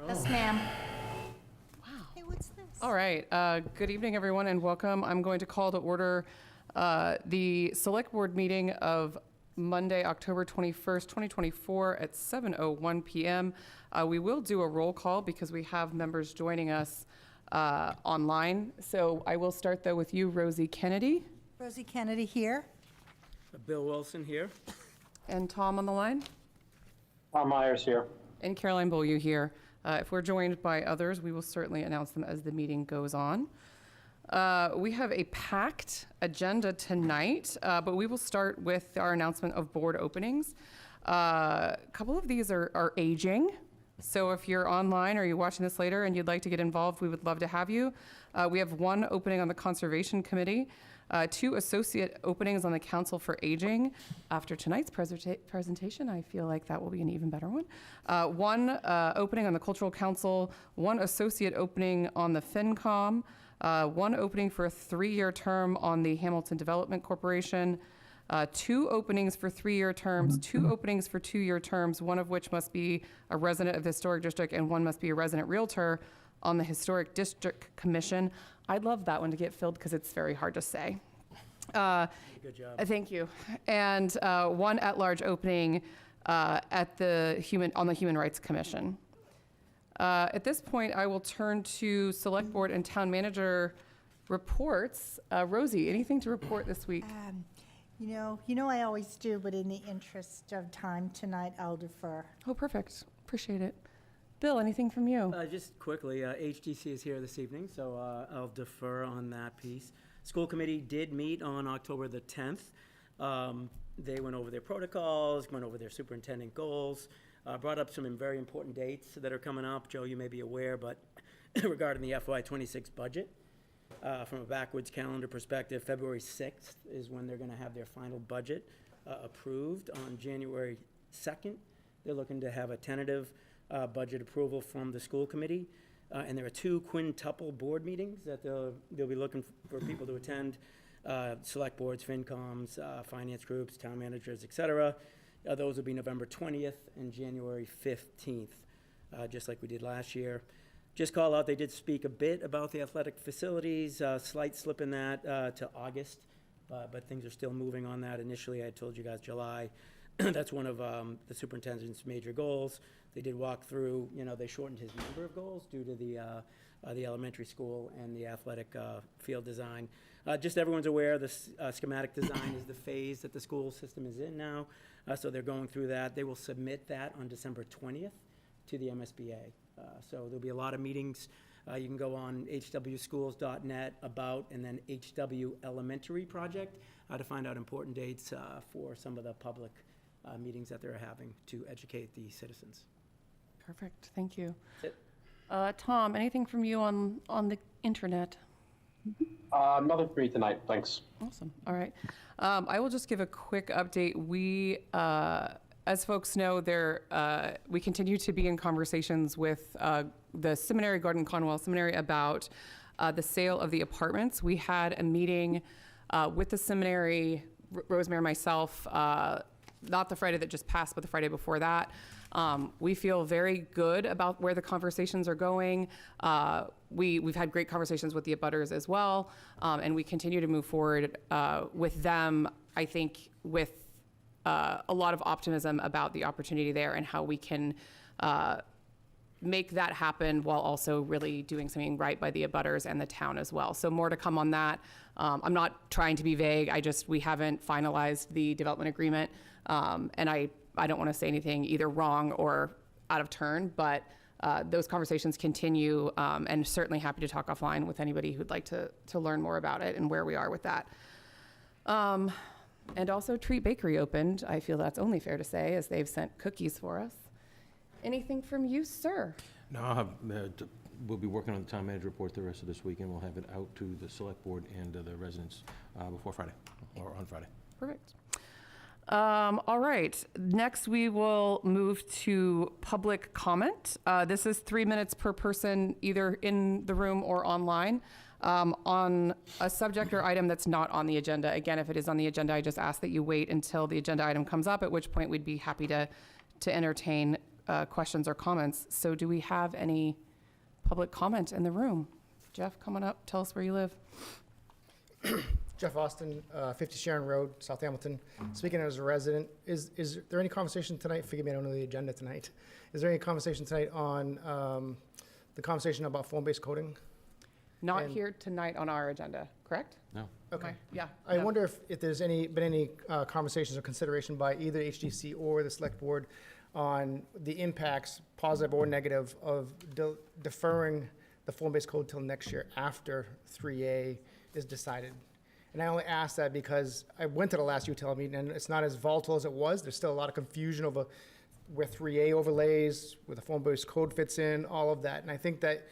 Yes, ma'am. Hey, what's this? All right. Good evening, everyone, and welcome. I'm going to call to order the Select Board meeting of Monday, October 21st, 2024 at 7:01 p.m. We will do a roll call because we have members joining us online. So I will start, though, with you, Rosie Kennedy. Rosie Kennedy here. Bill Wilson here. And Tom on the line. Tom Myers here. And Caroline Beaulieu here. If we're joined by others, we will certainly announce them as the meeting goes on. We have a packed agenda tonight, but we will start with our announcement of board openings. A couple of these are aging. So if you're online or you're watching this later and you'd like to get involved, we would love to have you. We have one opening on the Conservation Committee, two associate openings on the Council for Aging. After tonight's presentation, I feel like that will be an even better one. One opening on the Cultural Council, one associate opening on the FinCom, one opening for a 3-year term on the Hamilton Development Corporation, two openings for 3-year terms, two openings for 2-year terms, one of which must be a resident of the Historic District and one must be a resident realtor on the Historic District Commission. I'd love that one to get filled because it's very hard to say. Good job. Thank you. And one at-large opening on the Human Rights Commission. At this point, I will turn to Select Board and Town Manager reports. Rosie, anything to report this week? You know I always do, but in the interest of time tonight, I'll defer. Oh, perfect. Appreciate it. Bill, anything from you? Just quickly, HDC is here this evening, so I'll defer on that piece. School committee did meet on October the 10th. They went over their protocols, went over their superintendent goals, brought up some very important dates that are coming up. Joe, you may be aware, but regarding the FY26 budget, from a backwards calendar perspective, February 6th is when they're going to have their final budget approved. On January 2nd, they're looking to have a tentative budget approval from the school committee. And there are two quintuple board meetings that they'll be looking for people to attend, select boards, FinComs, finance groups, town managers, et cetera. Those will be November 20th and January 15th, just like we did last year. Just call out, they did speak a bit about the athletic facilities, slight slip in that to August, but things are still moving on that. Initially, I told you guys July. That's one of the superintendent's major goals. They did walk through, they shortened his number of goals due to the elementary school and the athletic field design. Just everyone's aware, the schematic design is the phase that the school system is in now. So they're going through that. They will submit that on December 20th to the MSBA. So there'll be a lot of meetings. You can go on hwschools.net about and then HW Elementary Project to find out important dates for some of the public meetings that they're having to educate the citizens. Perfect. Thank you. That's Tom, anything from you on the internet? Nothing for me tonight, thanks. Awesome. All right. I will just give a quick update. We, as folks know, we continue to be in conversations with the seminary, Garden Conwell Seminary, about the sale of the apartments. We had a meeting with the seminary, Rosemary and myself, not the Friday that just passed, but the Friday before that. We feel very good about where the conversations are going. We've had great conversations with the abutters as well, and we continue to move forward with them, I think, with a lot of optimism about the opportunity there and how we can make that happen while also really doing something right by the abutters and the town as well. So more to come on that. I'm not trying to be vague. We haven't finalized the development agreement, and I don't want to say anything either wrong or out of turn, but those conversations continue, and certainly happy to talk offline with anybody who'd like to learn more about it and where we are with that. And also Treat Bakery opened. I feel that's only fair to say, as they've sent cookies for us. Anything from you, sir? No, we'll be working on the town manager report the rest of this week, and we'll have it out to the select board and the residents before Friday, or on Friday. Perfect. All right. Next, we will move to public comment. This is 3 minutes per person, either in the room or online, on a subject or item that's not on the agenda. Again, if it is on the agenda, I just ask that you wait until the agenda item comes up, at which point we'd be happy to entertain questions or comments. So do we have any public comment in the room? Jeff, come on up, tell us where you live. Jeff Austin, 50 Sharon Road, South Hamilton. Speaking as a resident, is there any conversation tonight, forgive me, I don't know the agenda tonight. Is there any conversation tonight on the conversation about form-based coding? Not And- here tonight on our agenda, correct? No. Okay. Yeah. I no. wonder if there's been any conversations or consideration by either HDC or the select board on the impacts, positive or negative, of deferring the form-based code till next year after 3A is decided. And I only ask that because I went to the last UTL meeting and it's not as volatile as it was. There's still a lot of confusion over where 3A overlays, where the form-based code fits in, all of that. And I think that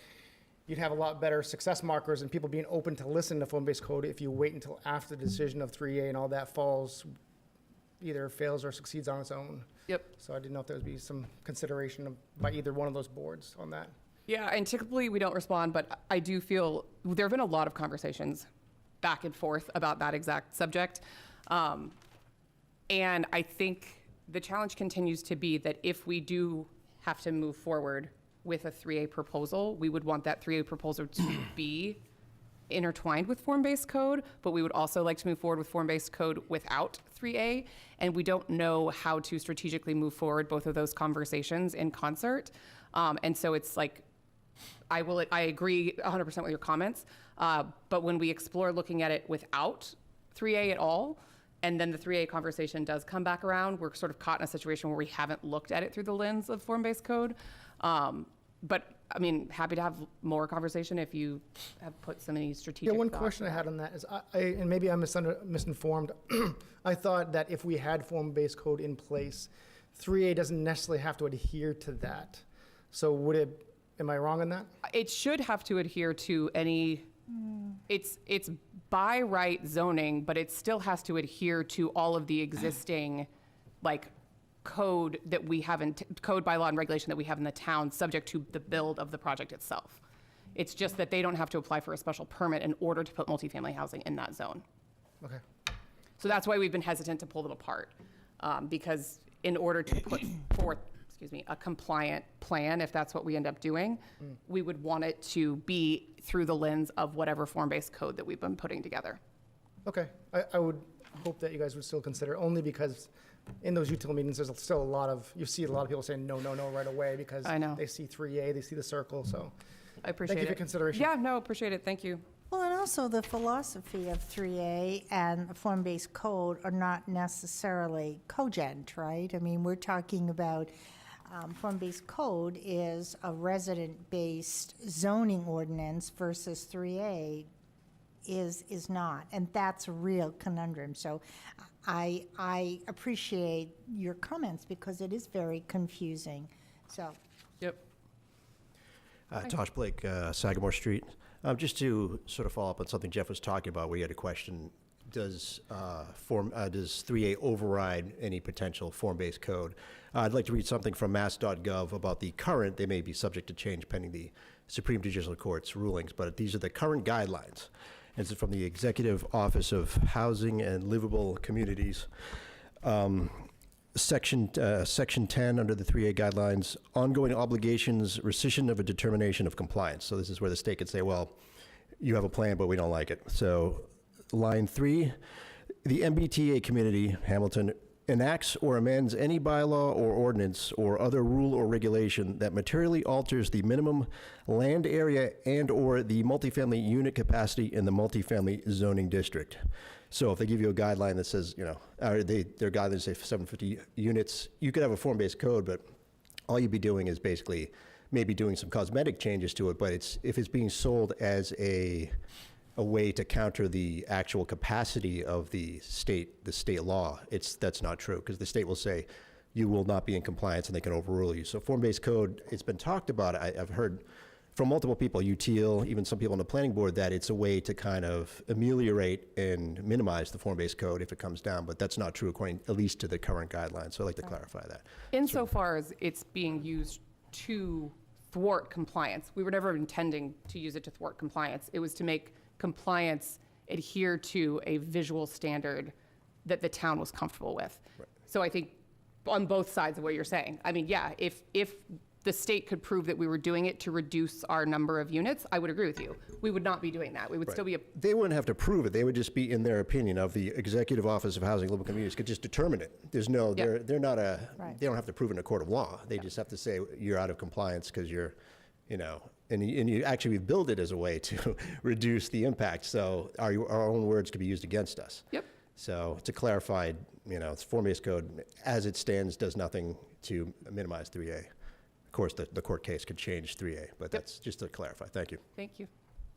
you'd have a lot better success markers and people being open to listen to form-based code if you wait until after the decision of 3A and all that falls, either fails or succeeds on its own. Yep. So I didn't know if there would be some consideration by either one of those boards on that. Yeah, and typically we don't respond, but I do feel there have been a lot of conversations back and forth about that exact subject. And I think the challenge continues to be that if we do have to move forward with a 3A proposal, we would want that 3A proposal to be intertwined with form-based code, but we would also like to move forward with form-based code without 3A. And we don't know how to strategically move forward both of those conversations in concert. And so it's like, I agree 100% with your comments, but when we explore looking at it without 3A at all, and then the 3A conversation does come back around, we're sort of caught in a situation where we haven't looked at it through the lens of form-based code. But I mean, happy to have more conversation if you have put so many strategic Yeah, one thoughts question I in had that. on that is, and maybe I'm misinformed, I thought that if we had form-based code in place, 3A doesn't necessarily have to adhere to that. So would it, am I wrong on that? It should have to adhere to any, it's by right zoning, but it still has to adhere to all of the existing, like, code that we have in, code by law and regulation that we have in the town, subject to the build of the project itself. It's just that they don't have to apply for a special permit in order to put multifamily housing in that zone. Okay. So that's why we've been hesitant to pull them apart, because in order to put forth, a compliant plan, if that's what we end up doing, we would want it to be through the lens of whatever form-based code that we've been putting together. Okay, I would hope that you guys would still consider, only because in those utility meetings, there's still a lot of, you see a lot of people saying no, no, no right away because I know. they see 3A, they see the circle, so. I appreciate it. Thank you for consideration. Yeah, no, appreciate it, thank you. Well, and also the philosophy of 3A and the form-based code are not necessarily cogent, right? I mean, we're talking about form-based code is a resident-based zoning ordinance versus 3A is not, and that's a real conundrum. So I appreciate your comments because it is very confusing. So, Yep. Tosh Blake, Sagamore Street. Just to sort of follow up on something Jeff was talking about, we had a question, does 3A override any potential form-based code? I'd like to read something from mass.gov about the current, they may be subject to change pending the Supreme Judicial Court's rulings, but these are the current guidelines. And it's from the Executive Office of Housing and Livable Communities. Section 10 under the 3A guidelines, ongoing obligations, rescission of a determination of compliance. So this is where the state could say, well, you have a plan, but we don't like it. So line 3, the MBTA community, Hamilton, enacts or amends any bylaw or ordinance or other rule or regulation that materially alters the minimum land area and or the multifamily unit capacity in the multifamily zoning district. So if they give you a guideline that says, you know, their guidelines say 750 units, you could have a form-based code, but all you'd be doing is basically maybe doing some cosmetic changes to it, but if it's being sold as a way to counter the actual capacity of the state law, that's not true, because the state will say you will not be in compliance and they can overrule you. So form-based code, it's been talked about, I've heard from multiple people, UTL, even some people on the planning board, that it's a way to kind of ameliorate and minimize the form-based code if it comes down, but that's not true according at least to the current guidelines. So I'd like to clarify that. Insofar as it's being used to thwart compliance, we were never intending to use it to thwart compliance. It was to make compliance adhere to a visual standard that the town was comfortable with. Right. So I think on both sides of what you're saying. I mean, yeah, if the state could prove that we were doing it to reduce our number of units, I would agree with you. We would not be doing that. We would still be, They wouldn't have to prove it. They would just be, in their opinion, of the Executive Office of Housing and Living Communities, could just determine it. There's no, Yeah. they're not Right. they don't have to prove it in a court of law. They just have to say you're out of compliance because you're, and you actually build it as a way to reduce the impact. So our own words could be used against us. yep. So it's a clarified, it's form-based code as it stands does nothing to minimize 3A. Of course, the court case could change 3A, but that's just to clarify. Thank you. Thank you.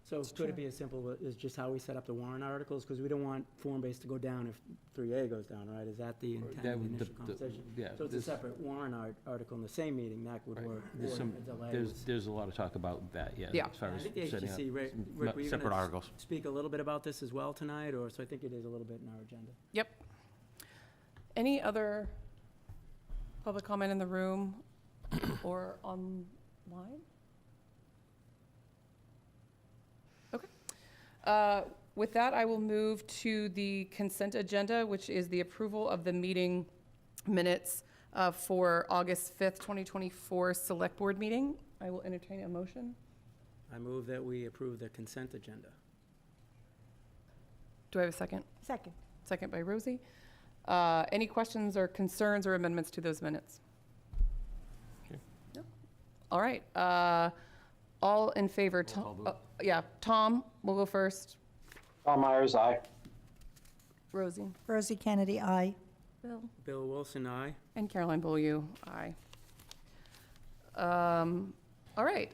So could it be as simple as just how we set up the warrant articles? Because we don't want form-based to go down if 3A goes down, right? Is that the intent that of the would- initial the- conversation? yeah, So it's a there's- separate warrant article in the same meeting, that would Right. work. There's or some, a delay there's, was- there's a lot of talk about that, yeah. Yeah. As far I as think the setting up HGC, Rick, some were you separate gonna articles. speak a little bit about this as well tonight, or, so I think it is a little bit in our agenda. Yep. Any other public comment in the room or online? Okay. With that, I will move to the consent agenda, which is the approval of the meeting minutes for August 5th, 2024 Select Board meeting. I will entertain a motion. I move that we approve the consent agenda. Do I have a second? Second. Second by Rosie. Any questions or concerns or amendments to those minutes? Okay. No? All right. All in favor? Roll call vote. Yeah, Tom, we'll go first. Tom Myers, aye. Rosie. Rosie Kennedy, aye. Bill. Bill Wilson, aye. And Caroline Beaulieu, aye. All right,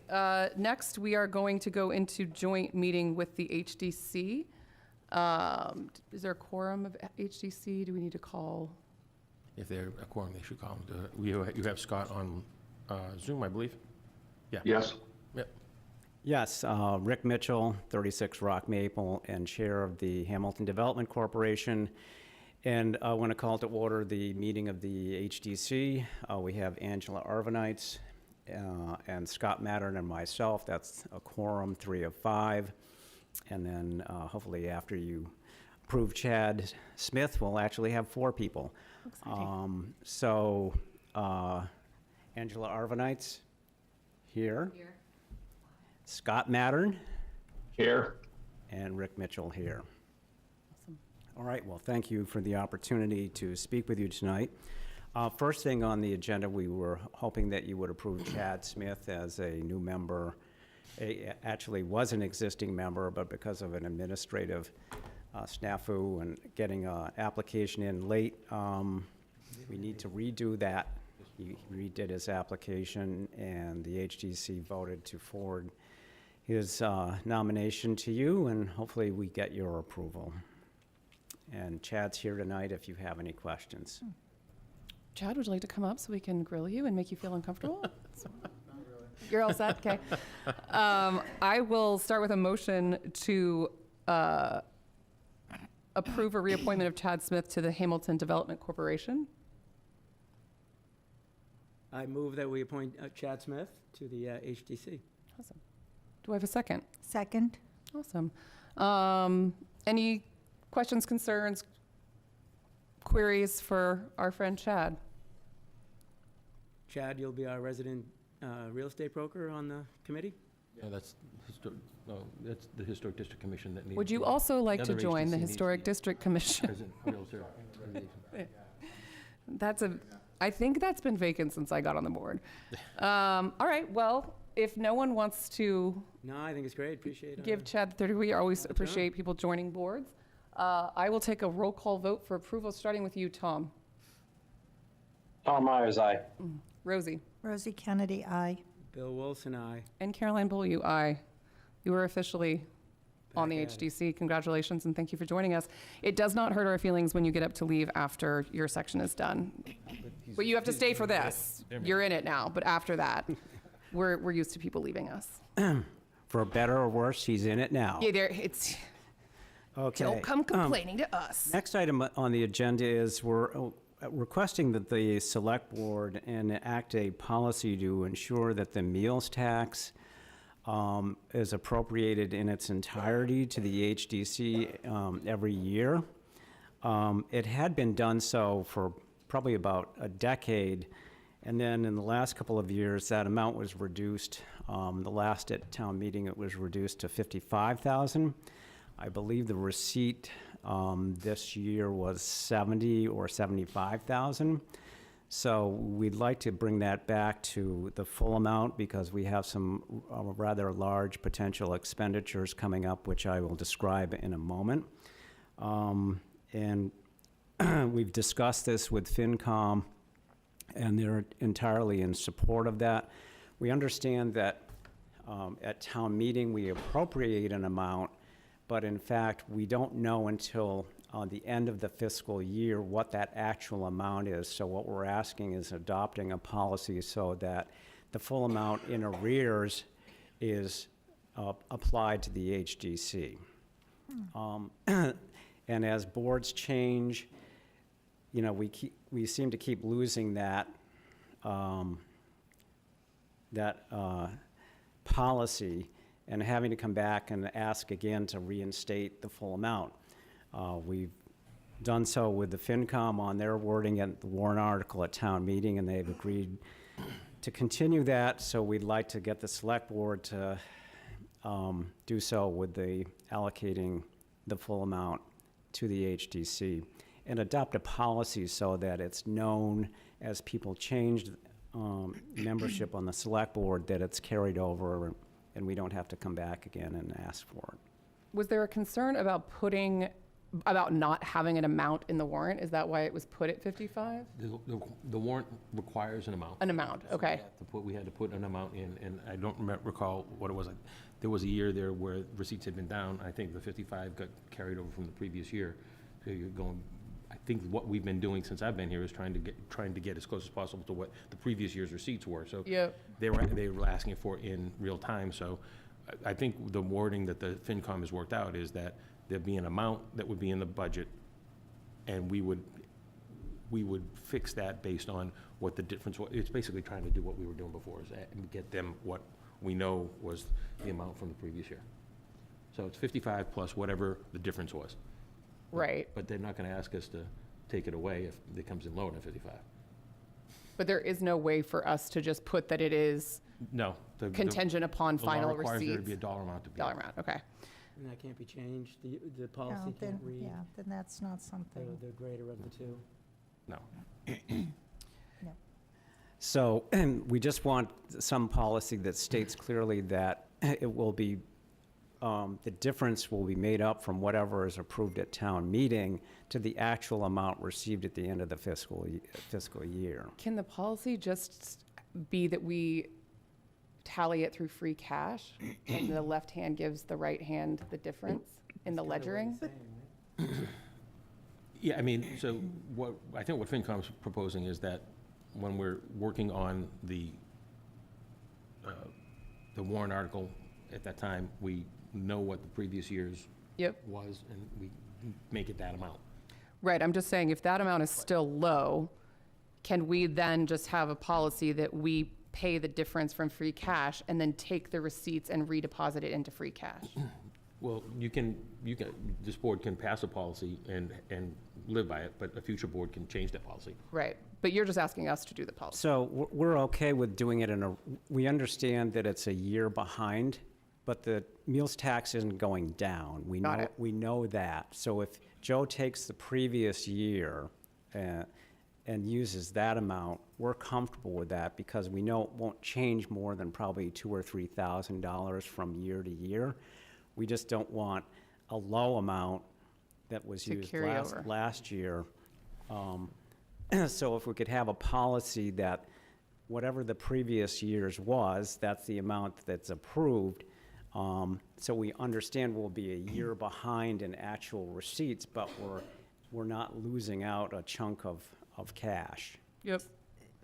next we are going to go into joint meeting with the HDC. Is there a quorum of HDC? Do we need to call? If they're a quorum, they should call them. You have Scott on Zoom, I believe? Yes. Yep. Yes, Rick Mitchell, 36 Rock Maple, and Chair of the Hamilton Development Corporation. And I want to call to order the meeting of the HDC. We have Angela Arvanites and Scott Mattern and myself. That's a quorum, 3 of 5. And then hopefully after you approve Chad Smith, we'll actually have 4 people. So Angela Arvanites, here. Scott Mattern. Here. And Rick Mitchell here. All right, well, thank you for the opportunity to speak with you tonight. First thing on the agenda, we were hoping that you would approve Chad Smith as a new member. Actually was an existing member, but because of an administrative snafu and getting an application in late, we need to redo that. He redid his application, and the HDC voted to forward his nomination to you, and hopefully we get your approval. And Chad's here tonight if you have any questions. Chad, would you like to come up so we can grill you and make you feel uncomfortable? You're all set? Okay. I will start with a motion to approve a reappointment of Chad Smith to the Hamilton Development Corporation. I move that we appoint Chad Smith to the HDC. Awesome. Do I have a second? Second. Awesome. Any questions, concerns, queries for our friend Chad? Chad, you'll be our resident real estate broker on the committee? Yeah, that's the Historic District Commission that needs. Would you also like to other join the HDC needs Historic the District Commission? Present realtor liaison. I think that's been vacant since I got on the board. All right, well, if no one wants to No, I think it's great, appreciate it. give Chad the 30, we always appreciate people joining boards. I will take a roll call vote for approval, starting with you, Tom. Tom Myers, aye. Rosie. Rosie Kennedy, aye. Bill Wilson, aye. And Caroline Beaulieu, aye. You are officially on the Back at it. HDC. Congratulations, and thank you for joining us. It does not hurt our feelings when you get up to leave after your section is done. But you have to stay for this. You're in it now, but after that, we're used to people leaving us. For better or worse, he's in it now. Yeah, it's, Okay. don't come complaining to us. Next item on the agenda is we're requesting that the Select Board enact a policy to ensure that the meals tax is appropriated in its entirety to the HDC every year. It had been done so for probably about a decade. And then in the last couple of years, that amount was reduced. The last at town meeting, it was reduced to $55,000. I believe the receipt this year was $70,000 or $75,000. So we'd like to bring that back to the full amount because we have some rather large potential expenditures coming up, which I will describe in a moment. And we've discussed this with FinCom, and they're entirely in support of that. We understand that at town meeting, we appropriate an amount, but in fact, we don't know until the end of the fiscal year what that actual amount is. So what we're asking is adopting a policy so that the full amount in arrears is applied to the HDC. And as boards change, you know, we seem to keep losing that policy and having to come back and ask again to reinstate the full amount. We've done so with the FinCom on their wording at the warrant article at town meeting, and they've agreed to continue that. So we'd like to get the select board to do so with the allocating the full amount to the HDC and adopt a policy so that it's known as people change membership on the select board that it's carried over and we don't have to come back again and ask for it. Was there a concern about not having an amount in the warrant? Is that why it was put at 55? The warrant requires an amount. An amount, okay. We had to put an amount in, and I don't recall what it was. There was a year there where receipts had been down. I think the 55 got carried over from the previous year. So you're going, I think what we've been doing since I've been here is trying to get as close as possible to what the previous year's receipts were. So Yep. they were asking for it in real time. So I think the wording that the FinCom has worked out is that there'd be an amount that would be in the budget, and we would fix that based on what the difference was. It's basically trying to do what we were doing before, is get them what we know was the amount from the previous year. So it's 55 plus whatever the difference was. Right. But they're not going to ask us to take it away if it comes in lower than 55. But there is no way for us to just put that it is No. contingent upon The law final requires there to receipts. be a dollar amount to be. Dollar amount, okay. And that can't be changed? The No, policy then, can't read yeah, then that's not something. the greater of the two? No. So we just want some policy that states clearly that it will be, the difference will be made up from whatever is approved at town meeting to the actual amount received at the end of the fiscal year. Can the policy just be that we tally it through free cash and the left hand gives the right hand the difference in the ledgering? Yeah, I mean, so I think what FinCom's proposing is that when we're working on the warrant article at that time, we know what the previous year's Yep. was, and we make it that amount. Right, I'm just saying if that amount is still low, can we then just have a policy that we pay the difference from free cash and then take the receipts and redeposit it into free cash? Well, this board can pass a policy and live by it, but a future board can change that policy. Right, but you're just asking us to do the policy. So we're okay with doing it we understand that it's a year behind, but the meals tax isn't going down. Got it. We know that. So if Joe takes the previous year and uses that amount, we're comfortable with that because we know it won't change more than probably $2,000 or $3,000 from year to year. We just don't want a low amount that was To used carry over. last year. So if we could have a policy that whatever the previous year's was, that's the amount that's approved. So we understand we'll be a year behind in actual receipts, but we're not losing out a chunk of cash. Yep.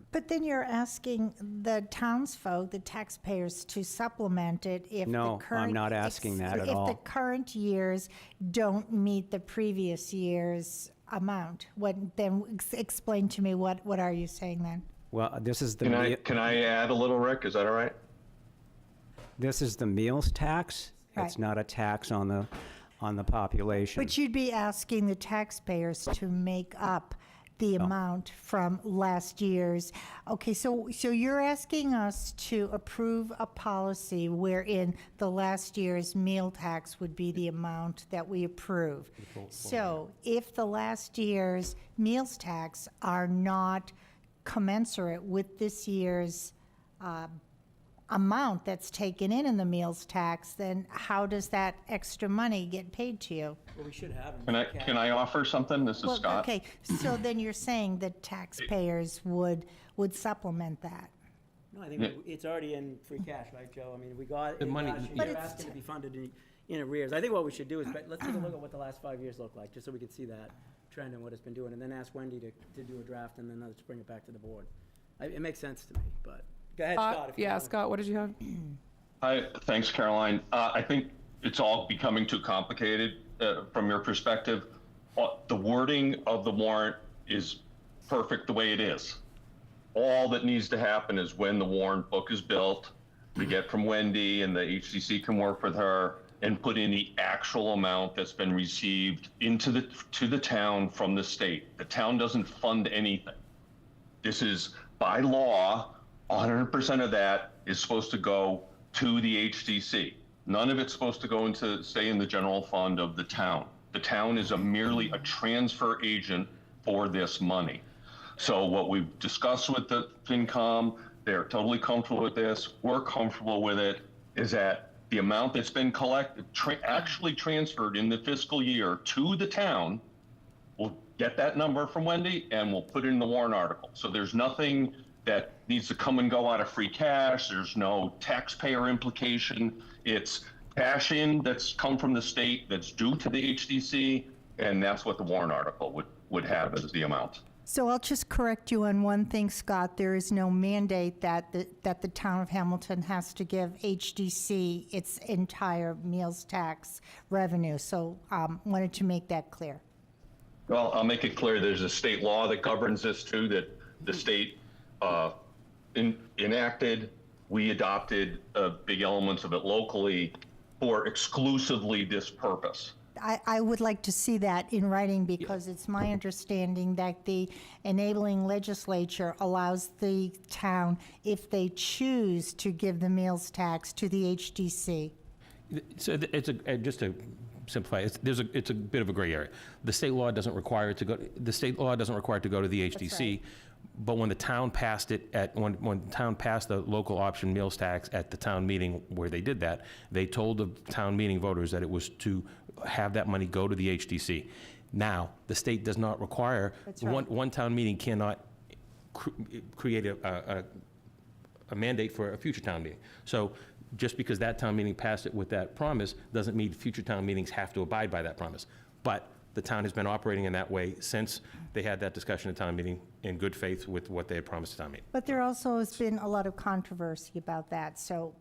But then you're asking the townsfolk, the taxpayers, to supplement it if the No, I'm current. not asking that at all. If the current years don't meet the previous year's amount. Then explain to me, what are you saying then? Well, this is the. Can I add a little, Rick? Is that all right? This is the meals tax. It's Right. not a tax on the population. But you'd be asking the taxpayers to make up the amount from last year's. Okay, so you're asking us to approve a policy wherein the last year's meal tax would be the amount that we approve. So if the last year's meals tax are not commensurate with this year's amount that's taken in the meals tax, then how does that extra money get paid to you? Well, we should have. Can I offer something? This is Well, Scott. okay, so then you're saying that taxpayers would supplement that? No, I think it's already in free cash, right, Joe? I mean, we got it The money- last year. But You're it's- asking to be funded in arrears. I think what we should do is, let's take a look at what the last 5 years look like, just so we can see that trend and what it's been doing, and then ask Wendy to do a draft, and then let's bring it back to the board. It makes sense to me, but, go ahead, Scott. if you Yeah, want. Scott, what did you have? Hi, thanks, Caroline. I think it's all becoming too complicated from your perspective. The wording of the warrant is perfect the way it is. All that needs to happen is when the warrant book is built, we get from Wendy and the HCC can work with her and put in the actual amount that's been received to the town from the state. The town doesn't fund anything. This is by law, 100% of that is supposed to go to the HDC. None of it's supposed to stay in the general fund of the town. The town is merely a transfer agent for this money. So what we've discussed with the FinCom, they're totally comfortable with this. We're comfortable with it, is that the amount that's been collected, actually transferred in the fiscal year to the town, we'll get that number from Wendy and we'll put it in the warrant article. So there's nothing that needs to come and go out of free cash. There's no taxpayer implication. It's cash in that's come from the state that's due to the HDC, and that's what the warrant article would have as the amount. So I'll just correct you on one thing, Scott. There is no mandate that the town of Hamilton has to give HDC its entire meals tax revenue. So wanted to make that clear. Well, I'll make it clear, there's a state law that governs this too, that the state enacted. We adopted big elements of it locally for exclusively this purpose. I would like to see that in writing because it's my understanding that the enabling legislature allows the town, if they choose to give the meals tax to the HDC. So just to simplify, it's a bit of a gray area. The state law doesn't require it to go, the state law doesn't require it to go to the HDC. right. But when the town passed it when the town passed the local option meals tax at the town meeting where they did that, they told the town meeting voters that it was to have that money go to the HDC. Now, the state does not require, That's right. one town meeting cannot create a mandate for a future town meeting. So just because that town meeting passed it with that promise doesn't mean future town meetings have to abide by that promise. But the town has been operating in that way since they had that discussion at town meeting in good faith with what they had promised at town meeting. But there also has been a lot of controversy about that, so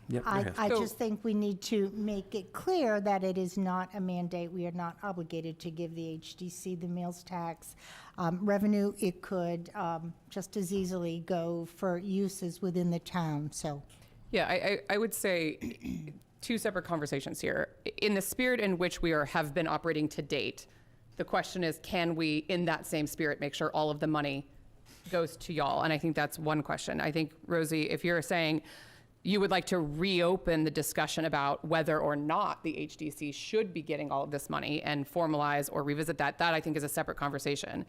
Yep, there I has. So- just think we need to make it clear that it is not a mandate. We are not obligated to give the HDC the meals tax revenue. It could just as easily go for uses within the town, so. Yeah, I would say two separate conversations here. In the spirit in which we have been operating to date, the question is, can we, in that same spirit, make sure all of the money goes to y'all? And I think that's one question. I think, Rosie, if you're saying you would like to reopen the discussion about whether or not the HDC should be getting all of this money and formalize or revisit that I think is a separate conversation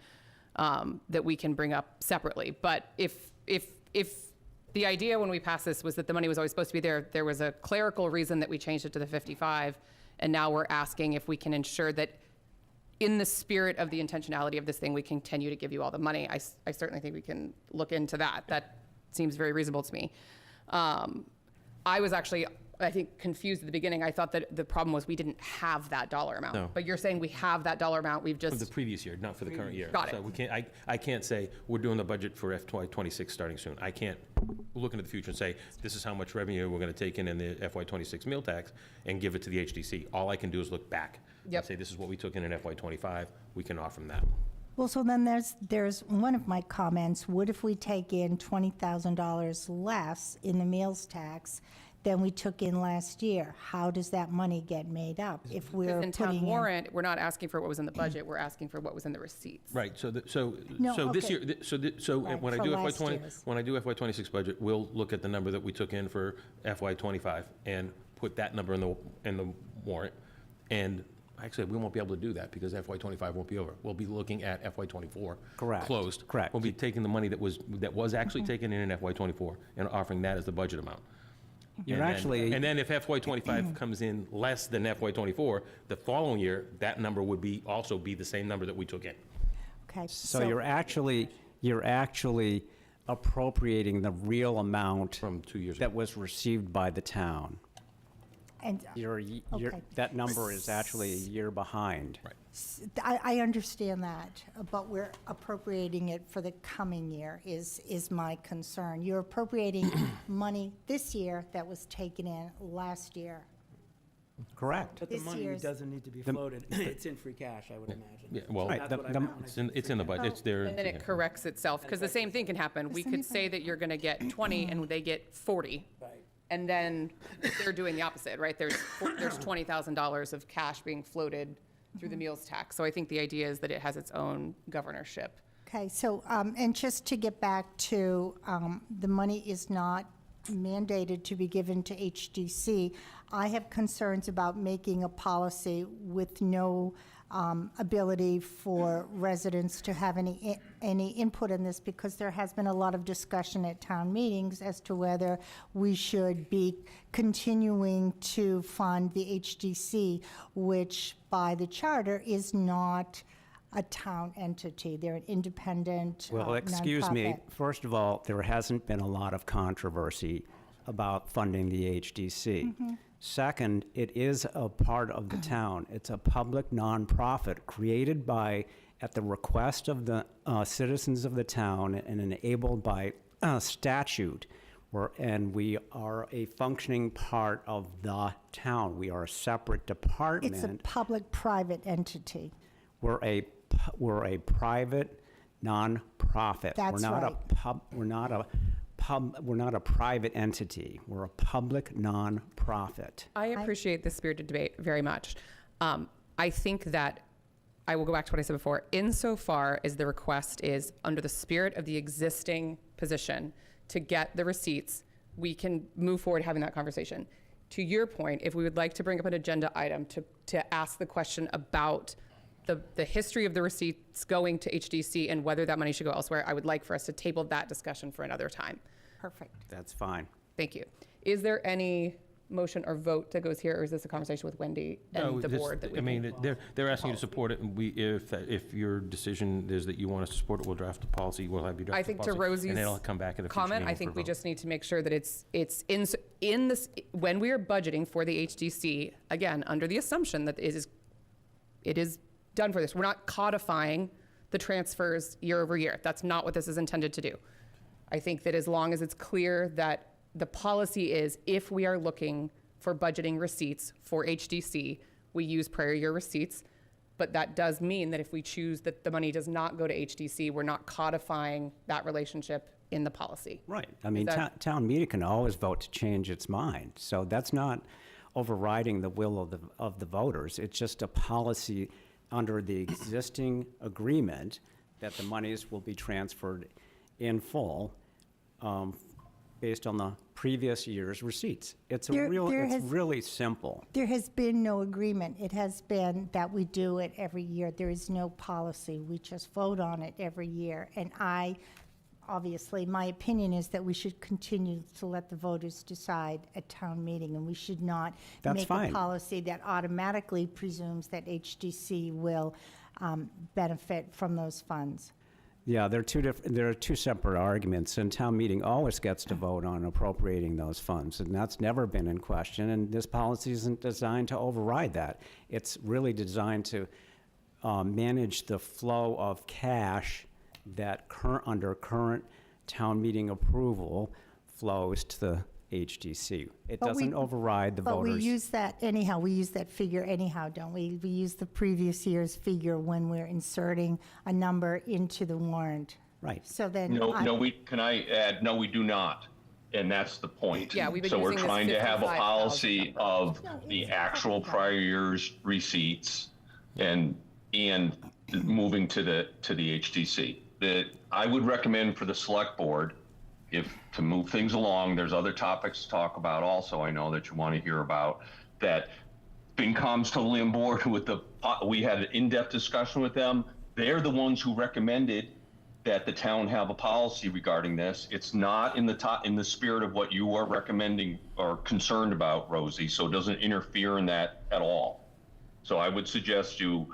that we can bring up separately. But if the idea when we passed this was that the money was always supposed to be there, there was a clerical reason that we changed it to the 55, and now we're asking if we can ensure that in the spirit of the intentionality of this thing, we continue to give you all the money. I certainly think we can look into that. That seems very reasonable to me. I was actually, I think, confused at the beginning. I thought that the problem was we didn't have that dollar amount. No. But you're saying we have that dollar amount, we've For the just, previous year, not for the current year. Got it. So we can't, I can't say, we're doing the budget for FY '26 starting soon. I can't look into the future and say, this is how much revenue we're gonna take in the FY '26 meal tax and give it to the HDC. All I can do is look back. And Yep. say, this is what we took in FY '25, we can offer them that. Well, so then there's one of my comments, what if we take in $20,000 less in the meals tax than we took in last year. How does that money get made up if we're In town putting in? warrant, we're not asking for what was in the budget, we're asking for what was in the receipts. Right, so, No, so this okay. year, so Right, when I for do last FY20, year's. when I do FY26 budget, we'll look at the number that we took in for FY25 and put that number in the warrant. And actually, we won't be able to do that because FY25 won't be over. We'll be looking at FY24. Correct, Closed. correct. We'll be taking the money that was actually taken in FY24 and offering that as the budget amount. You're And then- actually- And then if FY25 comes in less than FY24, the following year, that number would also be the same number that we took in. Okay, So you're actually appropriating the real amount From 2 years ago. that was received by the town. And Okay. That number is actually a year behind. Right. I understand that, but we're appropriating it for the coming year is my concern. You're appropriating money this year that was taken in last year. Correct. But the This money year's- doesn't need to be floated. It's in free cash, I would imagine. Yeah, well, Right, That's the- what I the- meant when I said it's in the budget, it's there. And then it yeah. corrects itself, because the same thing can happen. We could say that you're gonna get 20 and they get 40. Right. And then they're doing the opposite, right? There's $20,000 of cash being floated through the meals tax. So I think the idea is that it has its own governorship. Okay, so, and just to get back to, the money is not mandated to be given to HDC. I have concerns about making a policy with no ability for residents to have any input in this, because there has been a lot of discussion at town meetings as to whether we should be continuing to fund the HDC, which by the charter is not a town entity. They're an independent Well, excuse me, nonprofit. first of all, there hasn't been a lot of controversy about funding the HDC. Second, it is a part of the town. It's a public nonprofit created at the request of the citizens of the town and enabled by statute. And we are a functioning part of the town. We are a separate department. It's a public-private entity. We're a private nonprofit. That's right. We're not a private entity. We're a public nonprofit. I appreciate the spirited debate very much. I think that I will go back to what I said before. Insofar as the request is under the spirit of the existing position to get the receipts, we can move forward having that conversation. To your point, if we would like to bring up an agenda item to ask the question about the history of the receipts going to HDC and whether that money should go elsewhere, I would like for us to table that discussion for another time. Perfect. That's fine. Thank you. Is there any motion or vote that goes here, or is this a conversation with Wendy No, and the this- board that we I mean, can- they're asking you to support it, and if your decision is that you want us to support it, we'll draft a policy, we'll have you draft I a think policy. to Rosie's And then it'll come back at a future comment, I meeting think for we vote. just need to make sure that it's in this, when we are budgeting for the HDC, again, under the assumption that it is done for this. We're not codifying the transfers year over year. That's not what this is intended to do. I think that as long as it's clear that the policy is, if we are looking for budgeting receipts for HDC, we use prior year receipts. But that does mean that if we choose that the money does not go to HDC, we're not codifying that relationship in the policy. Right. I mean, that- town meeting can always vote to change its mind. So that's not overriding the will of the voters. It's just a policy under the existing agreement that the monies will be transferred in full based on the previous year's receipts. It's There has- really simple. There has been no agreement. It has been that we do it every year. There is no policy. We just vote on it every year. And obviously, my opinion is that we should continue to let the voters decide at town meeting, and we should not That's make a fine. policy that automatically presumes that HDC will benefit from those funds. Yeah, there are two separate arguments, and town meeting always gets to vote on appropriating those funds, and that's never been in question, and this policy isn't designed to override that. It's really designed to manage the flow of cash that under current town meeting approval flows to the HDC. It But we- doesn't override the But voters. we use that anyhow, we use that figure anyhow, don't we? We use the previous year's figure when we're inserting a number into the warrant. Right. So then. No, we, can I add, no, we do not. And that's the point. Yeah, we've been So we're using this trying to have a 55,000 policy number. of No, the it's actual 55,000. prior year's receipts and moving to the HDC. I would recommend for the select board, to move things along, there's other topics to talk about also, I know that you want to hear about, that FinCom's totally on board with we had an in-depth discussion with them. They're the ones who recommended that the town have a policy regarding this. It's not in the spirit of what you are recommending or concerned about, Rosie, so it doesn't interfere in that at all. So I would suggest the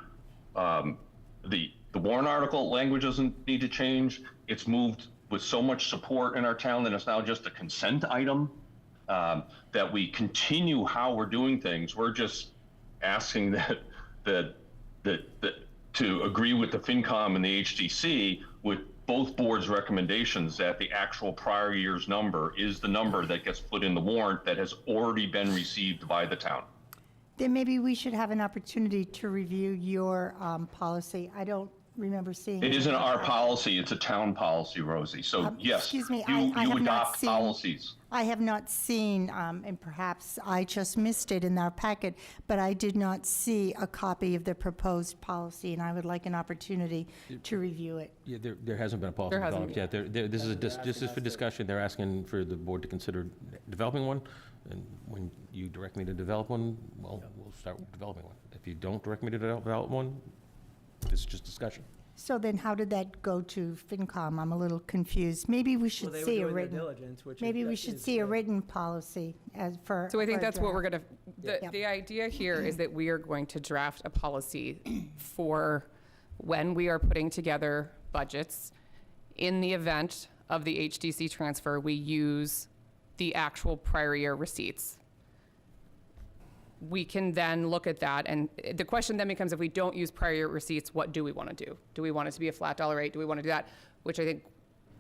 warrant article language doesn't need to change. It's moved with so much support in our town that it's now just a consent item, that we continue how we're doing things. We're just asking that to agree with the FinCom and the HDC with both boards' recommendations that the actual prior year's number is the number that gets put in the warrant that has already been received by the town. Then maybe we should have an opportunity to review your policy. I don't remember seeing. It isn't our policy, it's a town policy, Rosie. So yes, Excuse me, you I have not adopt seen. policies. I have not seen, and perhaps I just missed it in our packet, but I did not see a copy of the proposed policy, and I would like an opportunity to review it. Yeah, there hasn't been a policy There hasn't developed yet. This is for discussion. They're asking for the board to consider developing one. And when you direct me to develop one, well, we'll start developing one. If you don't direct me to develop one, it's just discussion. So then how did that go to FinCom? I'm a little confused. Maybe we Well, should they were see a doing their written, diligence, which is. maybe we should see a written policy as for. So I think for a that's what we're draft. gonna, Yep. the idea here is that we are going to draft a policy for when we are putting together budgets. In the event of the HDC transfer, we use the actual prior year receipts. We can then look at that, and the question then becomes, if we don't use prior year receipts, what do we want to do? Do we want it to be a flat dollar rate? Do we want to do that? Which I think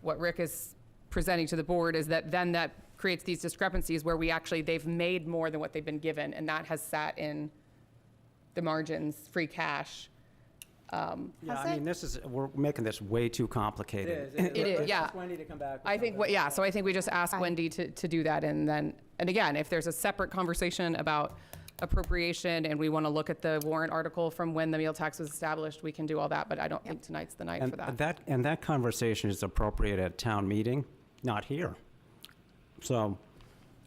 what Rick is presenting to the board is that then that creates these discrepancies where they've made more than what they've been given, and that has sat in the margins, free cash. Yeah, Has I mean, it? we're making this way too complicated. It is, Let's yeah. ask Wendy to come back. with I think, something. so I think we just ask Fine. Wendy to do that, and then, and again, if there's a separate conversation about appropriation and we want to look at the warrant article from when the meal tax was established, we can do all that, but I don't think tonight's the night for that. And that conversation is appropriate at town meeting, not here. So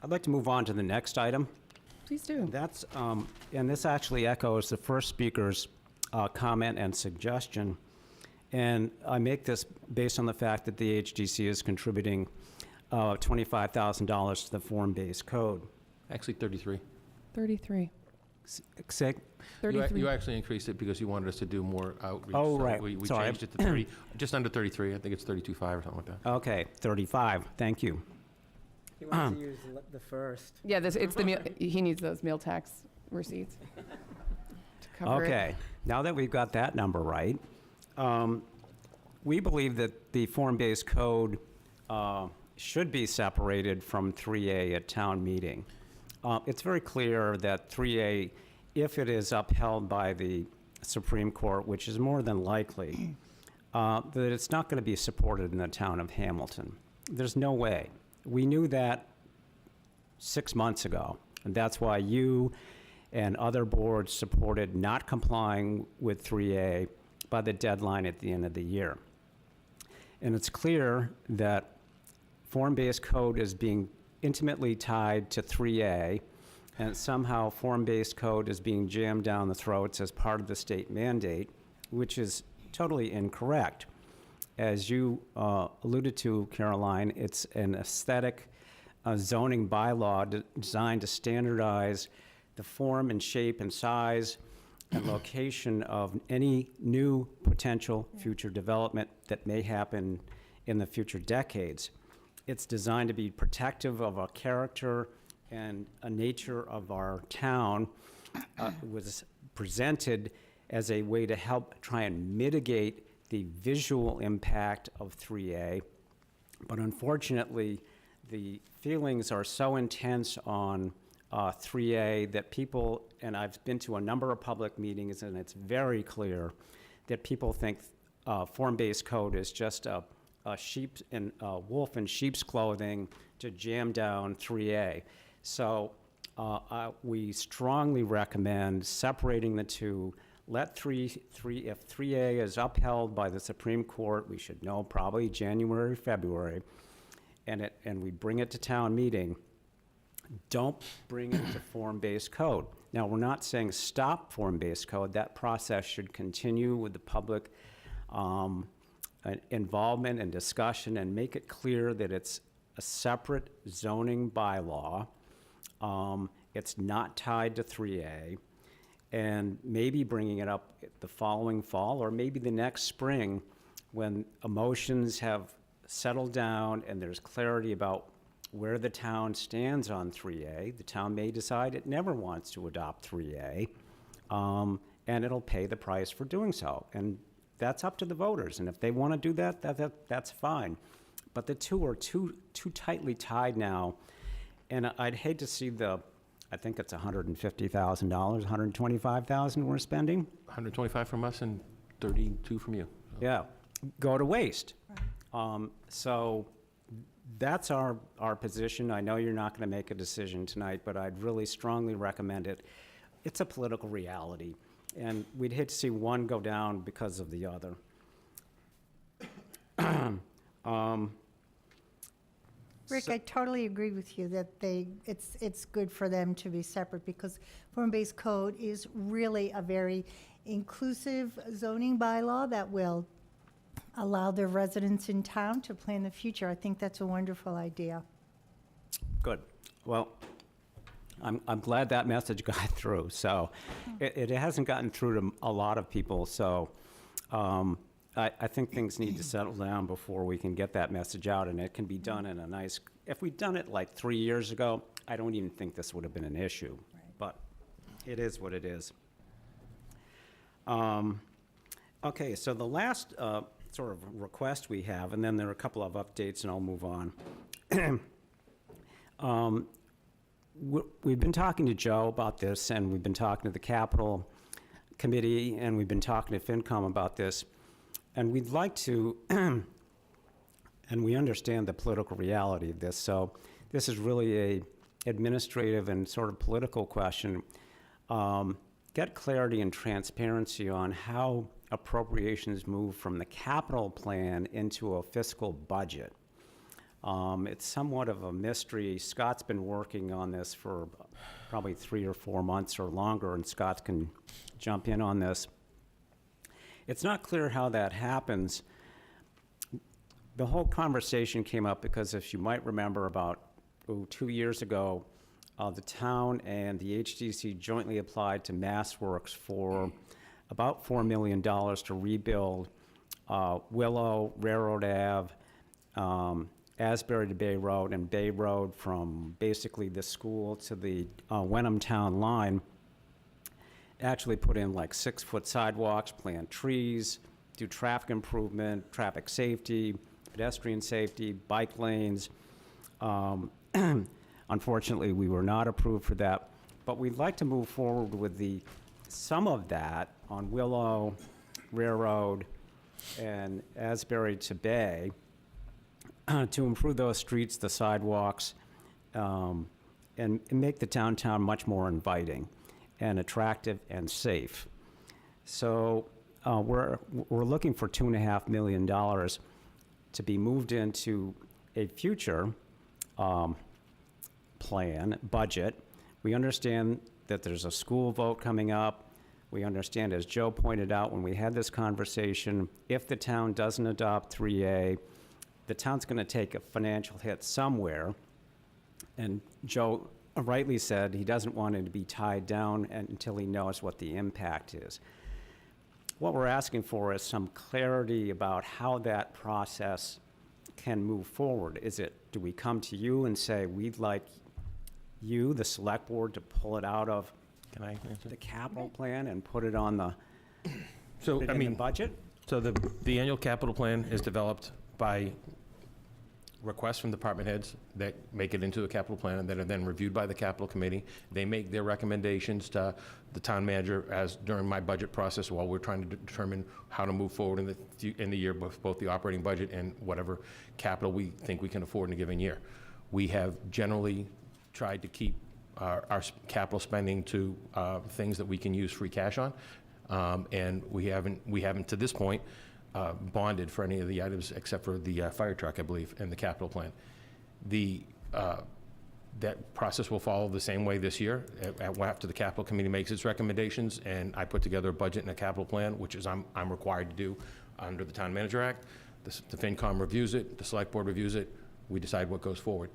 I'd like to move on to the next item. Please do. That's, and this actually echoes the first speaker's comment and suggestion. And I make this based on the fact that the HDC is contributing $25,000 to the form-based code. Actually, 33. 33. Say, 33. You actually increased it because you wanted us to do more outreach. Oh, so right. We Sorry. changed it to 30, just under 33. I think it's 32.5 or something like that. okay, 35, thank you. He wants to use the first. Yeah, it's the meal, he needs those meal tax receipts. to cover it. Okay, now that we've got that number right, we believe that the form-based code should be separated from 3A at town meeting. It's very clear that 3A, if it is upheld by the Supreme Court, which is more than likely, that it's not going to be supported in the town of Hamilton. There's no way. We knew that 6 months ago, and that's why you and other boards supported not complying with 3A by the deadline at the end of the year. And it's clear that form-based code is being intimately tied to 3A, and somehow form-based code is being jammed down the throats as part of the state mandate, which is totally incorrect. As you alluded to, Caroline, it's an aesthetic zoning bylaw designed to standardize the form and shape and size and location of any new potential future development that may happen in the future decades. It's designed to be protective of our character and a nature of our town. Was presented as a way to help try and mitigate the visual impact of 3A. But unfortunately, the feelings are so intense on 3A that people, and I've been to a number of public meetings, and it's very clear that people think form-based code is just a wolf in sheep's clothing to jam down 3A. So we strongly recommend separating the two. Let if 3A is upheld by the Supreme Court, we should know probably January, February, and we bring it to town meeting. Don't bring it to form-based code. Now, we're not saying stop form-based code. That process should continue with the public involvement and discussion, and make it clear that it's a separate zoning bylaw. It's not tied to 3A, and maybe bringing it up the following fall, or maybe the next spring, when emotions have settled down and there's clarity about where the town stands on 3A. The town may decide it never wants to adopt 3A, and it'll pay the price for doing so. And that's up to the voters, and if they want to do that, that's fine. But the two are too tightly tied now, and I'd hate to see I think it's $150,000, $125,000 we're spending. 125 from us and 32 from you. Yeah, go to waste. So that's our position. I know you're not going to make a decision tonight, but I'd really strongly recommend it. It's a political reality, and we'd hate to see one go down because of the other. Rick, I totally agree with you that it's good for them to be separate, because form-based code is really a very inclusive zoning bylaw that will allow the residents in town to plan the future. I think that's a wonderful idea. Good. Well, I'm glad that message got through. So it hasn't gotten through to a lot of people. So I think things need to settle down before we can get that message out, and it can be done in a nice. If we'd done it like 3 years ago, I don't even think this would have been an issue. Right. But it is what it is. Okay, so the last sort of request we have, and then there are a couple of updates, and I'll move on. We've been talking to Joe about this, and we've been talking to the Capital Committee, and we've been talking to FinCom about this, and we'd like to, and we understand the political reality of this, so this is really a administrative and sort of political question. Get clarity and transparency on how appropriations move from the capital plan into a fiscal budget. It's somewhat of a mystery. Scott's been working on this for probably 3 or 4 months or longer, and Scott can jump in on this. It's not clear how that happens. The whole conversation came up because, if you might remember, about 2 years ago, the town and the HDC jointly applied to MassWorks for about $4 million to rebuild Willow, Railroad Ave, Asbury to Bay Road, and Bay Road from basically the school to the Wenham Town line. Actually put in like 6-foot sidewalks, plant trees, do traffic improvement, traffic safety, pedestrian safety, bike lanes. Unfortunately, we were not approved for that, but we'd like to move forward with some of that on Willow, Railroad, and Asbury to Bay to improve those streets, the sidewalks, and make the downtown much more inviting and attractive and safe. So we're looking for $2.5 million to be moved into a future budget. We understand that there's a school vote coming up. We understand, as Joe pointed out when we had this conversation, if the town doesn't adopt 3A, the town's going to take a financial hit somewhere. And Joe rightly said he doesn't want it to be tied down until he knows what the impact is. What we're asking for is some clarity about how that process can move forward. Do we come to you and say, we'd like you, the select board, to pull it out of Can I answer? the capital plan and put it on the So, I in the mean, budget? so the annual capital plan is developed by requests from department heads that make it into the capital plan and that are then reviewed by the capital committee. They make their recommendations to the town manager as during my budget process while we're trying to determine how to move forward in the year with both the operating budget and whatever capital we think we can afford in a given year. We have generally tried to keep our capital spending to things that we can use free cash on. And we haven't to this point bonded for any of the items except for the fire truck, I believe, and the capital plan. That process will follow the same way this year. After the capital committee makes its recommendations and I put together a budget and a capital plan, which is I'm required to do under the Town Manager Act. The FinCom reviews it, the Select Board reviews it, we decide what goes forward.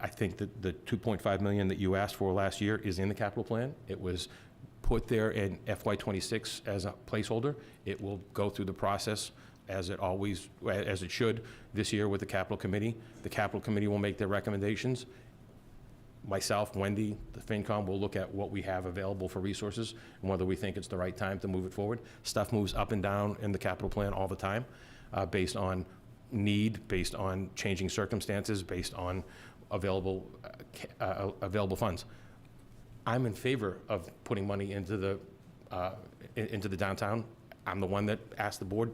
I think that the $2.5 million that you asked for last year is in the capital plan. It was put there in FY26 as a placeholder. It will go through the process as it should this year with the capital committee. The capital committee will make their recommendations. Myself, Wendy, the FinCom will look at what we have available for resources and whether we think it's the right time to move it forward. Stuff moves up and down in the capital plan all the time based on need, based on changing circumstances, based on available funds. I'm in favor of putting money into the downtown. I'm the one that asked the board,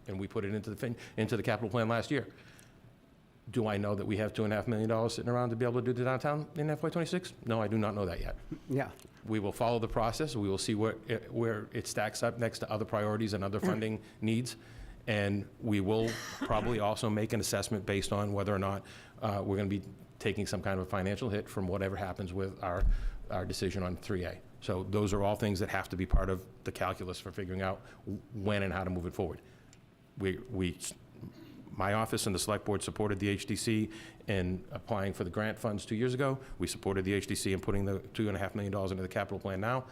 and we put it into the capital plan last year. Do I know that we have $2.5 million sitting around to be able to do the downtown in FY26? No, I do not know that yet. Yeah. We will follow the process. We will see where it stacks up next to other priorities and other funding needs. And we will probably also make an assessment based on whether or not we're going to be taking some kind of a financial hit from whatever happens with our decision on 3A. So those are all things that have to be part of the calculus for figuring out when and how to move it forward. My office and the Select Board supported the HDC in applying for the grant funds 2 years ago. We supported the HDC in putting the $2.5 million into the capital plan now.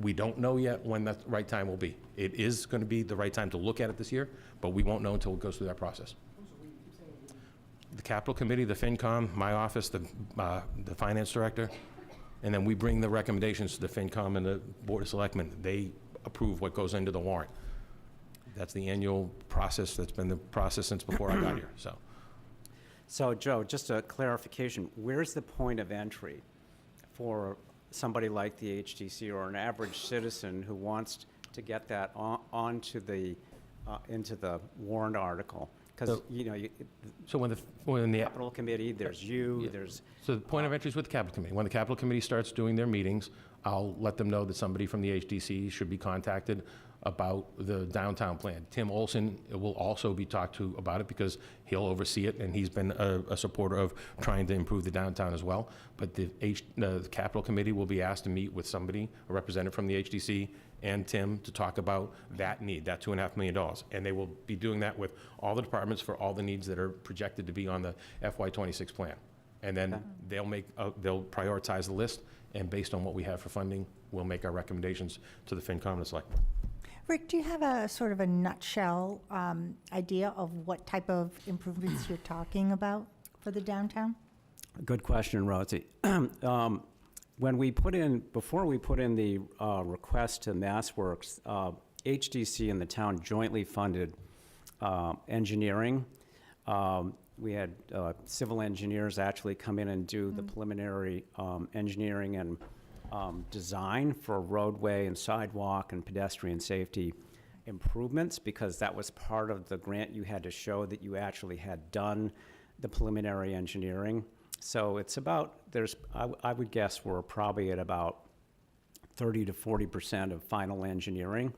We don't know yet when the right time will be. It is going to be the right time to look at it this year, but we won't know until it goes through that process. The capital committee, the FinCom, my office, the finance director, and then we bring the recommendations to the FinCom and the Board of Selectmen. They approve what goes into the warrant. That's the annual process. That's been the process since before I got here, so. So, Joe, just a clarification, where's the point of entry for somebody like the HTC or an average citizen who wants to get that onto the, into the warrant article? Because, So when the capital committee, there's you, there's... So the point of entry is with the capital committee. When the capital committee starts doing their meetings, I'll let them know that somebody from the HDC should be contacted about the downtown plan. Tim Olson will also be talked to about it because he'll oversee it, and he's been a supporter of trying to improve the downtown as well. But the capital committee will be asked to meet with somebody, a representative from the HDC and Tim, to talk about that need, that $2.5 million. And they will be doing that with all the departments for all the needs that are projected to be on the FY26 plan. And then they'll prioritize the list, and based on what we have for funding, we'll make our recommendations to the FinCom and the Select Board. Rick, do you have a sort of a nutshell idea of what type of improvements you're talking about for the downtown? Good question, Rosie. Before we put in the request to MassWorks, HDC and the town jointly funded engineering. We had civil engineers actually come in and do the preliminary engineering and design for roadway and sidewalk and pedestrian safety improvements, because that was part of the grant. You had to show that you actually had done the preliminary engineering. So it's about, I would guess we're probably at about 30 to 40% of final engineering.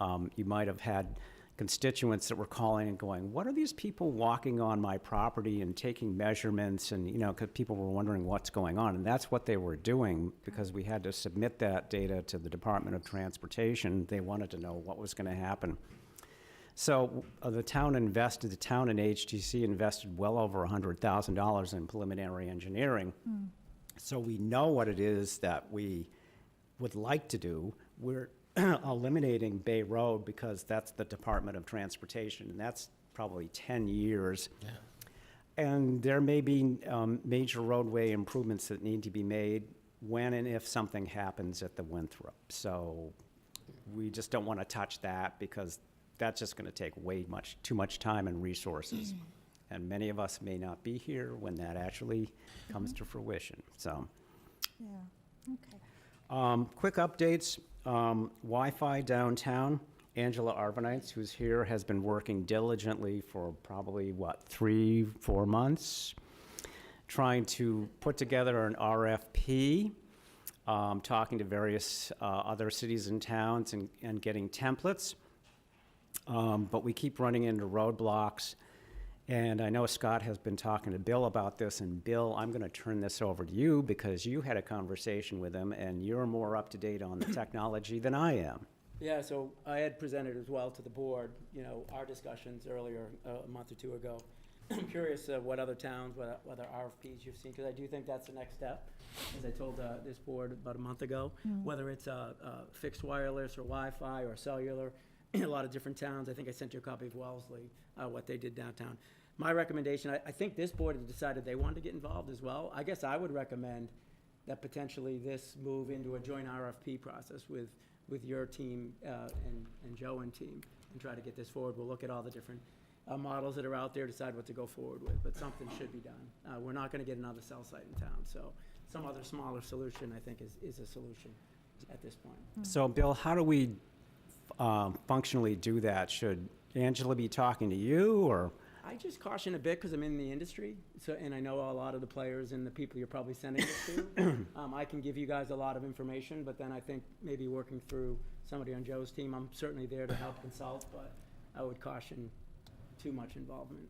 You might have had constituents that were calling and going, what are these people walking on my property and taking measurements? And, because people were wondering what's going on. And that's what they were doing, because we had to submit that data to the Department of Transportation. They wanted to know what was going to happen. So the town and HTC invested well over $100,000 in preliminary engineering. So we know what it is that we would like to do. We're eliminating Bay Road because that's the Department of Transportation, and that's probably 10 years. Yeah. And there may be major roadway improvements that need to be made when and if something happens at the Winthrop. So we just don't want to touch that, because that's just going to take too much time and resources. and many of us may not be here when that actually comes to fruition, so. Yeah, okay. Quick updates, Wi-Fi downtown. Angela Arvanites, who's here, has been working diligently for probably, 3-4 months, trying to put together an RFP, talking to various other cities and towns and getting templates. But we keep running into roadblocks. And I know Scott has been talking to Bill about this, and Bill, I'm going to turn this over to you because you had a conversation with him and you're more up to date on the technology than I am. Yeah, so I had presented as well to the board, our discussions earlier, a month or two ago. I'm curious what other towns, what other RFPs you've seen, because I do think that's the next step, as I told this board about a month ago, whether it's fixed wireless or Wi-Fi or cellular, in a lot of different towns. I think I sent you a copy of Wellesley, what they did downtown. My recommendation, I think this board has decided they want to get involved as well. I guess I would recommend that potentially this move into a joint RFP process with your team and Joe and team, and try to get this forward. We'll look at all the different models that are out there, decide what to go forward with, but something should be done. We're not going to get another cell site in town, so some other smaller solution, I think, is a solution at this point. So, Bill, how do we functionally do that? Should Angela be talking to you, or? I just caution a bit because I'm in the industry, and I know a lot of the players and the people you're probably sending this to. I can give you guys a lot of information, but then I think maybe working through somebody on Joe's team, I'm certainly there to help consult, but I would caution too much involvement.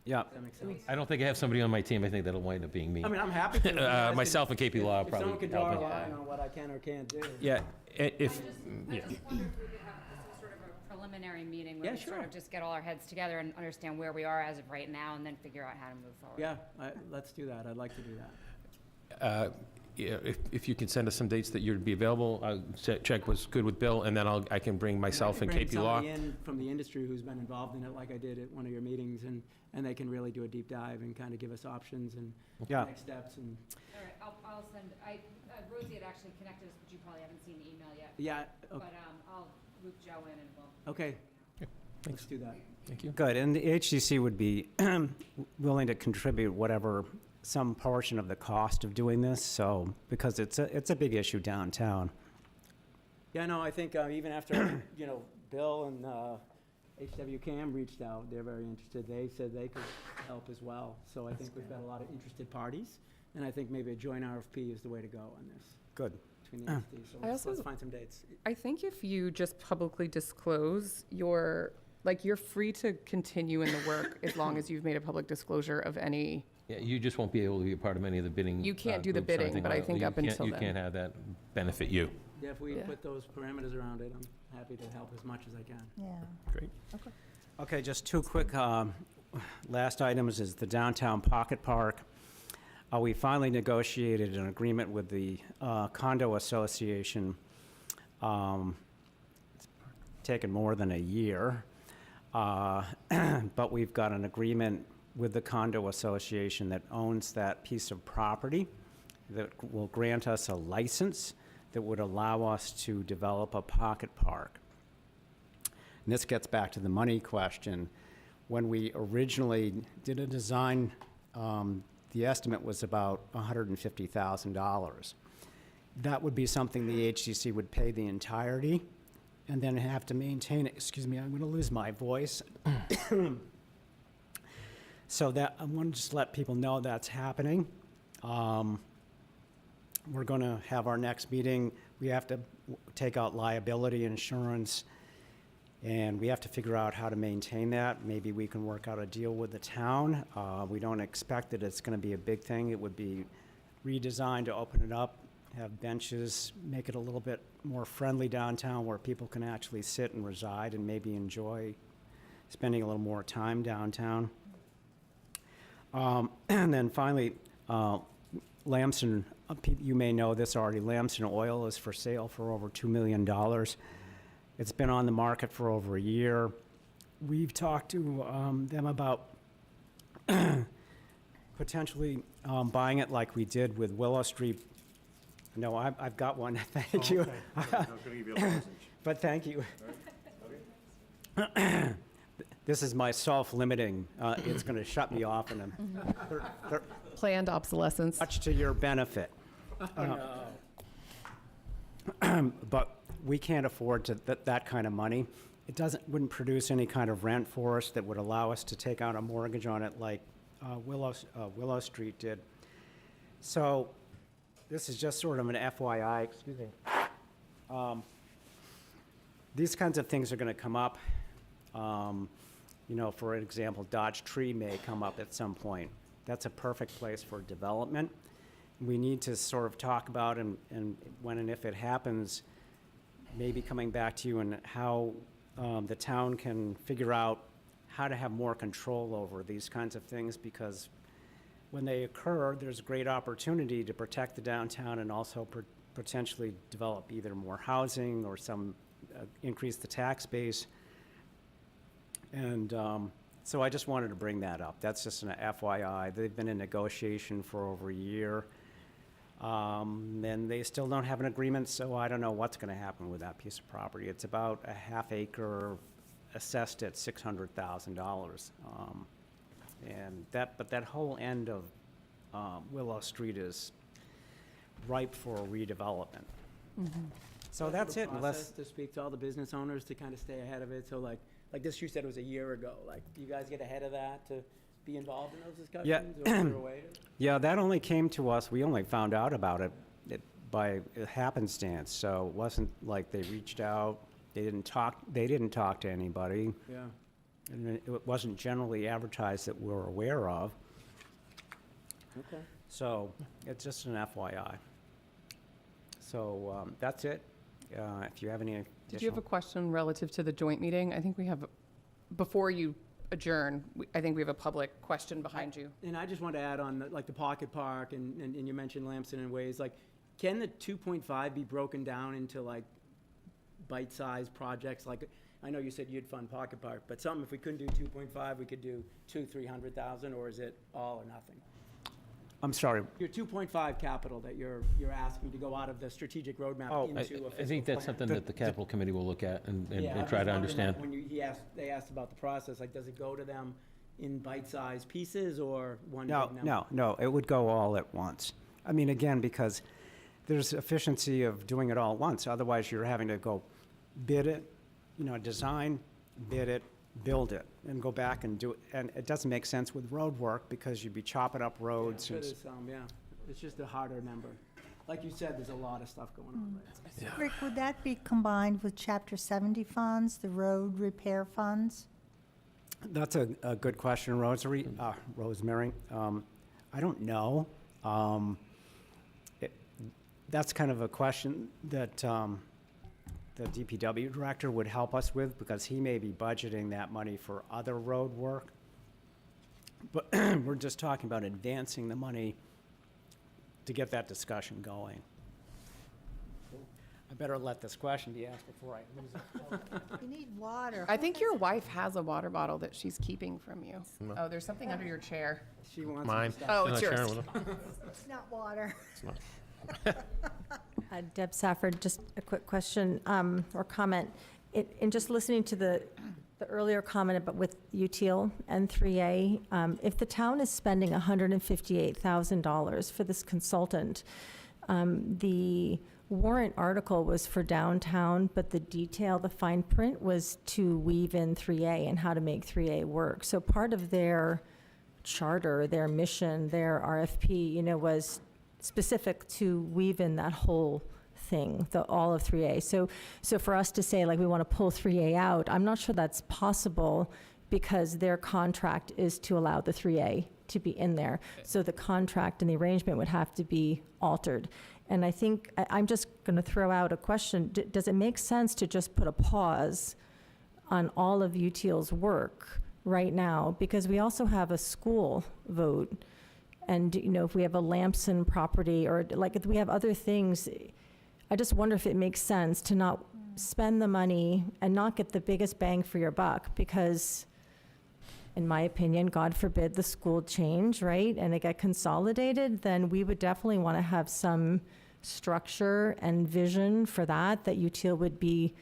Yeah. Does that make sense? I don't think I have somebody on my team. I think that'll wind up being me. I mean, I'm happy to. If you guys can- Myself and KP Law if probably someone could draw a helping. line on what I can or can't do. Yeah, I just wondered if we could have this sort of a preliminary meeting where Yeah, we sort sure. of just get all our heads together and understand where we are as of right now and then figure out how to move forward. Yeah, let's do that. I'd like to do that. Yeah, if you can send us some dates that you'd be available, I'll check what's good with Bill, and then I can bring myself and Bring KP Law. somebody in from the industry who's been involved in it, like I did at one of your meetings, and they can really do a deep dive and kind of give us options and Yeah. next steps. And All right, I'll send, Rosie had actually connected us, but you probably haven't seen the email yet. yeah, But I'll loop Joe in and we'll. okay. Thanks. Let's do that. Thank you. good. And the HCC would be willing to contribute whatever, some portion of the cost of doing this, so, because it's a big issue downtown. Yeah, no, I think even after, Bill and HW Cam reached out, they're very interested. They said they could help as well. So I think we've got a lot of interested parties, and I think maybe a joint RFP is the way to go on this Good. between the entities. So I also- let's find some dates. I think if you just publicly disclose you're free to continue in the work as long as you've made a public disclosure of any. Yeah, you just won't be able to be a part of any of the bidding. You can't do the groups or bidding, anything but I like that. think You up can't- until You then. can't have that benefit you. Yeah, if we Yeah. put those parameters around it, I'm happy to help as much as I can. Yeah. Great. Okay, just two quick last items is the downtown pocket park. We finally negotiated an agreement with the condo association. It's taken more than a year, but we've got an agreement with the condo association that owns that piece of property that will grant us a license that would allow us to develop a pocket park. And this gets back to the money question. When we originally did a design, the estimate was about $150,000. That would be something the HCC would pay the entirety and then have to maintain it. Excuse me, I'm going to lose my voice. So that, I want to just let people know that's happening. We're going to have our next meeting. We have to take out liability insurance, and we have to figure out how to maintain that. Maybe we can work out a deal with the town. We don't expect that it's going to be a big thing. It would be redesigned to open it up, have benches, make it a little bit more friendly downtown where people can actually sit and reside and maybe enjoy spending a little more time downtown. And then finally, Lamson, you may know this already, Lamson Oil is for sale for over $2 million. It's been on the market for over a year. We've talked to them about potentially buying it like we did with Willow Street. No, I've got one, thank you. But thank you. this is my self-limiting, it's going to shut me off in Planned obsolescence. much to your benefit. But we can't afford that kind of money. It wouldn't produce any kind of rent for us that would allow us to take out a mortgage on it like Willow Street did. So this is just sort of an FYI, excuse me. These kinds of things are going to come up. You know, for example, Dodge Tree may come up at some point. That's a perfect place for development. We need to sort of talk about and when and if it happens, maybe coming back to you and how the town can figure out how to have more control over these kinds of things, because when they occur, there's great opportunity to protect the downtown and also potentially develop either more housing or some increase the tax base. And so I just wanted to bring that up. That's just an FYI. They've been in negotiation for over a year. And they still don't have an agreement, so I don't know what's going to happen with that piece of property. It's about a half acre assessed at $600,000. But that whole end of Willow Street is ripe for redevelopment. So that's it, Process to speak to all the business owners to kind of stay ahead of it. So like this, you said it was a year ago. Like, do you guys get ahead of that to be involved in those discussions? Yeah. Or is there a way to? Yeah, that only came to us, we only found out about it by happenstance, so it wasn't like they reached out, they didn't talk to anybody, Yeah. and it wasn't generally advertised that we're aware of, Okay. so it's just an FYI. So that's it. If you have any additional. Did you have a question relative to the joint meeting? I think we have, before you adjourn, I think we have a public question behind you. And I just want to add on, like, the Pocket Park, and you mentioned Lamson and Ways, like, can the 2.5 be broken down into, like, bite-sized projects? Like, I know you said you'd fund Pocket Park, but something, if we couldn't do 2.5, we could do 300,000, or is it all or nothing? I'm sorry. Your 2.5 capital that you're asking to go out of the strategic roadmap Oh, into a fiscal I think that's plan. something that the capital committee will look at and Yeah, I'm and try just to wondering, understand. like, when they asked about the process, like, does it go to them in bite-sized pieces or one big number? No, it would go all at once. I mean, again, because there's efficiency of doing it all at once. Otherwise, you're having to go bid it, design, bid it, build it, and go back and do it. And it doesn't make sense with road work because you'd be chopping up roads. Yeah, and there's some, yeah. It's just a harder number. Like you said, there's a lot of stuff going on right now. Rick, would that be combined with Chapter 70 funds, the road repair funds? That's a good question, Rosemary. I don't know. That's kind of a question that the DPW director would help us with, because he may be budgeting that money for other road work. But we're just talking about advancing the money to get that discussion going. I better let this question be asked before I lose it. You need water. I think your wife has a water bottle that she's keeping from you. Oh, there's something under your chair. She wants Mine. some stuff. Oh, it's yours. It's not water. Deb Safford, just a quick question or comment. In just listening to the earlier comment about with UTIL and 3A, if the town is spending $158,000 for this consultant, the warrant article was for downtown, but the detail, the fine print was to weave in 3A and how to make 3A work. So part of their charter, their mission, their RFP, was specific to weave in that whole thing, all of 3A. So for us to say, like, we want to pull 3A out, I'm not sure that's possible, because their contract is to allow the 3A to be in there. So the contract and the arrangement would have to be altered. And I think, I'm just going to throw out a question. Does it make sense to just put a pause on all of UTIL's work right now? Because we also have a school vote. And, if we have a Lamson property, or like if we have other things, I just wonder if it makes sense to not spend the money and not get the biggest bang for your buck, because in my opinion, God forbid the school change, right, and it get consolidated, then we would definitely want to have some structure and vision for that UTIL would be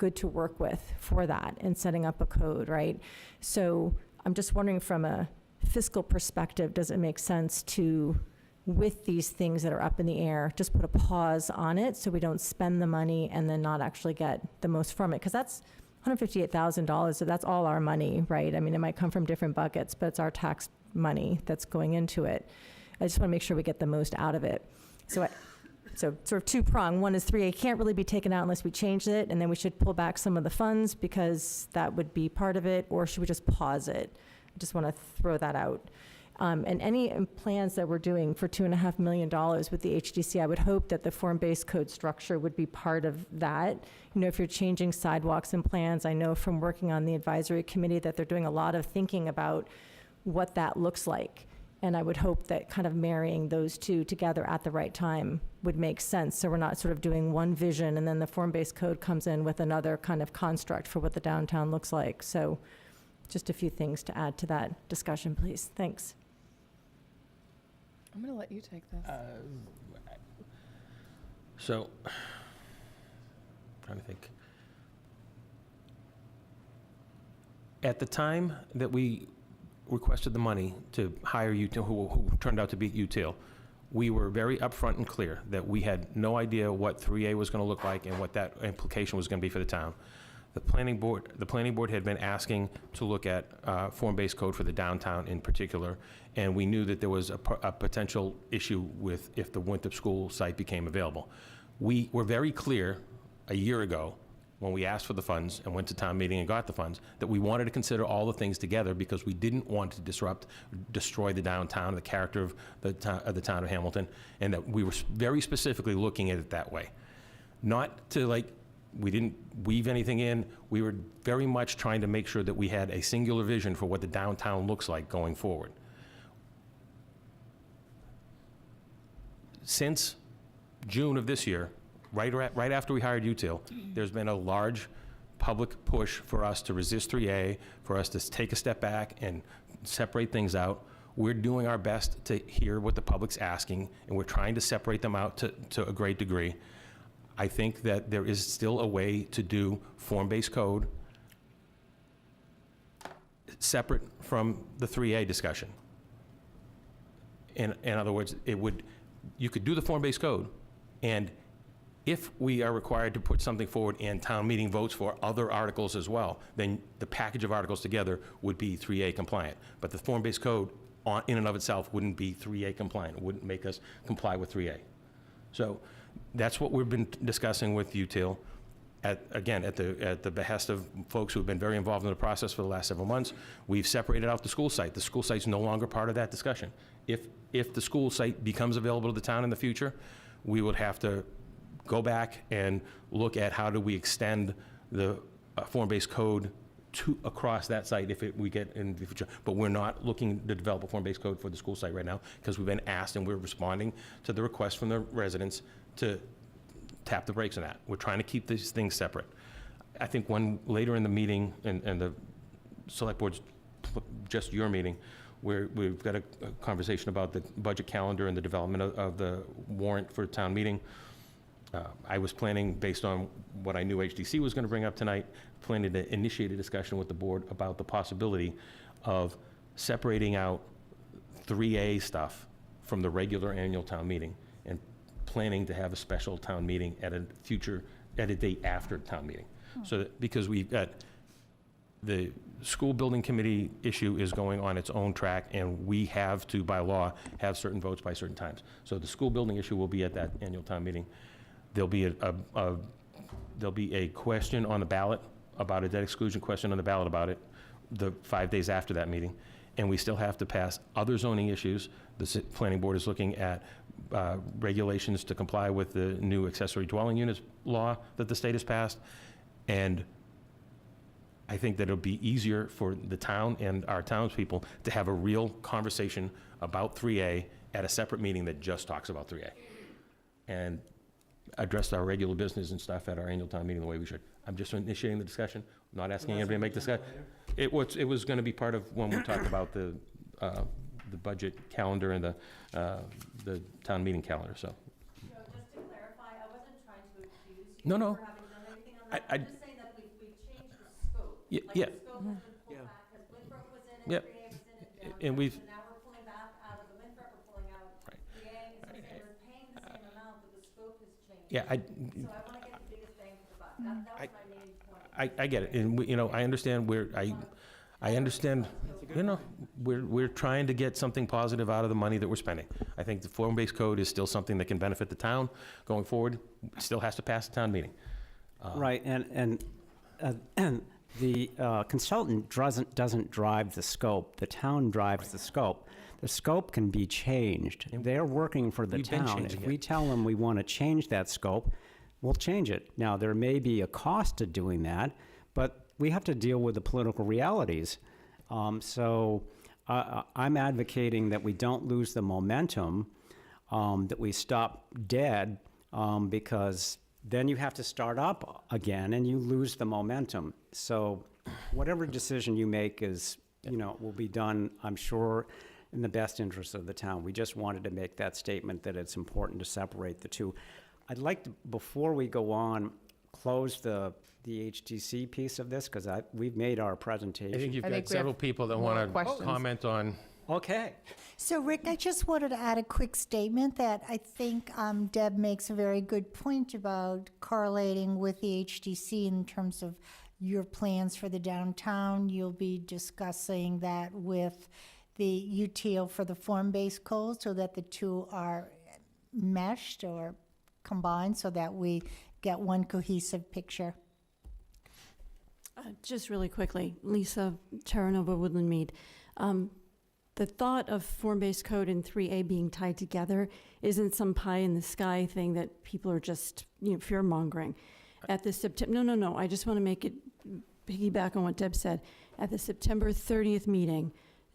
good to work with for that and setting up a code, right? So I'm just wondering from a fiscal perspective, does it make sense to, with these things that are up in the air, just put a pause on it so we don't spend the money and then not actually get the most from it? Because that's $158,000, so that's all our money, right? I mean, it might come from different buckets, but it's our tax money that's going into it. I just want to make sure we get the most out of it. So sort of two-prong. One is 3A can't really be taken out unless we change it, and then we should pull back some of the funds because that would be part of it, or should we just pause it? I just want to throw that out. And any plans that we're doing for $2.5 million with the HDC, I would hope that the form-based code structure would be part of that. You know, if you're changing sidewalks and plans, I know from working on the advisory committee that they're doing a lot of thinking about what that looks like. And I would hope that kind of marrying those two together at the right time would make sense. So we're not sort of doing one vision and then the form-based code comes in with another kind of construct for what the downtown looks like. So just a few things to add to that discussion, please. Thanks. I'm going to let you take this. So, trying to think. At the time that we requested the money to hire UTIL, who turned out to be UTIL, we were very upfront and clear that we had no idea what 3A was going to look like and what that implication was going to be for the town. The planning board had been asking to look at form-based code for the downtown in particular, and we knew that there was a potential issue with if the Winthrop School site became available. We were very clear a year ago when we asked for the funds and went to town meeting and got the funds, that we wanted to consider all the things together because we didn't want to destroy the downtown, the character of the town of Hamilton, and that we were very specifically looking at it that way. Not to we didn't weave anything in. We were very much trying to make sure that we had a singular vision for what the downtown looks like going forward. Since June of this year, right after we hired UTIL, there's been a large public push for us to resist 3A, for us to take a step back and separate things out. We're doing our best to hear what the public's asking, and we're trying to separate them out to a great degree. I think that there is still a way to do form-based code separate from the 3A discussion. In other words, you could do the form-based code, and if we are required to put something forward and town meeting votes for other articles as well, then the package of articles together would be 3A compliant. But the form-based code in and of itself wouldn't be 3A compliant. It wouldn't make us comply with 3A. So that's what we've been discussing with UTIL, at the behest of folks who have been very involved in the process for the last several months. We've separated out the school site. The school site's no longer part of that discussion. If the school site becomes available to the town in the future, we would have to go back and look at how do we extend the form-based code across that site if we get in the future. But we're not looking to develop a form-based code for the school site right now because we've been asked and we're responding to the request from the residents to tap the brakes on that. We're trying to keep these things separate. I think later in the meeting, and the select board's just your meeting, where we've got a conversation about the budget calendar and the development of the warrant for town meeting. I was planning, based on what I knew HDC was going to bring up tonight, planning to initiate a discussion with the board about the possibility of separating out 3A stuff from the regular annual town meeting and planning to have a special town meeting at a date after town meeting. So that, because we've got the school building committee issue is going on its own track, and we have to, by law, have certain votes by certain times. So the school building issue will be at that annual town meeting. There'll be a question on the ballot about a debt exclusion question on the ballot about it, the 5 days after that meeting. And we still have to pass other zoning issues. The planning board is looking at regulations to comply with the new accessory dwelling units law that the state has passed. And I think that it'll be easier for the town and our townspeople to have a real conversation about 3A at a separate meeting that just talks about 3A. And address our regular business and stuff at our annual town meeting the way we should. I'm just initiating the discussion, not asking anybody to make discussion. It was going to be part of when we talked about the budget calendar and the town meeting calendar. So. Just to clarify, I wasn't trying to accuse you No. for having done anything on that. I'm just saying that Yeah, Like, yeah. the scope has been pulled Yeah. back, 'cause Winthrop was in it, Yep. 3A was in it, down And there, we've- so now we're pulling back out of the Winthrop, we're pulling out Right. 3A, and so we're paying the same amount, but the scope has changed. Yeah, So I wanna get the biggest bang for the buck. That was my main point. I get it, and, we- you know, I understand I understand, you know, we're trying to get something positive out of the money that we're spending. I think the form-based code is still something that can benefit the town going forward, It still has to pass the town meeting. Right, and the consultant doesn't drive the scope, the town drives the scope. The scope can be changed. They're working for the We've been town. changing If it. we tell them we want to change that scope, we'll change it. Now, there may be a cost to doing that, but we have to deal with the political realities. So I'm advocating that we don't lose the momentum, that we stop dead, because then you have to start up again and you lose the momentum. So whatever decision you make is, you know, will be done, I'm sure, in the best interest of the town. We just wanted to make that statement that it's important to separate the two. I'd like to, before we go on, close the HTC piece of this, because we've made our I presentation. think you've I got think we have several people that more want to questions. comment on, Okay. So Rick, I just wanted to add a quick statement that I think Deb makes a very good point about correlating with the HDC in terms of your plans for the downtown. You'll be discussing that with the UTO for the form-based code so that the two are meshed or combined so that we get one cohesive picture. Just really quickly, Lisa Terranova, Woodland Mead. The thought of form-based code and 3A being tied together isn't some pie-in-the-sky thing that people are just, you know, fear-mongering. At the September, no, I just want to make it piggyback on what Deb said. At the September 30th meeting,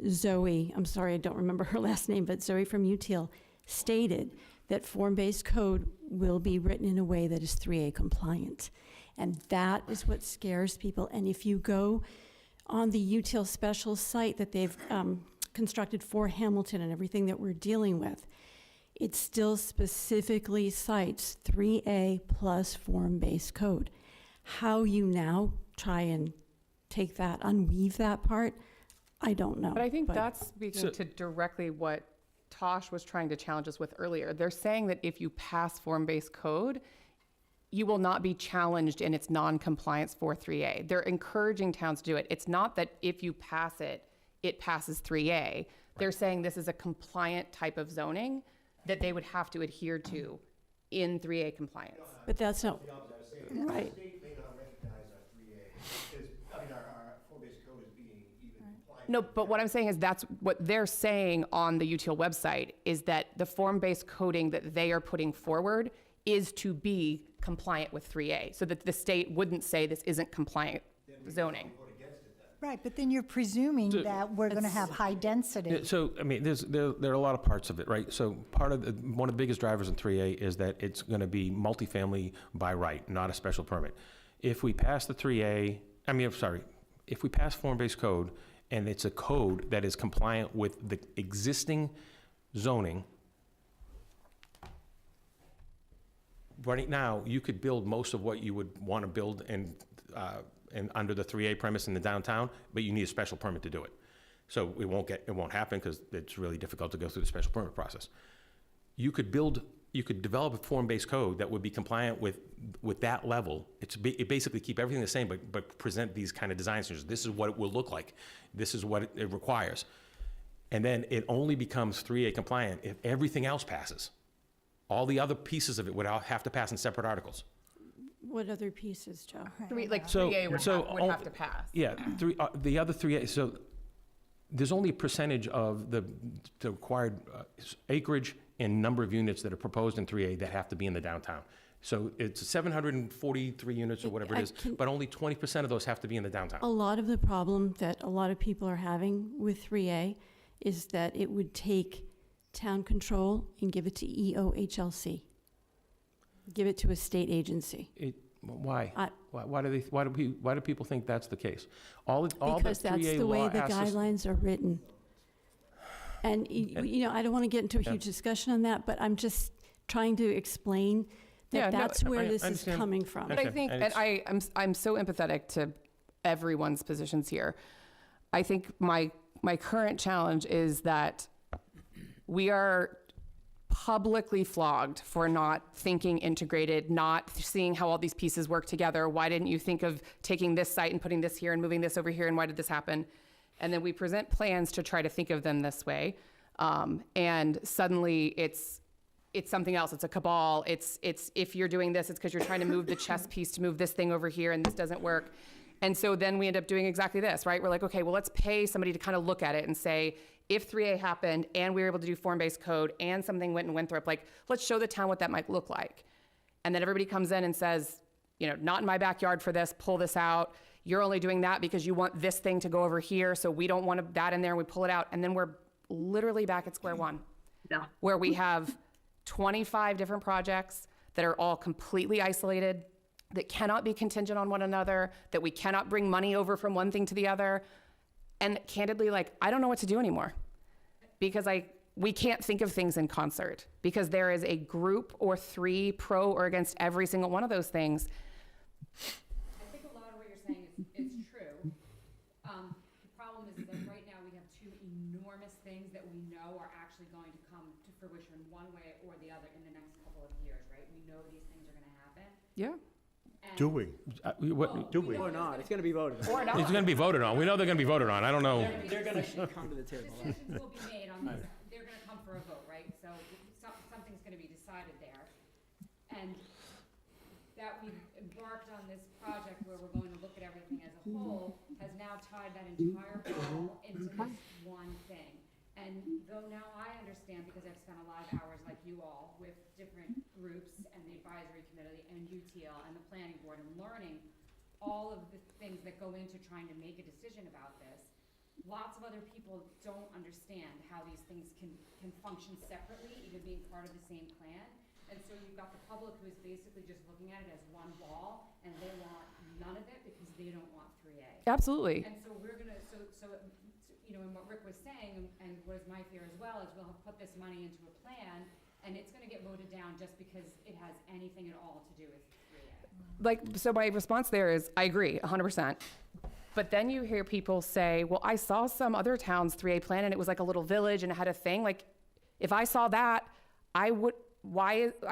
Zoe, I'm sorry, I don't remember her last name, but Zoe from UTIL stated that form-based code will be written in a way that is 3A compliant. And that is what scares people. And if you go on the UTIL special site that they've constructed for Hamilton and everything that we're dealing with, it still specifically cites 3A plus form-based code. How you now try and take that, unweave that part, I don't know. But I think that's speaking So- to directly what Tosh was trying to challenge us with earlier. They're saying that if you pass form-based code, you will not be challenged in its non-compliance for 3A. They're encouraging towns to do it. It's not that if you pass it, it passes 3A. They're saying this is a compliant type of zoning that they would have to adhere to in 3A compliance. But that's not, right. state may not recognize our 3A, our form-based code as being even compliant. No, but what I'm saying is that's what they're saying on the UTIL website is that the form-based coding that they are putting forward is to be compliant with 3A, so that the state wouldn't say this isn't compliant zoning. Right, but then you're presuming that we're going to have high density. Yeah, so, I mean, there are a lot of parts of it, right? So part of, one of the biggest drivers in 3A is that it's going to be multifamily by right, not a special permit. If we pass the 3A, if we pass form-based code, and it's a code that is compliant with the existing zoning, right now, you could build most of what you would want to build and under the 3A premise in the downtown, but you need a special permit to do it. So it won't happen because it's really difficult to go through the special permit process. You could develop a form-based code that would be compliant with that level. It basically keep everything the same, but present these kind of design standards. This is what it will look like. This is what it requires. And then it only becomes 3A compliant if everything else passes. All the other pieces of it would all have to pass in separate articles. What other pieces, Joe? Like So- 3A would so would all- have to pass. Yeah, the other 3A, so there's only a percentage of the required acreage and number of units that are proposed in 3A that have to be in the downtown. So it's 743 units or whatever it is, but only 20% of those have to be in the downtown. A lot of the problem that a lot of people are having with 3A is that it would take town control and give it to EOHLC. Give it to a state agency. Why? I- Why do people think that's the case? All the Because that's 3A the way law the asks us- guidelines are written. And, you know, I don't want to get into a huge discussion on that, but I'm just trying to explain Yeah, that no, that's where I this is understand. coming from. But I Okay, think, and and I'm so empathetic to everyone's positions here. I think my current challenge is that we are publicly flogged for not thinking integrated, not seeing how all these pieces work together. Why didn't you think of taking this site and putting this here and moving this over here, and why did this happen? And then we present plans to try to think of them this way. And suddenly it's something else. It's a cabal. It's if you're doing this, it's because you're trying to move the chess piece to move this thing over here, and this doesn't work. And so then we end up doing exactly this, right? We're like, okay, well, let's pay somebody to kind of look at it and say, if 3A happened and we were able to do form-based code and something went in Winthrop, like, let's show the town what that might look like. And then everybody comes in and says, you know, not in my backyard for this, pull this out. You're only doing that because you want this thing to go over here, so we don't want that in there, and we pull it out. And then we're literally back at square one, where we have 25 different projects that are all completely isolated, that cannot be contingent on one another, that we cannot bring money over from one thing to the other. And candidly, like, I don't know what to do anymore, because we can't think of things in concert, because there is a group or three pro or against every single one of those things. I think a lot of what you're saying is true. The problem is that right now we have two enormous things that we know are actually going to come to fruition one way or the other in the next couple of years, right? We know these things are gonna happen. Yeah. And- Do we? Do we? Or not, it's gonna be voted on. Or not. It's going to be voted on. We know they're going to be voted on. I don't know. They're gonna come to the table. Decisions will be made on these, they're gonna come for a vote, right? So something's gonna be decided there. And that we've embarked on this project where we're going to look at everything as a whole has now tied that entire ball into this one thing. And though now I understand, because I've spent a lot of hours like you all with different groups and the advisory committee and UTL and the planning board and learning all of the things that go into trying to make a decision about this, lots of other people don't understand how these things can function separately, even being part of the same plan. And so you've got the public who's basically just looking at it as one ball, and they want none of it because they don't want 3A. Absolutely. And so we're gonna, you know, and what Rick was saying, and what is my fear as well, is we'll have put this money into a plan, and it's gonna get voted down just because it has anything at all to do with 3A. Like, so my response there is, I agree, 100%. But then you hear people say, well, I saw some other town's 3A plan, and it was like a little village, and it had a thing. Like, if I saw that, I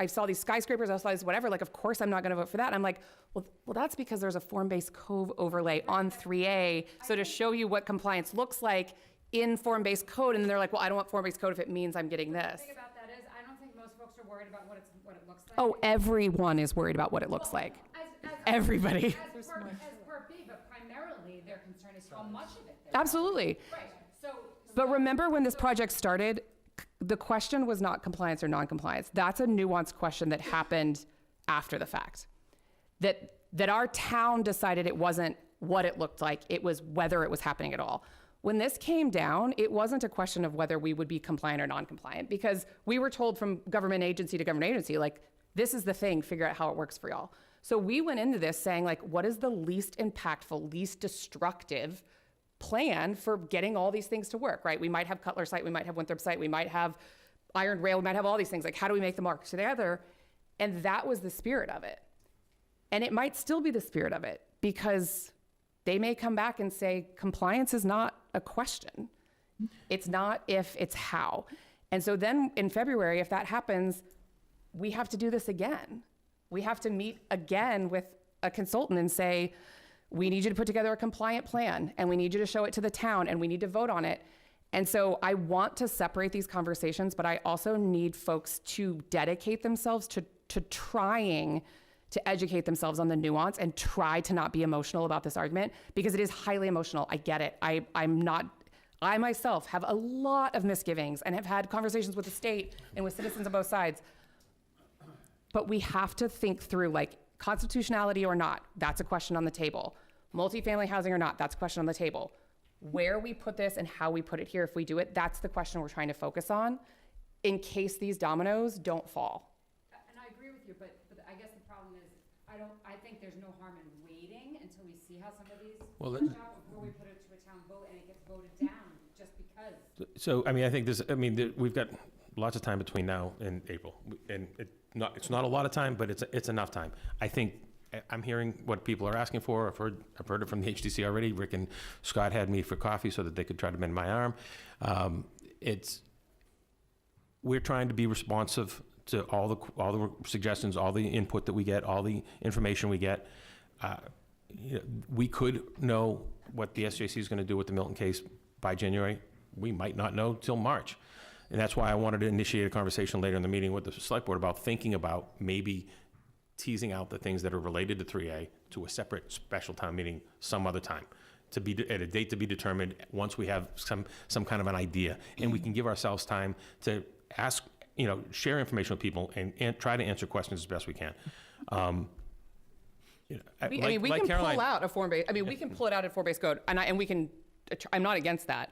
saw these skyscrapers, I saw this whatever, like, of course I'm not gonna vote for that. And I'm like, well, that's because there's a form-based code overlay on 3A. So to show you what compliance looks like in form-based code, and they're like, well, I don't want form-based code if it means I'm getting The this. thing about that is, I don't think most folks are worried about what it looks like. Oh, everyone is worried about what it looks like. Everybody. As part B, but primarily their concern is how much of it there is. Absolutely. Right, so. But remember when this project started, the question was not compliance or non-compliance. That's a nuanced question that happened after the fact. That our town decided it wasn't what it looked like, it was whether it was happening at all. When this came down, it wasn't a question of whether we would be compliant or non-compliant, because we were told from government agency to government agency, like, this is the thing, figure out how it works for y'all. So we went into this saying, like, what is the least impactful, least destructive plan for getting all these things to work, right? We might have Cutler site, we might have Winthrop site, we might have Iron Rail, we might have all these things. Like, how do we make them work together? And that was the spirit of it. And it might still be the spirit of it, because they may come back and say, compliance is not a question. It's not if, it's how. And so then in February, if that happens, we have to do this again. We have to meet again with a consultant and say, we need you to put together a compliant plan, and we need you to show it to the town, and we need to vote on it. And so I want to separate these conversations, but I also need folks to dedicate themselves to trying to educate themselves on the nuance and try to not be emotional about this argument, because it is highly emotional. I get it. I myself have a lot of misgivings and have had conversations with the state and with citizens on both sides. But we have to think through, like, constitutionality or not, that's a question on the table. Multifamily housing or not, that's a question on the table. Where we put this and how we put it here, if we do it, that's the question we're trying to focus on, in case these dominoes don't fall. And I agree with you, but I guess the problem is, I think there's no harm in waiting until we see how some of these push out before we put it to a town vote and it gets voted down, just because. So, I mean, I think we've got lots of time between now and April. And it's not a lot of time, but it's enough time. I think I'm hearing what people are asking for. I've heard it from the HDC already. Rick and Scott had me for coffee so that they could try to bend my arm. We're trying to be responsive to all the suggestions, all the input that we get, all the information we get. We could know what the SJC is going to do with the Milton case by January. We might not know till March. And that's why I wanted to initiate a conversation later in the meeting with the select board about thinking about maybe teasing out the things that are related to 3A to a separate special town meeting some other time, to be at a date to be determined once we have some kind of an idea. And we can give ourselves time to ask, share information with people and try to answer questions as best we can. We can pull out a form-based, we can pull it out at form-based code, and we can, I'm not against that.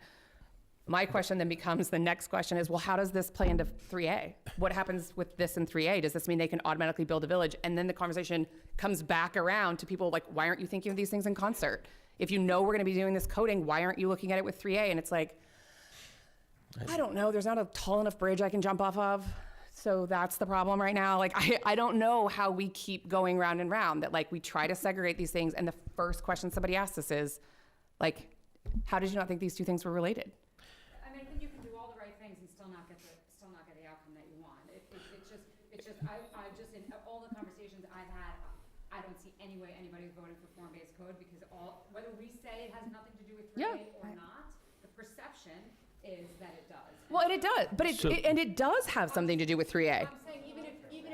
My question then becomes, the next question is, well, how does this play into 3A? What happens with this in 3A? Does this mean they can automatically build a village? And then the conversation comes back around to people like, why aren't you thinking of these things in concert? If you know we're gonna be doing this coding, why aren't you looking at it with 3A? And it's like, I don't know, there's not a tall enough bridge I can jump off of. So that's the problem right now. Like, I don't know how we keep going round and round, that like we try to segregate these things and the first question somebody asks us is like, how did you not think these two things were related? I mean, I think you can do all the right things and still not get the outcome that you want. It's just, I just, in all the conversations I've had, I don't see any way anybody's voting for form-based code, because whether we say it has nothing to do with 3A or not, the perception is that it does. Well, and it does, but it does have something to do with 3A. I'm saying, even if you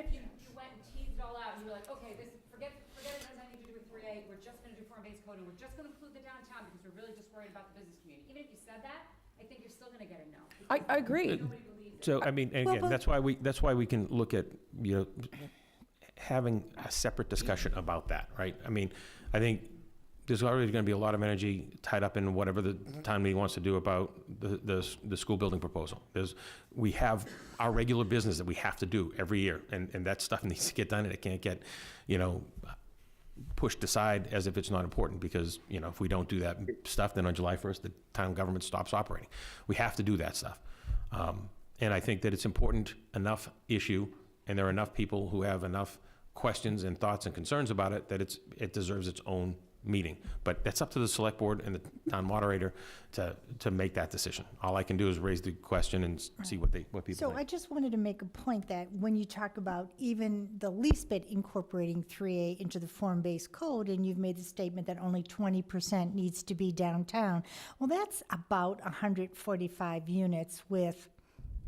went and teased it all out and you were like, okay, forget it has anything to do with 3A, we're just gonna do form-based code and we're just gonna include the downtown because we're really just worried about the business community. Even if you said that, I think you're still gonna get a no. I agree. Nobody believes it. So, and again, that's why we can look at, having a separate discussion about that, right? I think there's already going to be a lot of energy tied up in whatever the town meeting wants to do about the school building proposal. We have our regular business that we have to do every year, and that stuff needs to get done, and it can't get, pushed aside as if it's not important, because, if we don't do that stuff, then on July 1st, the town government stops operating. We have to do that stuff. And I think that it's important enough issue, and there are enough people who have enough questions and thoughts and concerns about it that it deserves its own meeting. But that's up to the select board and the town moderator to make that decision. All I can do is raise the question and see what people So think. I just wanted to make a point that when you talk about even the least bit incorporating 3A into the form-based code, and you've made the statement that only 20% needs to be downtown, well, that's about 145 units with,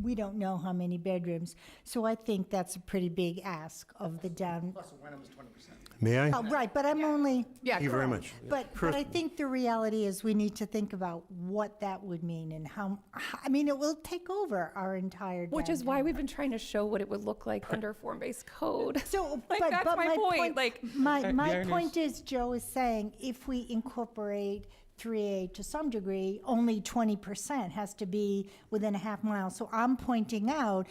we don't know how many bedrooms. So I think that's a pretty big ask of the down. Plus Wenham's 20%. May I? Oh, right, but I'm only, Yeah, Thank you very much. but I think the reality is we need to think about what that would mean and how, it will take over our entire which is why downtown. we've been trying to show what it would look like under form-based code. So, Like, but, that's but my point, like- my irony point is, Joe is saying, if we incorporate 3A to some degree, only 20% has to be within a half mile. So I'm pointing out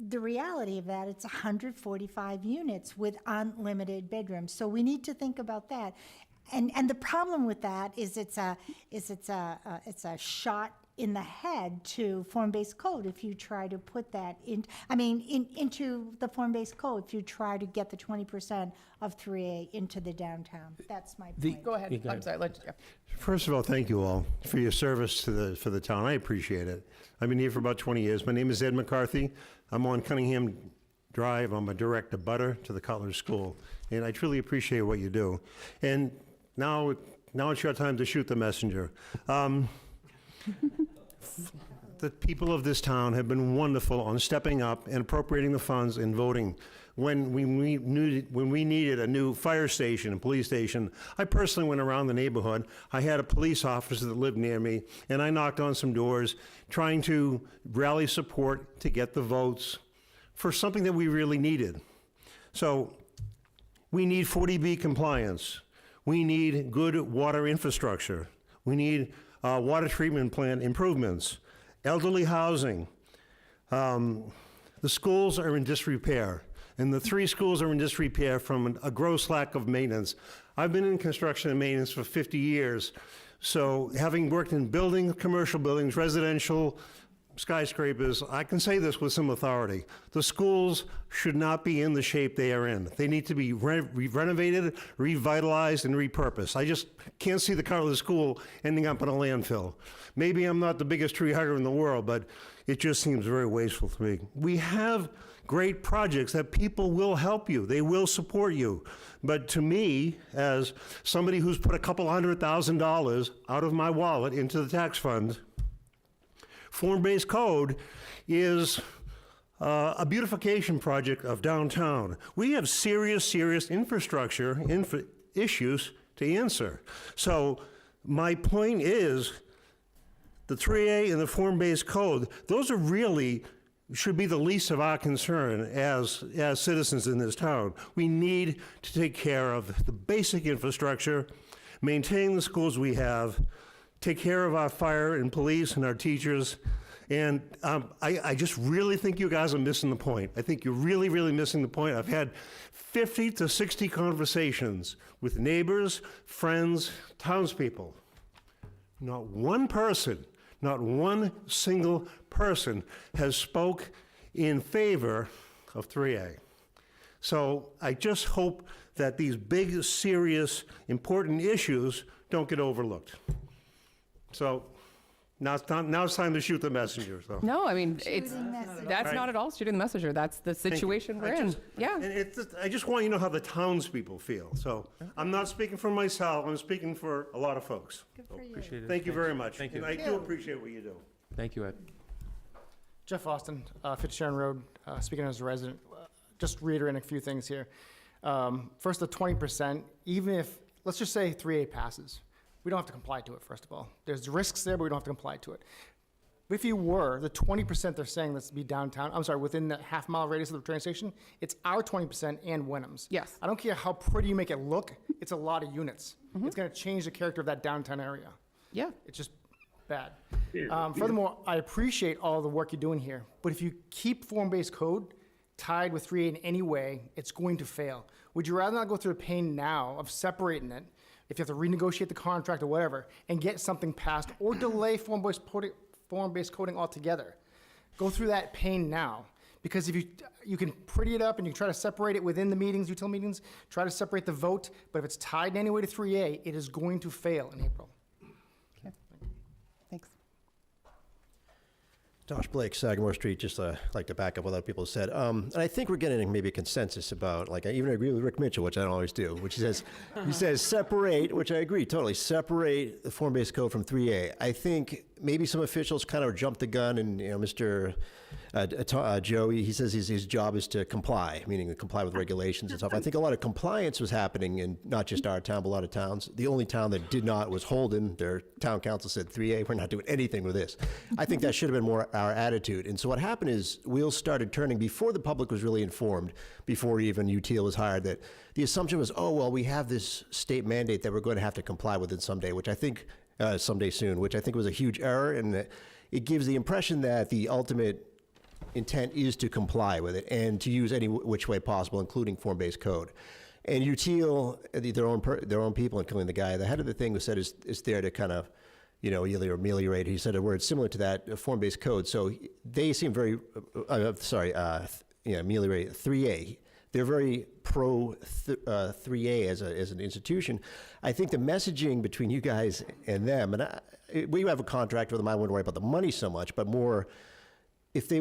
the reality of that. It's 145 units with unlimited bedrooms. So we need to think about that. And the problem with that is it's a shot in the head to form-based code if you try to put that into the form-based code, if you try to get the 20% of 3A into the downtown. That's my point. Go ahead. I'm sorry. First of all, thank you all for your service for the town. I appreciate it. I've been here for about 20 years. My name is Ed McCarthy. I'm on Cunningham Drive. I'm a direct abutter to the Cutler School, and I truly appreciate what you do. And now it's your time to shoot the messenger. The people of this town have been wonderful on stepping up and appropriating the funds and voting. When we needed a new fire station and police station, I personally went around the neighborhood. I had a police officer that lived near me, and I knocked on some doors trying to rally support to get the votes for something that we really needed. So we need 40B compliance. We need good water infrastructure. We need water treatment plant improvements, elderly housing. The schools are in disrepair, and the 3 schools are in disrepair from a gross lack of maintenance. I've been in construction and maintenance for 50 years, so having worked in commercial buildings, residential, skyscrapers, I can say this with some authority. The schools should not be in the shape they are in. They need to be renovated, revitalized, and repurposed. I just can't see the Carlisle School ending up in a landfill. Maybe I'm not the biggest tree hugger in the world, but it just seems very wasteful to me. We have great projects that people will help you. They will support you. But to me, as somebody who's put a couple $100,000 out of my wallet into the tax fund, form-based code is a beautification project of downtown. We have serious infrastructure issues to answer. So my point is, the 3A and the form-based code, those are really should be the least of our concern as citizens in this town. We need to take care of the basic infrastructure, maintain the schools we have, take care of our fire and police and our teachers. And I just really think you guys are missing the point. I think you're really missing the point. I've had 50 to 60 conversations with neighbors, friends, townspeople. Not one person, not one single person has spoke in favor of 3A. So I just hope that these big, serious, important issues don't get overlooked. So now it's time to shoot the messenger. So. No, I mean, Shooting messenger. that's not at all shooting the messenger. That's the situation we're in. Yeah. And I just want you to know how the townspeople feel. So I'm not speaking for myself, I'm speaking for a lot of folks. Appreciate it. Thank you very much. Thank you. And I do appreciate what you do. Thank you, Ed. Jeff Austin, Fitzgerald Road, speaking as a resident, just reiterating a few things here. First, the 20%, even if, let's just say 3A passes, we don't have to comply to it, first of all. There's risks there, but we don't have to comply to it. But if you were, the 20% they're saying that's to be downtown, I'm sorry, within the half-mile radius of the train station, it's our 20% and Wenham's. Yes. I don't care how pretty you make it look, it's a lot of units. It's gonna change the character of that downtown area. Yeah. It's just bad. Furthermore, I appreciate all the work you're doing here, but if you keep form-based code tied with 3A in any way, it's going to fail. Would you rather not go through the pain now of separating it, if you have to renegotiate the contract or whatever, and get something passed, or delay form-based coding altogether? Go through that pain now, because if you can pretty it up and you try to separate it within the meetings, utility meetings, try to separate the vote, but if it's tied in any way to 3A, it is going to fail in April. Thanks. Josh Blake, Sagamore Street, just like to back up what other people said. And I think we're getting maybe a consensus about, like, I even agree with Rick Mitchell, which I don't always do, which he says separate, which I agree totally, separate the form-based code from 3A. I think maybe some officials kind of jumped the gun, and Mr. Joey, he says his job is to comply, meaning to comply with regulations and stuff. I think a lot of compliance was happening in not just our town, but a lot of towns. The only town that did not was Holden. Their town council said 3A, we're not doing anything with this. I think that should have been more our attitude. And so what happened is wheels started turning before the public was really informed, before even UTL was hired, that the assumption was, oh, well, we have this state mandate that we're going to have to comply with it someday, which I think, someday soon, which I think was a huge error. And it gives the impression that the ultimate intent is to comply with it and to use any which way possible, including form-based code. And UTL, their own people, including the guy, the head of the thing, who said is there to kind of, either ameliorate. He said a word similar to that, form-based code. So they seem very, ameliorate 3A. They're very pro 3A as an institution. I think the messaging between you guys and them, and we have a contract with them. I wouldn't worry about the money so much, but more, if they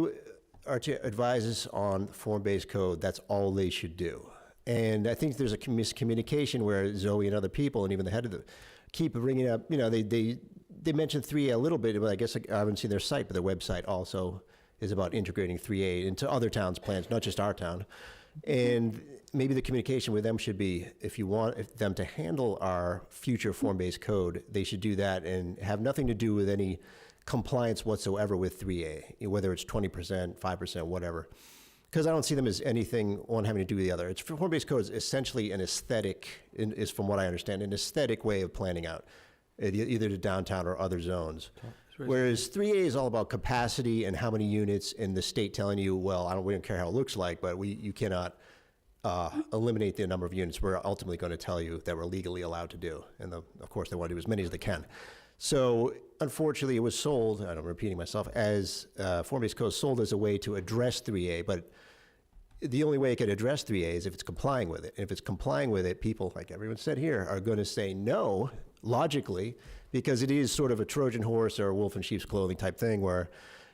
are to advise us on form-based code, that's all they should do. And I think there's a miscommunication where Zoe and other people, and even the head of the, keep bringing up, they mentioned 3A a little bit, but I guess I haven't seen their site, but their website also is about integrating 3A into other towns' plans, not just our town. And maybe the communication with them should be, if you want them to handle our future form-based code, they should do that and have nothing to do with any compliance whatsoever with 3A, whether it's 20%, 5%, whatever. Because I don't see them as anything, one having to do with the other. It's form-based code is essentially an aesthetic, is from what I understand, an aesthetic way of planning out, either to downtown or other zones. Whereas 3A is all about capacity and how many units, and the state telling you, well, we don't care how it looks like, but you cannot eliminate the number of units we're ultimately going to tell you that we're legally allowed to do. And of course, they want to do as many as they can. So unfortunately, it was sold, I'm repeating myself, as, form-based code sold as a way to address 3A, but the only way it can address 3A is if it's complying with it. And if it's complying with it, people, like everyone said here, are going to say no, logically, because it is sort of a Trojan horse or a wolf in sheep's clothing type thing where,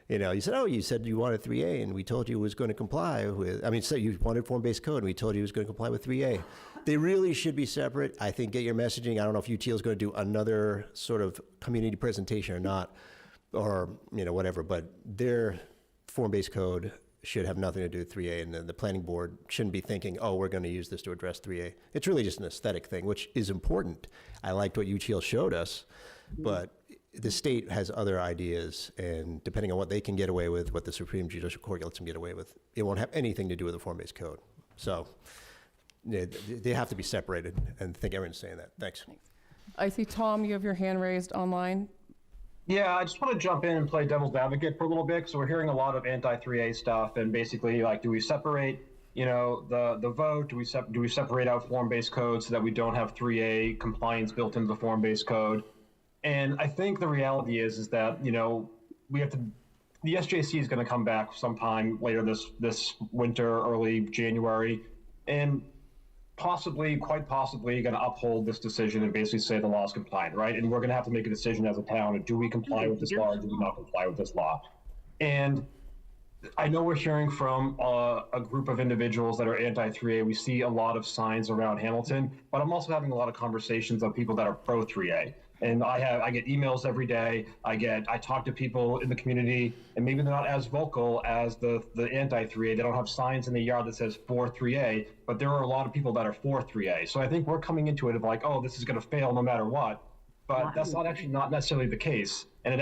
you know, you said, oh, you said you wanted 3A, and we told you it was going to comply with, I mean, say you wanted form-based code, and we told you it was going to comply with 3A. They really should be separate. I think get your messaging. I don't know if UTL is going to do another sort of community presentation or not, or, you know, whatever, but their form-based code should have nothing to do with 3A, and the planning board shouldn't be thinking, oh, we're going to use this to address 3A. It's really just an aesthetic thing, which is important. I liked what UTL showed us, but the state has other ideas, and depending on what they can get away with, what the Supreme Judicial Court lets them get away with, it won't have anything to do with the form-based code. So they have to be separated, and I think everyone's saying that. Thanks. I see, Tom, you have your hand raised online. Yeah, I just want to jump in and play devil's advocate for a little bit. So we're hearing a lot of anti-3A stuff, and basically, like, do we separate, you know, the vote? Do we separate out form-based code so that we don't have 3A compliance built into the form-based code? And I think the reality is that, you know, we have to. The SJC is going to come back sometime later this winter, early January, and quite possibly going to uphold this decision and basically say the law is compliant, right? And we're going to have to make a decision as a town, do we comply with this law or do we not comply with this law? And I know we're hearing from a group of individuals that are anti-3A. We see a lot of signs around Hamilton, but I'm also having a lot of conversations of people that are pro-3A. And I get emails every day. I talk to people in the community, and maybe they're not as vocal as the anti-3A. They don't have signs in the yard that says for 3A, but there are a lot of people that are for 3A. So I think we're coming into it of like, oh, this is going to fail no matter what. But that's not necessarily the case. And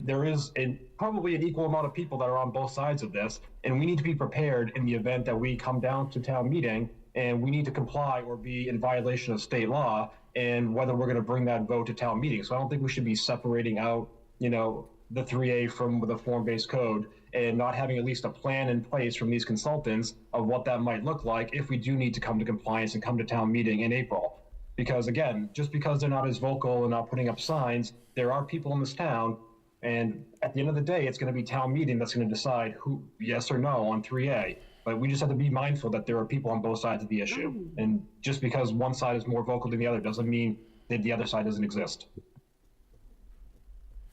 there is probably an equal amount of people that are on both sides of this. And we need to be prepared in the event that we come down to town meeting and we need to comply or be in violation of state law, and whether we're going to bring that vote to town meeting. So I don't think we should be separating out, you know, the 3A from the form-based code and not having at least a plan in place from these consultants of what that might look like if we do need to come to compliance and come to town meeting in April. Because again, just because they're not as vocal and not putting up signs, there are people in this town, and at the end of the day, it's going to be town meeting that's going to decide who, yes or no on 3A. But we just have to be mindful that there are people on both sides of the issue. And just because one side is more vocal than the other doesn't mean that the other side doesn't exist.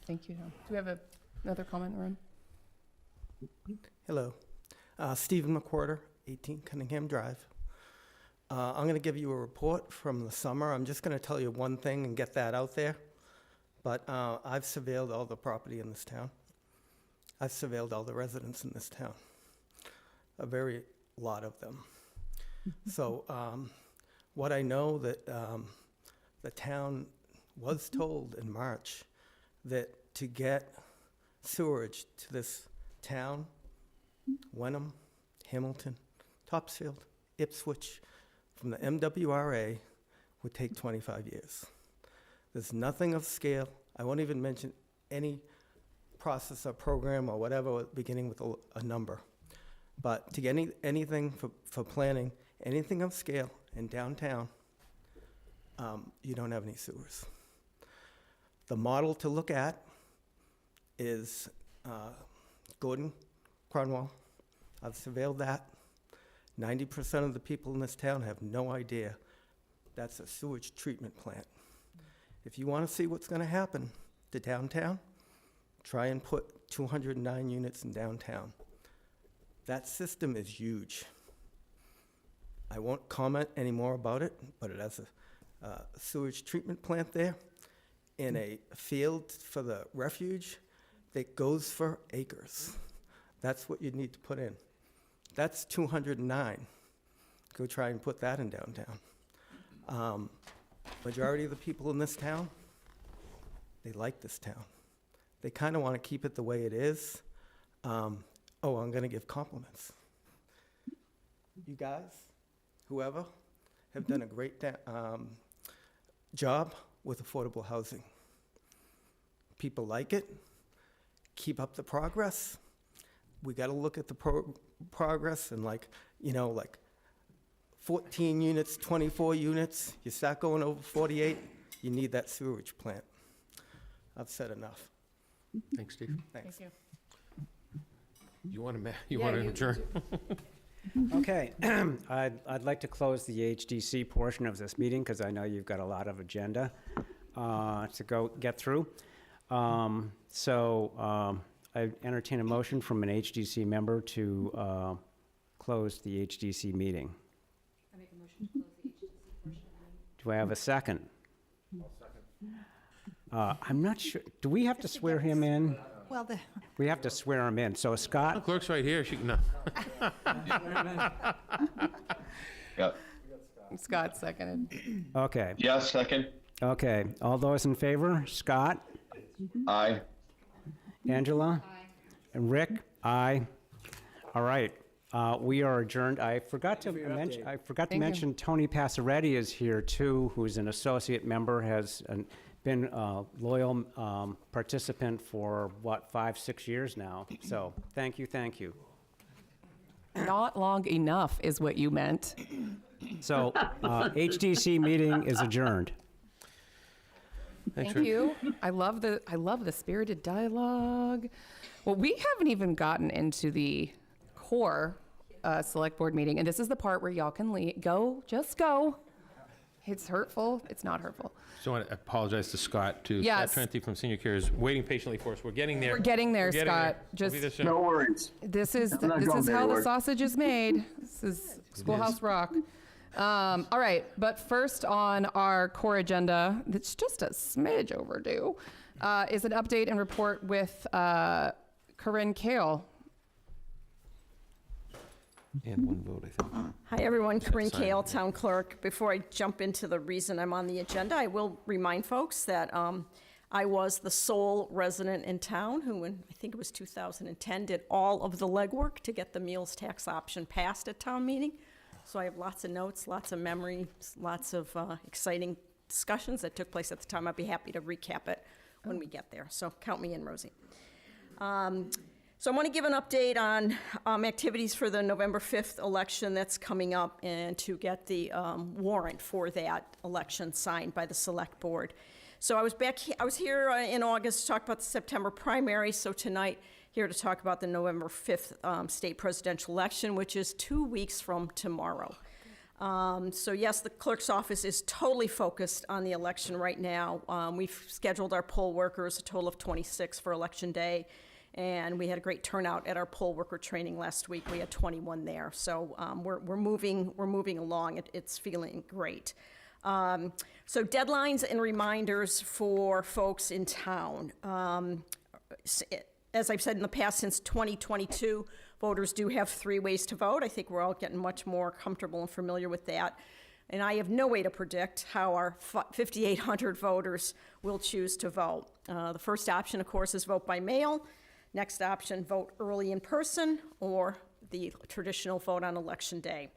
Thank you, Tom. Do we have another comment, Ron? Hello. Stephen McWhorter, 18 Cunningham Drive. I'm going to give you a report from the summer. I'm just going to tell you one thing and get that out there. But I've surveilled all the property in this town. I've surveilled all the residents in this town. A very lot of them. So what I know that the town was told in March that to get sewerage to this town, Wenham, Hamilton, Topsfield, Ipswich, from the MWRA would take 25 years. There's nothing of scale. I won't even mention any process or program or whatever beginning with a number. But to get anything for planning, anything of scale in downtown, you don't have any sewers. The model to look at is Gordon, Cornwall. I've surveilled that. 90% of the people in this town have no idea that's a sewage treatment plant. If you want to see what's going to happen to downtown, try and put 209 units in downtown. That system is huge. I won't comment any more about it, but it has a sewage treatment plant there in a field for the refuge that goes for acres. That's what you need to put in. That's 209. Go try and put that in downtown. Majority of the people in this town, they like this town. They kind of want to keep it the way it is. Oh, I'm going to give compliments. You guys, whoever, have done a great job with affordable housing. People like it. Keep up the progress. We got to look at the progress and like 14 units, 24 units. You start going over 48, you need that sewage plant. I've said enough. Thanks, Steve. Thanks. Thank you. You want to, Yeah, want to you- adjourn? Okay, I'd like to close the HDC portion of this meeting, because I know you've got a lot of agenda to get through. I entertain a motion from an HDC member to close the HDC meeting. I make a motion to close the HDC portion of the meeting. Do I have a second? I'm not sure, do we have to swear him in? Well, We have to swear him in, so The Scott, clerk's right here. She can, no. Yeah. Scott seconded. okay, Yes, second? okay, all those in favor? Scott? Aye. Angela? Aye. And Rick? Aye. All right, we are adjourned. I forgot to mention, Thank you. mention Tony Passaretti is here too, who's an associate member, has been a loyal participant for, 5-6 years now. So, thank you, thank you. Not long enough is what you meant. So, HDC meeting is adjourned. Thanks, Thank Rick. you. I love the spirited dialogue. Well, we haven't even gotten into the core select board meeting, and this is the part where y'all can go. Just go. It's hurtful. It's not hurtful. So I want to apologize to Scott, too. Yes. Scott Trenti from Senior Care is waiting patiently for us. We're getting there. We're getting there, We're Scott. We'll be Just there soon. No worries. this is not this going is how the anywhere. sausage is made. This is Schoolhouse Rock. All right, but first on our core agenda, that's just a smidge overdue, is an update and report with Corinne Kale. And one vote, I think. Hi, everyone. Corinne sign Kale, it. Town Clerk. Before I jump into the reason I'm on the agenda, I will remind folks that I was the sole resident in town who, in I think it was 2010, did all of the legwork to get the meals tax option passed at town meeting. So I have lots of notes, lots of memories, lots of exciting discussions that took place at the time. I'd be happy to recap it when we get there. So count me in, Rosie. So I want to give an update on activities for the November 5th election that's coming up, and to get the warrant for that election signed by the Select Board. So I was here in August to talk about the September primary, so tonight here to talk about the November 5th state presidential election, which is 2 weeks from tomorrow. So yes, the clerk's office is totally focused on the election right now. We've scheduled our poll workers, a total of 26 for election day. And we had a great turnout at our poll worker training last week. We had 21 there. So we're moving along. It's feeling great. So deadlines and reminders for folks in town. As I've said in the past, since 2022, voters do have 3 ways to vote. I think we're all getting much more comfortable and familiar with that. And I have no way to predict how our 5,800 voters will choose to vote. The first option, of course, is vote by mail. Next option, vote early in person, or the traditional vote on election day.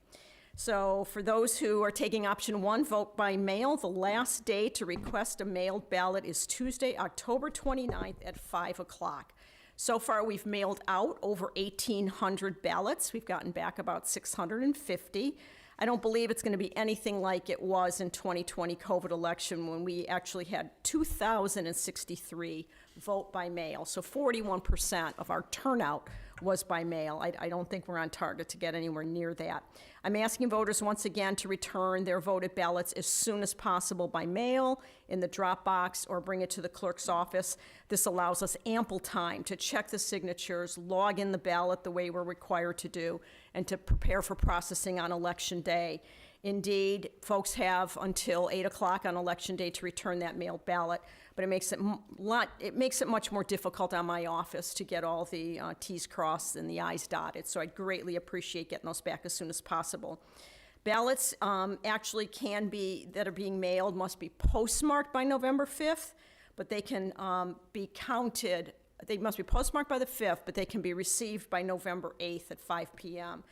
So for those who are taking option 1, vote by mail, the last day to request a mailed ballot is Tuesday, October 29th at 5 o'clock. So far, we've mailed out over 1,800 ballots. We've gotten back about 650. I don't believe it's going to be anything like it was in 2020 COVID election, when we actually had 2,063 vote by mail. So 41% of our turnout was by mail. I don't think we're on target to get anywhere near that. I'm asking voters once again to return their voted ballots as soon as possible by mail, in the drop box, or bring it to the clerk's office. This allows us ample time to check the signatures, log in the ballot the way we're required to do, and to prepare for processing on election day. Indeed, folks have until 8 o'clock on election day to return that mailed ballot, but it makes it much more difficult on my office to get all the T's crossed and the I's dotted. So I'd greatly appreciate getting those back as soon as possible. Ballots actually that are being mailed must be postmarked by November 5th, but they can be counted. They must be postmarked by the 5th, but they can be received by November 8th at 5 p.m.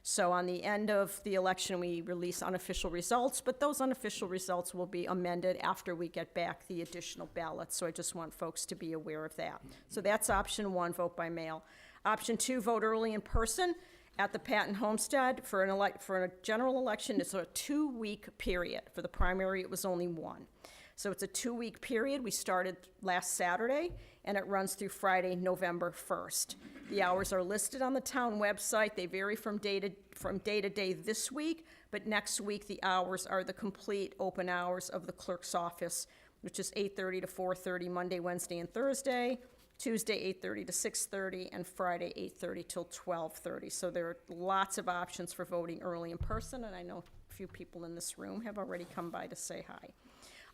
So on the end of the election, we release unofficial results, but those unofficial results will be amended after we get back the additional ballots. So I just want folks to be aware of that. So that's option 1, vote by mail. Option 2, vote early in person at the Patton Homestead. For a general election, it's a 2-week period. For the primary, it was only 1. So it's a 2-week period. We started last Saturday, and it runs through Friday, November 1st. The hours are listed on the town website. They vary from day to day this week, but next week the hours are the complete open hours of the clerk's office, which is 8:30 to 4:30 Monday, Wednesday, and Thursday, Tuesday 8:30 to 6:30, and Friday 8:30 till 12:30. So there are lots of options for voting early in person, and I know a few people in this room have already come by to say hi.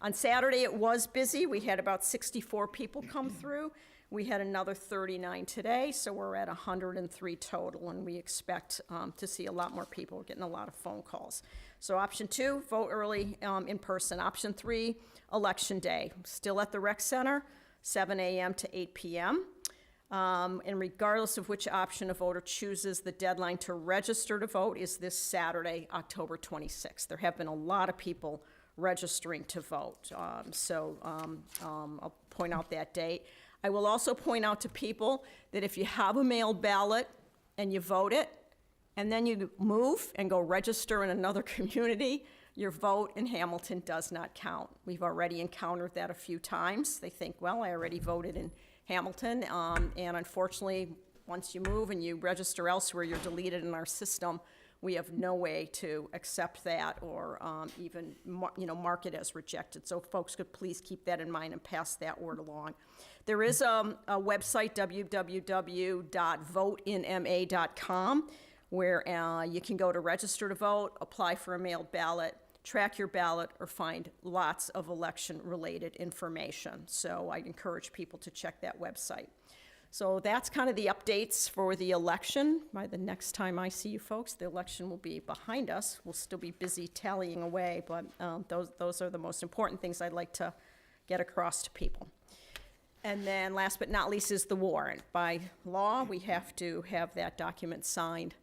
On Saturday, it was busy. We had about 64 people come through. We had another 39 today, so we're at 103 total, and we expect to see a lot more people. We're getting a lot of phone calls. So option 2, vote early in person. Option 3, election day. Still at the rec center, 7 a.m. to 8 p.m. And regardless of which option a voter chooses, the deadline to register to vote is this Saturday, October 26th. There have been a lot of people registering to vote, I'll point out that date. I will also point out to people that if you have a mail ballot and you vote it, and then you move and go register in another community, your vote in Hamilton does not count. We've already encountered that a few times. They think, well, I already voted in Hamilton, and unfortunately, once you move and you register elsewhere, you're deleted in our system. We have no way to accept that or even mark it as rejected. So folks could please keep that in mind and pass that word along. There is a website, www.voteinma.com, where you can go to register to vote, apply for a mailed ballot, track your ballot, or find lots of election-related information. So I encourage people to check that website. So that's kind of the updates for the election. By the next time I see you folks, the election will be behind us. We'll still be busy tallying away, but those are the most important things I'd like to get across to people. And then last but not least is the warrant. By law, we have to have that document signed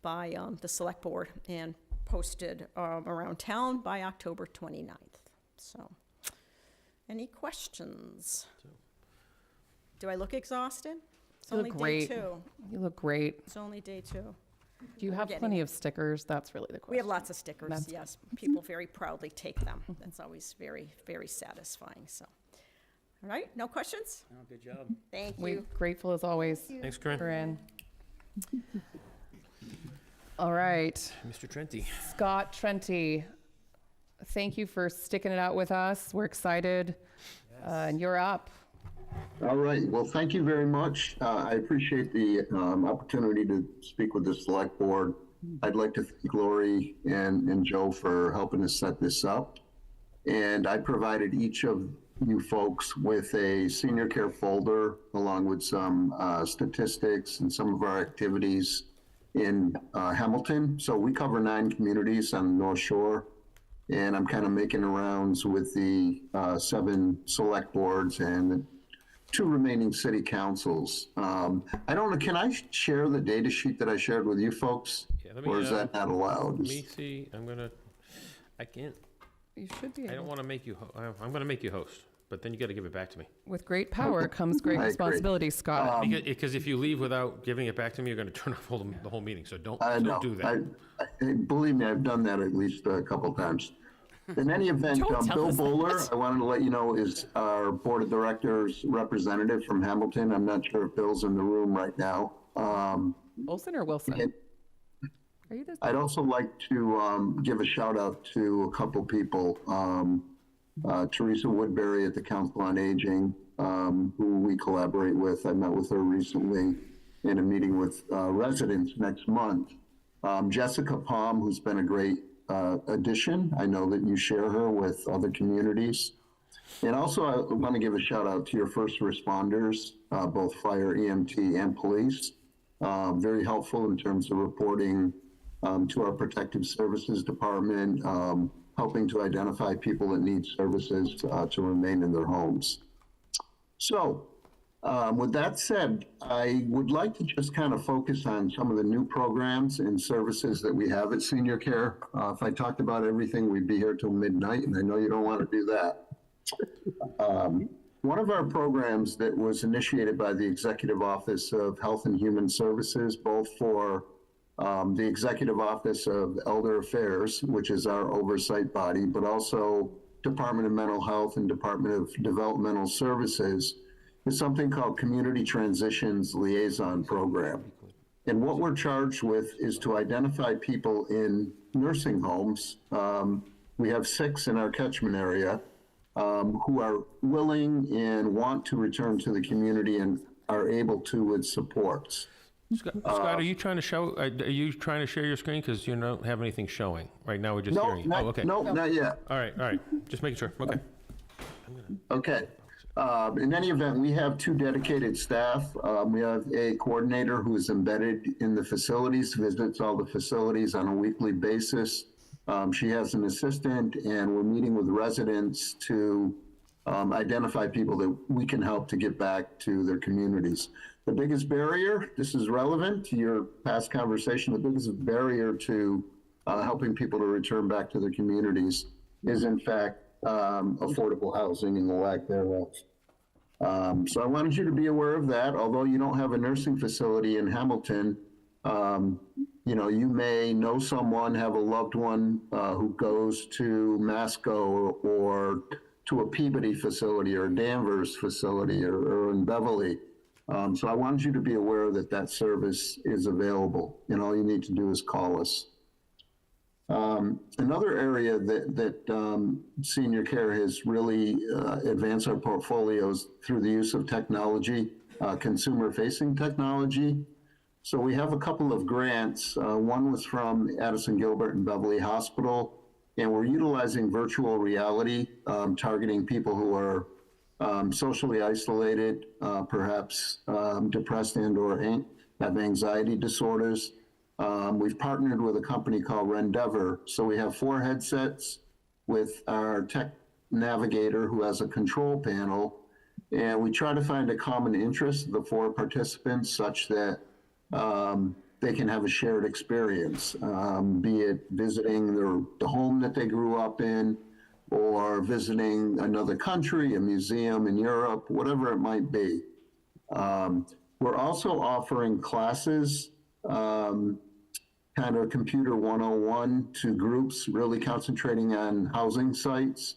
by the select board and posted around town by October 29th. So, any questions? Do I look exhausted? It's You only look great. day 2. You look great. It's only day 2. Do you We're have getting plenty it. of stickers? That's really the question. We have lots of stickers, That's yes. People very proudly take them. That's always very, very satisfying, so. All right, no questions? Oh, good job. Thank We're you. grateful as always. Thanks, Corinne. Corinne. All right, Mr. Trenti. Scott Trenti, thank you for sticking it out with us. We're excited, and you're up. All right. Well, thank you very much. I appreciate the opportunity to speak with the select board. I'd like to thank Lori and Joe for helping us set this up. And I provided each of you folks with a senior care folder along with some statistics and some of our activities in Hamilton. So we cover 9 communities on the North Shore. And I'm kind of making the rounds with the 7 select boards and the 2 remaining city councils. I don't know, can I share the data sheet that I shared with you folks? Yeah, let me, Or is that not allowed? Let me see, I can't, You should be I don't able. want to make you, I'm going to make you host, but then you got to give it back to me. With great power comes great I agree. responsibility, Scott. Because if you leave without giving it back to me, you're going to turn off the whole meeting, so don't do that. Believe me, I've done that at least a couple times. In any event, Don't tell Bill us Bowler, that. I wanted to let you know, is our Board of Directors representative from Hamilton. I'm not sure if Bill's in the room right now. Olson or Wilson? and Are you this? I'd also like to give a shout out to a couple people. Teresa Woodbury at the Council on Aging, who we collaborate with. I met with her recently in a meeting with residents next month. Jessica Palm, who's been a great addition. I know that you share her with other communities. And also I want to give a shout out to your first responders, both fire, EMT, and police. Very helpful in terms of reporting to our protective services department, helping to identify people that need services to remain in their homes. So with that said, I would like to just kind of focus on some of the new programs and services that we have at Senior Care. If I talked about everything, we'd be here till midnight, and I know you don't want to do that. One of our programs that was initiated by the Executive Office of Health and Human Services, both for the Executive Office of Elder Affairs, which is our oversight body, but also Department of Mental Health and Department of Developmental Services is something called Community Transitions Liaison Program. And what we're charged with is to identify people in nursing homes. We have 6 in our catchment area who are willing and want to return to the community and are able to with supports. Scott, are you trying to share your screen? Because you don't have anything showing. Right now, we're just hearing you. Okay. No, not yet. All right. Just making sure. Okay. Okay. In any event, we have 2 dedicated staff. We have a coordinator who is embedded in the facilities, visits all the facilities on a weekly basis. She has an assistant, and we're meeting with residents to identify people that we can help to get back to their communities. The biggest barrier, this is relevant to your past conversation, the biggest barrier to helping people to return back to their communities is in fact affordable housing and the lack thereof. So I wanted you to be aware of that. Although you don't have a nursing facility in Hamilton, you may know someone, have a loved one who goes to Masco or to a Peabody facility or a Danvers facility or in Beverly. So I wanted you to be aware that that service is available, and all you need to do is call us. Another area that Senior Care has really advanced our portfolios through the use of technology, consumer-facing technology. So we have a couple of grants. One was from Addison Gilbert and Beverly Hospital, and we're utilizing virtual reality, targeting people who are socially isolated, perhaps depressed and or have anxiety disorders. We've partnered with a company called Rendeavor. So we have 4 headsets with our tech navigator who has a control panel, and we try to find a common interest of the 4 participants such that they can have a shared experience, be it visiting the home that they grew up in, or visiting another country, a museum in Europe, whatever it might be. We're also offering classes, kind of Computer 101 to groups, really concentrating on housing sites.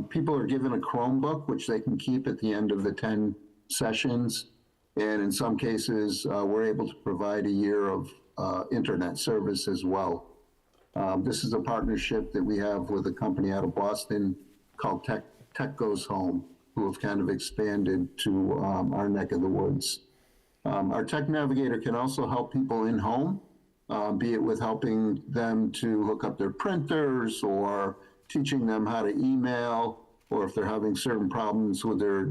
People are given a Chromebook, which they can keep at the end of the 10 sessions. And in some cases, we're able to provide a year of internet service as well. This is a partnership that we have with a company out of Boston called Tech Goes Home, who have kind of expanded to our neck of the woods. Our tech navigator can also help people in home, be it with helping them to hook up their printers or teaching them how to email, or if they're having certain problems with their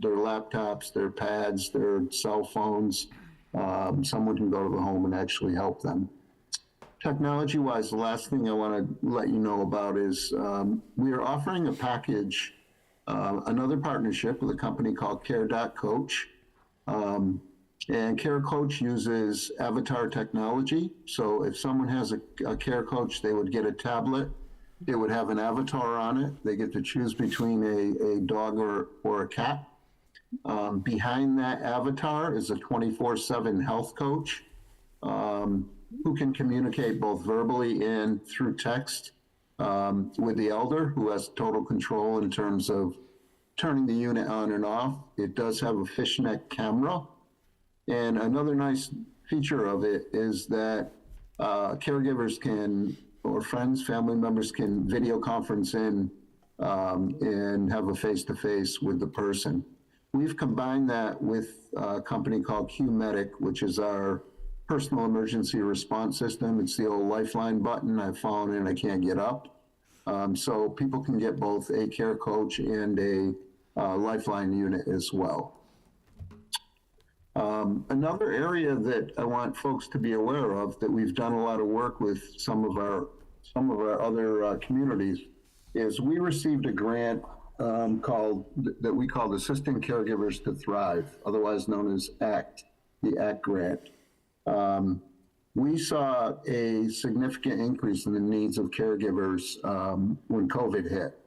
laptops, their pads, their cell phones, someone can go to the home and actually help them. Technology-wise, the last thing I want to let you know about is we are offering a package, another partnership with a company called Care.Coach. And Care Coach uses avatar technology. So if someone has a Care Coach, they would get a tablet. It would have an avatar on it. They get to choose between a dog or a cat. Behind that avatar is a 24/7 health coach who can communicate both verbally and through text with the elder, who has total control in terms of turning the unit on and off. It does have a fishnet camera. And another nice feature of it is that caregivers can, or friends, family members can video conference in and have a face-to-face with the person. We've combined that with a company called Q-Medic, which is our personal emergency response system. It's the old Lifeline button. I've fallen and I can't get up. So people can get both a Care Coach and a Lifeline unit as well. Another area that I want folks to be aware of, that we've done a lot of work with some of our other communities, is we received a grant that we called Assisting Caregivers to Thrive, otherwise known as ACT, the ACT grant. We saw a significant increase in the needs of caregivers when COVID hit,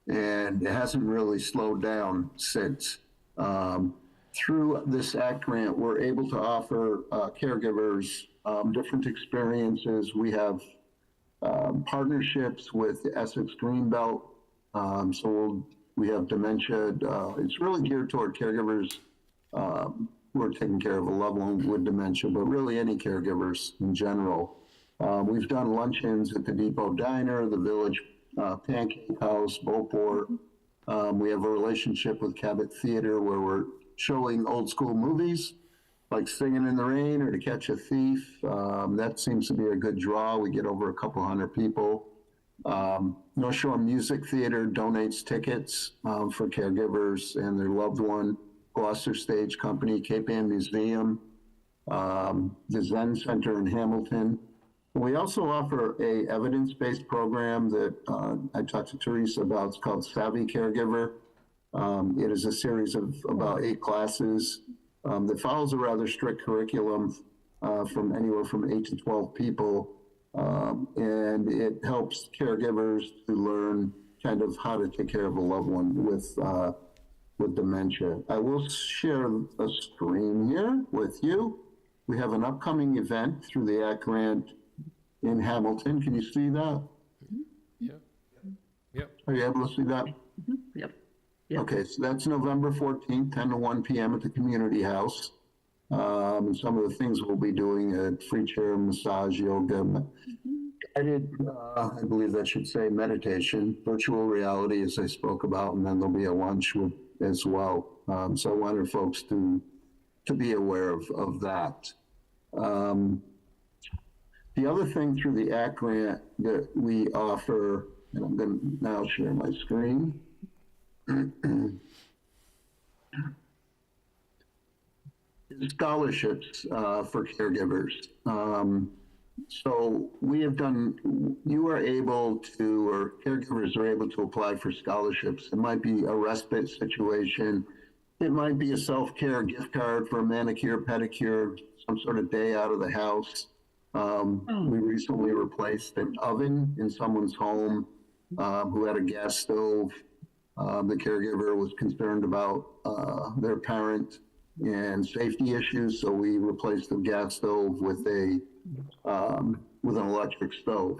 and it hasn't really slowed down since. Through this ACT grant, we're able to offer caregivers different experiences. We have partnerships with the Essex Greenbelt We have dementia. It's really geared toward caregivers who are taking care of a loved one with dementia, but really any caregivers in general. We've done luncheons at the Depot Diner, the Village Pancake House, Beauport. We have a relationship with Cabot Theater where we're showing old school movies like Singing in the Rain or To Catch a Thief. That seems to be a good draw. We get over a couple hundred people. North Shore Music Theater donates tickets for caregivers and their loved one. Gloucester Stage Company, Cape Ann Museum, the Zen Center in Hamilton. We also offer a evidence-based program that I talked to Teresa about. It's called Savvy Caregiver. It is a series of about 8 classes that follows a rather strict curriculum from anywhere from 8 to 12 people. And it helps caregivers to learn kind of how to take care of a loved one with dementia. I will share a screen here with you. We have an upcoming event through the ACT grant in Hamilton. Can you see that? Yep. Yep. Are you able to see that? Yep. Okay, so that's November 14th, 10 to 1 p.m. at the Community House. And some of the things we'll be doing, free chair massage, yoga, guided, I believe that should say meditation, virtual reality, as I spoke about, and then there'll be a lunch as well. So I wanted folks to be aware of that. The other thing through the ACT grant that we offer, and I'm going to now share my screen. Scholarships for caregivers. So we have done, you are able to, or caregivers are able to apply for scholarships. It might be a respite situation. It might be a self-care gift card for a manicure, pedicure, some sort of day out of the house. We recently replaced an oven in someone's home who had a gas stove. The caregiver was concerned about their parent and safety issues, so we replaced the gas stove with an electric stove.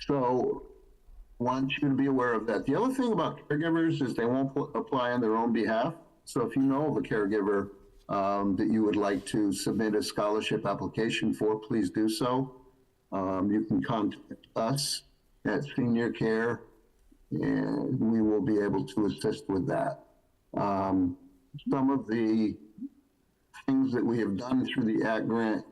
So want you to be aware of that. The other thing about caregivers is they won't apply on their own behalf. So if you know of a caregiver that you would like to submit a scholarship application for, please do so. You can contact us at Senior Care, and we will be able to assist with that. Some of the things that we have done through the ACT grant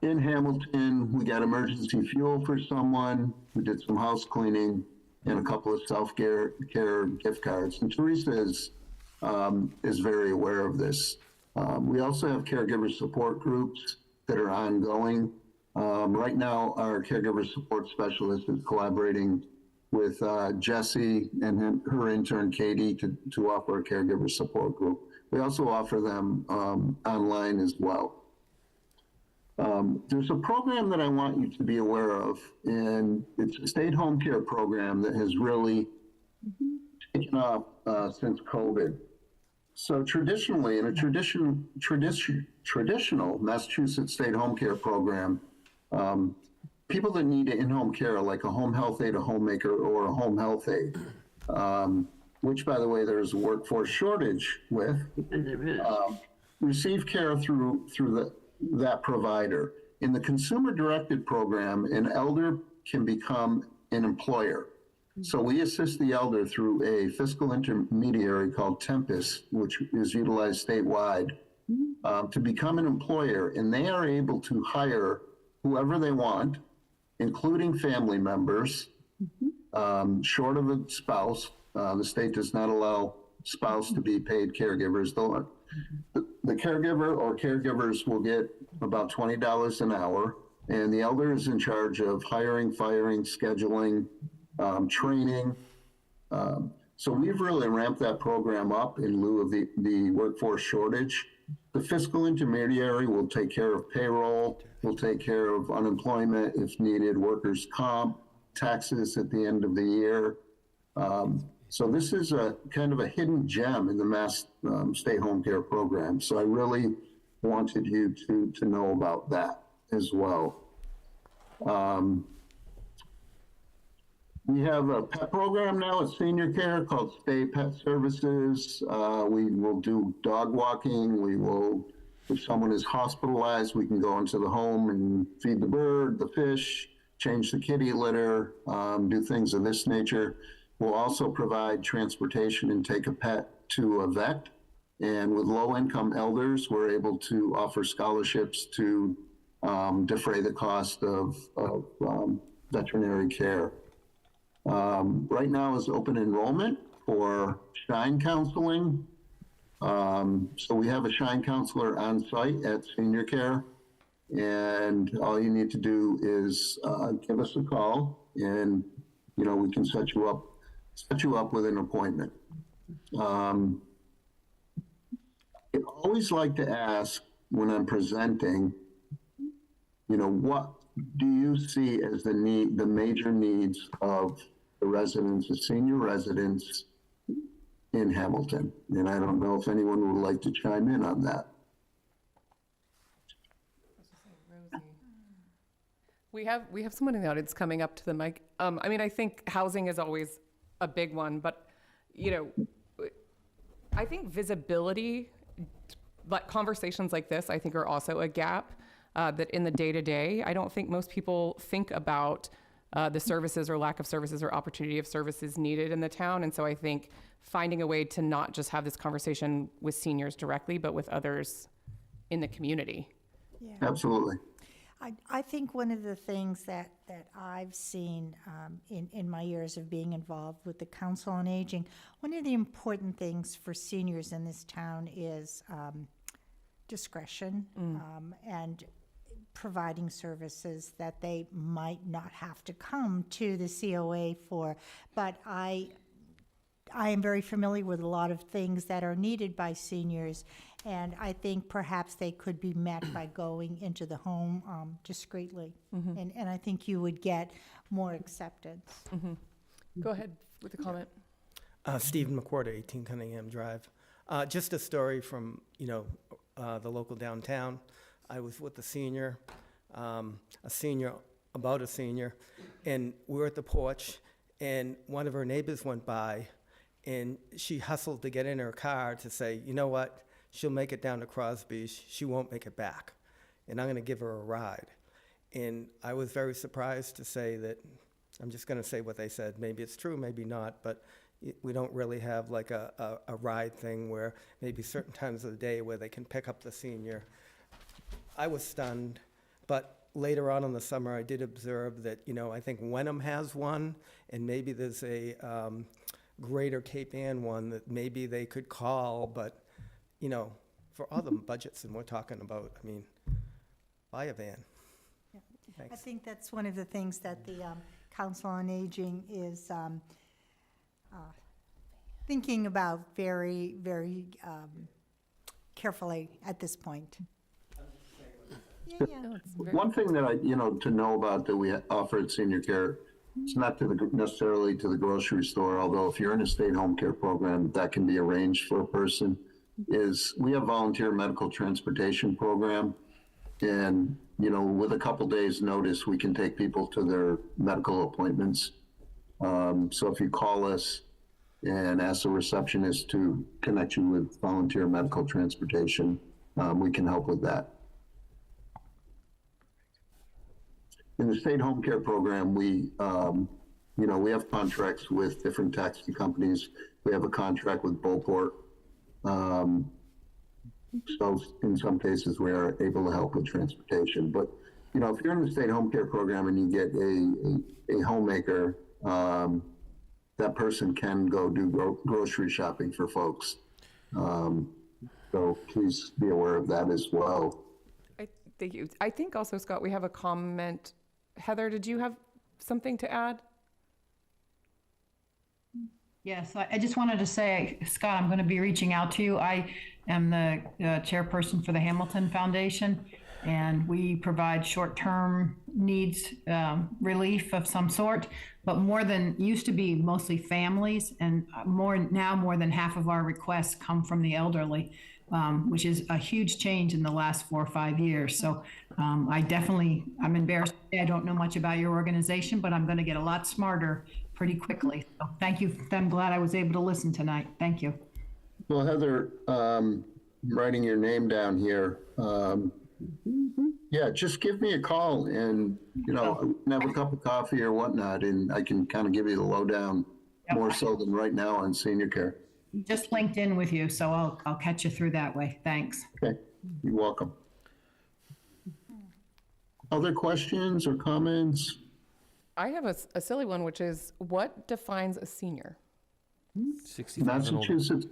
in Hamilton, we got emergency fuel for someone, we did some house cleaning, and a couple of self-care gift cards. And Teresa is very aware of this. We also have caregiver support groups that are ongoing. Right now, our caregiver support specialist is collaborating with Jessie and her intern, Katie, to offer a caregiver support group. We also offer them online as well. There's a program that I want you to be aware of, and it's a state home care program that has really taken off since COVID. So traditionally, in a traditional Massachusetts state home care program, people that need in-home care, like a home health aide, a homemaker, or a home health aide, which, by the way, there's a workforce shortage with, receive care through that provider. In the consumer-directed program, an elder can become an employer. So we assist the elder through a fiscal intermediary called Tempus, which is utilized statewide, to become an employer, and they are able to hire whoever they want, including family members, short of a spouse. The state does not allow spouse to be paid caregivers. The caregiver or caregivers will get about $20 an hour, and the elder is in charge of hiring, firing, scheduling, training. So we've really ramped that program up in lieu of the workforce shortage. The fiscal intermediary will take care of payroll, will take care of unemployment if needed, workers' comp, taxes at the end of the year. So this is a kind of a hidden gem in the Mass Stay Home Care program. So I really wanted you to know about that as well. We have a pet program now at Senior Care called Stay Pet Services. We will do dog walking. We will, if someone is hospitalized, we can go into the home and feed the bird, the fish, change the kitty litter, do things of this nature. We'll also provide transportation and take a pet to a vet. And with low-income elders, we're able to offer scholarships to defray the cost of veterinary care. Right now is open enrollment for Shine Counseling. So we have a Shine Counselor on site at Senior Care, and all you need to do is give us a call, and we can set you up with an appointment. I always like to ask when I'm presenting, what do you see as the major needs of the residents, the senior residents in Hamilton? And I don't know if anyone would like to chime in on that. We have someone in the audience coming up to the mic. I think housing is always a big one, but I think visibility, but conversations like this, I think, are also a gap that in the day-to-day, I don't think most people think about the services or lack of services or opportunity of services needed in the town. And so I think finding a way to not just have this conversation with seniors directly, but with others in the community. Yeah. Absolutely. I think one of the things that I've seen in my years of being involved with the Council on Aging, one of the important things for seniors in this town is discretion and providing services that they might not have to come to the COA for. But I am very familiar with a lot of things that are needed by seniors, and I think perhaps they could be met by going into the home discreetly. And I think you would get more acceptance. Go ahead with a comment. Stephen McWhorter, 18 Cunningham Drive. Just a story from, the local downtown. I was with a senior, and we were at the porch, and one of her neighbors went by, and she hustled to get in her car to say, you know what, she'll make it down to Crosby's, she won't make it back, and I'm gonna give her a ride. And I was very surprised to say that, I'm just gonna say what they said, maybe it's true, maybe not, but we don't really have like a ride thing where maybe certain times of the day where they can pick up the senior. I was stunned, but later on in the summer, I did observe that, I think Wenham has one, and maybe there's a Greater Cape Ann one that maybe they could call, but, for all the budgets and we're talking about, buy a van. Yeah. I Thanks. think that's one of the things that the Council on Aging is thinking about very, very carefully at this point. Yeah. One thing that to know about that we offer at Senior Care, it's not necessarily to the grocery store, although if you're in a state home care program, that can be arranged for a person, is we have volunteer medical transportation program. And, with a couple days notice, we can take people to their medical appointments. So if you call us and ask the receptionist to connect you with volunteer medical transportation, we can help with that. In the state home care program, we have contracts with different taxi companies. We have a contract with Beauport. So in some cases, we are able to help with transportation. But, if you're in the state home care program and you get a homemaker, that person can go do grocery shopping for folks. So please be aware of that as well. Thank you. I think also, Scott, we have a comment. Heather, did you have something to add? Yes, I just wanted to say, Scott, I'm going to be reaching out to you. I am the chairperson for the Hamilton Foundation, and we provide short-term needs relief of some sort, but used to be mostly families, and more than half of our requests come from the elderly. which is a huge change in the last 4 or 5 years. So I'm embarrassed. I don't know much about your organization, but I'm going to get a lot smarter pretty quickly. So thank you. I'm glad I was able to listen tonight. Thank you. Well, Heather, writing your name down here, yeah, just give me a call and, we can have a cup of coffee or whatnot, and I can kind of give you the lowdown more so than right now on senior care. Just linked in with you, so I'll catch you through that way. Thanks. Okay, you're welcome. Other questions or comments? I have a silly one, which is, what defines a senior? 65 and older. Massachusetts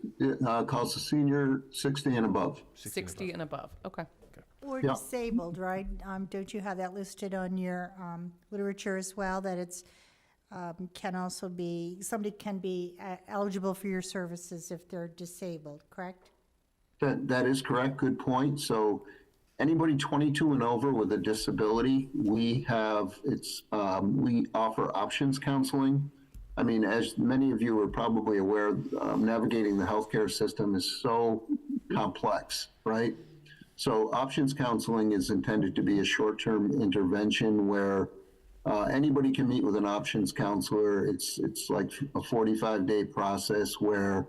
calls a senior 60 and above. 60 and above, okay. Or Yeah. disabled, right? Don't you have that listed on your literature as well, that it's, can also be, somebody can be eligible for your services if they're disabled, correct? That is correct. Good point. So anybody 22 and over with a disability, we offer options counseling. I mean, as many of you are probably aware, navigating the healthcare system is so complex, right? So options counseling is intended to be a short-term intervention where anybody can meet with an options counselor. It's like a 45-day process where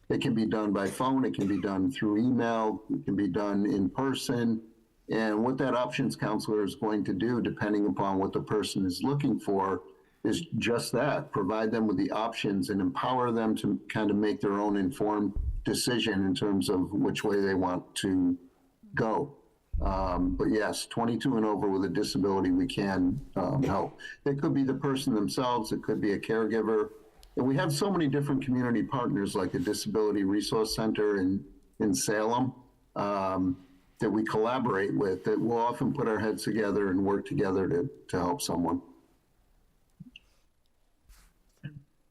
it can be done by phone, it can be done through email, it can be done in person. And what that options counselor is going to do, depending upon what the person is looking for, is just that, provide them with the options and empower them to kind of make their own informed decision in terms of which way they want to go. But yes, 22 and over with a disability, we can help. It could be the person themselves, it could be a caregiver. And we have so many different community partners like the Disability Resource Center in Salem that we collaborate with, that we'll often put our heads together and work together to help someone.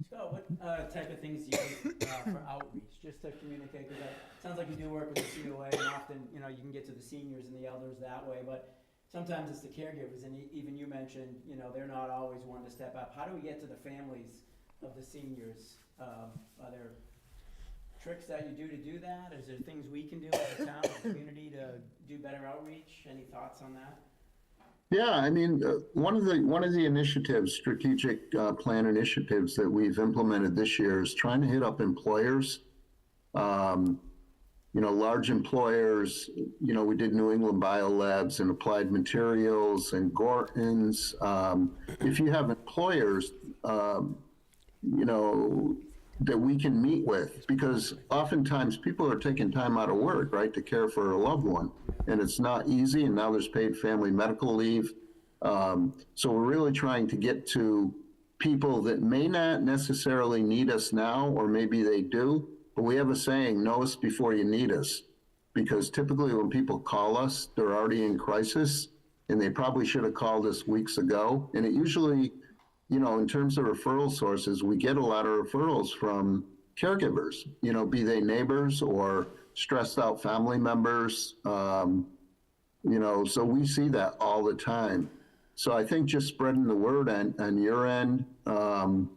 Scott, what type of things do you do for outreach, just to communicate? Because it sounds like you do work with the COA, and often, you can get to the seniors and the elders that way, but sometimes it's the caregivers, and even you mentioned, they're not always one to step up. How do we get to the families of the seniors? Are there tricks that you do that? Is there things we can do as a town, as a community, to do better outreach? Any thoughts on that? Yeah, I mean, one of the initiatives, strategic plan initiatives that we've implemented this year is trying to hit up employers. Large employers. We did New England Biolabs and Applied Materials and Gorton's. If you have employers, that we can meet with, because oftentimes people are taking time out of work, right, to care for a loved one, and it's not easy, and now there's paid family medical leave. So we're really trying to get to people that may not necessarily need us now, or maybe they do, but we have a saying, know us before you need us, because typically when people call us, they're already in crisis, and they probably should have called us weeks ago. And it usually, in terms of referral sources, we get a lot of referrals from caregivers, be they neighbors or stressed out family members, so we see that all the time. So I think just spreading the word on your end and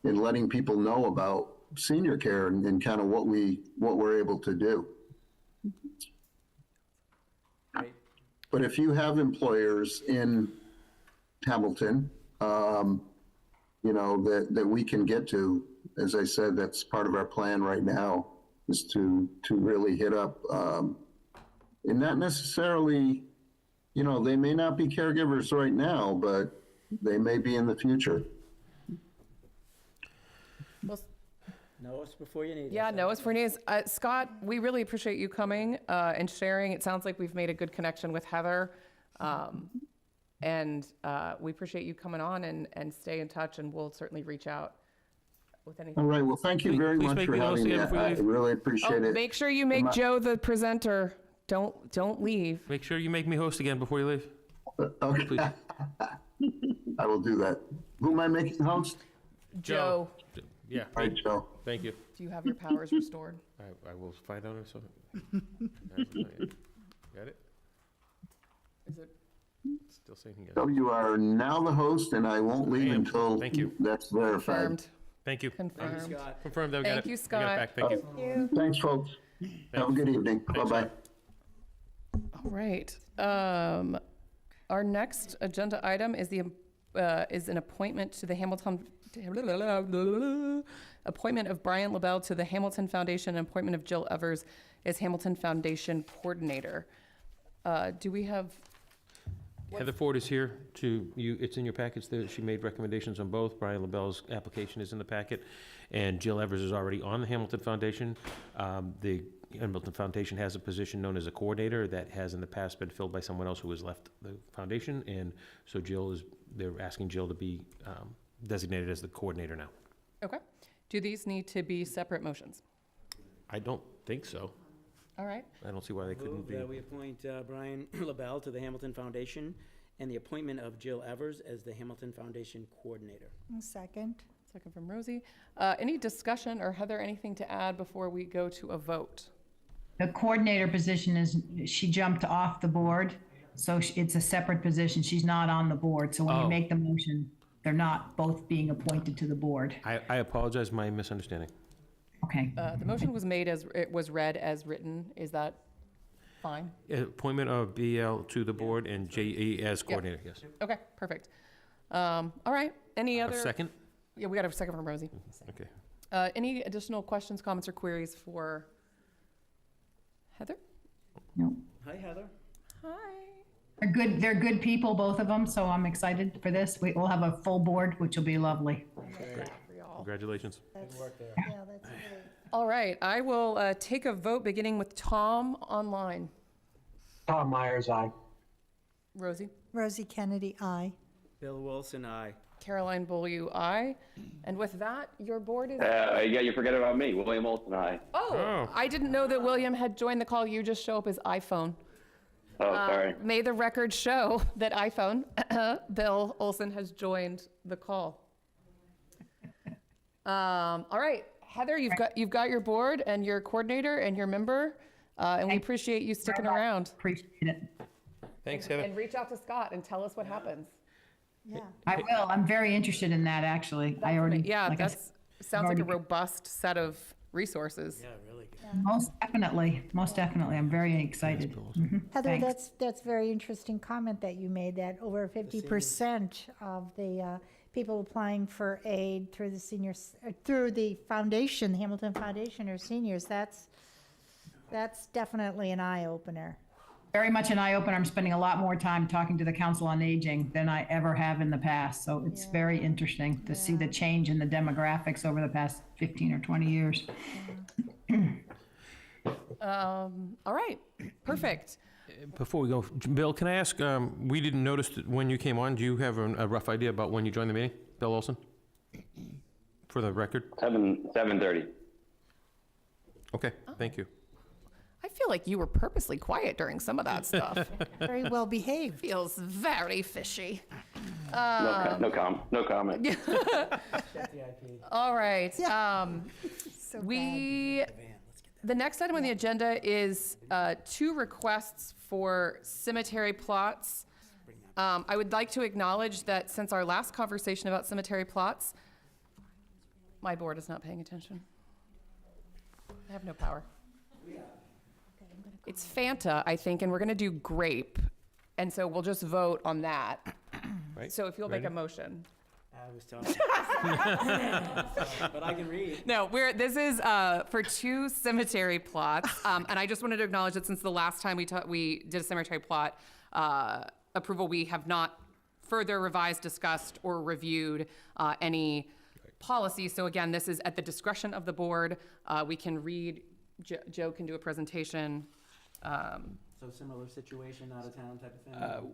letting people know about senior care and kind of what we're able to do. Great. But if you have employers in Hamilton, that we can get to, as I said, that's part of our plan right now, is to really hit up, and not necessarily, they may not be caregivers right now, but they may be in the future. Well, Know us before you need us. yeah, know us for news. Scott, we really appreciate you coming and sharing. It sounds like we've made a good connection with Heather. And we appreciate you coming on and stay in touch, and we'll certainly reach out with anything. All right, well, thank you very Please much make for me host having me. again before you I leave. really appreciate it. Make sure you make Joe the presenter. Don't leave. Make sure you make me host again before you leave. Okay. Please. I will do that. Who am I making host? Joe, Yeah. All right, Joe. Thank you. do you have your powers restored? I will find out if so. Got it? Is it? Still saying yes. So you are now the host, and I won't leave I am. until Thank you. that's verified. Confirmed. Thank you. Thank you, Confirmed. Scott. Confirmed, I got Thank it. you, I got it Scott. back. Thank you. You. Thanks, folks. Have a good evening. Bye-bye. All right. Our next agenda item is is an appointment to the appointment of Brian LaBelle to the Hamilton Foundation and appointment of Jill Evers as Hamilton Foundation Coordinator. Do we have? Heather Ford is here to you. It's in your packets there. She made recommendations on both. Brian LaBelle's application is in the packet, and Jill Evers is already on the Hamilton Foundation. The Hamilton Foundation has a position known as a coordinator that has in the past been filled by someone else who has left the foundation, and so they're asking Jill to be designated as the coordinator now. Okay. Do these need to be separate motions? I don't think so. All right. I don't see why they couldn't Move be. that we appoint Brian LaBelle to the Hamilton Foundation and the appointment of Jill Evers as the Hamilton Foundation Coordinator. Second. Second from Rosie. Any discussion, or Heather, anything to add before we go to a vote? The coordinator position she jumped off the board, so it's a separate position. She's not on the board. So when you make the motion, they're not both being appointed to the board. I apologize, my misunderstanding. Okay. The motion was made as, it was read as written. Is that fine? Appointment of BL to the board and JE as coordinator, yes. Okay, perfect. All right. Any other? A second? Yeah, we got a second from Rosie. Okay. Any additional questions, comments, or queries for Heather? No. Hi, Heather. Hi. They're good people, both of them, so I'm excited for this. We'll have a full board, which will be lovely. Great. Congratulations. Yeah, that's great. All right, I will take a vote beginning with Tom online. Tom Myers, aye. Rosie? Rosie Kennedy, aye. Bill Wilson, aye. Caroline Beaulieu, aye. And with that, your board is... Yeah, you forget about me, William Olson, aye. Oh, I didn't know that William had joined the call. You just show up as iPhone. Oh, sorry. May the record show that iPhone, Bill Olson, has joined the call. All right, Heather, you've got your board and your coordinator and your member, and we appreciate you sticking around. Appreciate it. Thanks, Heather. And reach out to Scott and tell us what happens. Yeah. I will. I'm very interested in that, actually. I already. Yeah, like I that said, sounds like a already- robust set of resources. Yeah, really good. Most definitely. Most definitely. I'm very excited. Mhm. Heather, Thanks. that's very interesting comment that you made, that over 50% of the people applying for aid through the through the foundation, the Hamilton Foundation, are seniors. That's definitely an eye-opener. Very much an eye-opener. I'm spending a lot more time talking to the Council on Aging than I ever have in the past. So it's very interesting to see the change in the demographics over the past 15 or 20 years. All right, perfect. Before we go, Bill, can I ask, we didn't notice that when you came on, do you have a rough idea about when you joined the meeting? Bill Olson? For the record? 7:30. Okay, thank you. I feel like you were purposely quiet during some of that stuff. Very well behaved. Feels very fishy. No comment. All right. So The next item on the agenda is 2 requests for cemetery plots. I would like to acknowledge that since our last conversation about cemetery plots, my board is not paying attention. I have no power. It's Fanta, I think, and we're going to do grape. And so we'll just vote on that. Right. So if you'll make a Ready? motion. I was telling but I can read. No, this is for 2 cemetery plots, and I just wanted to acknowledge that since the last time we did a cemetery plot approval, we have not further revised, discussed, or reviewed any policy. So again, this is at the discretion of the board. We can read. Joe can do a presentation. So similar situation, out of town type of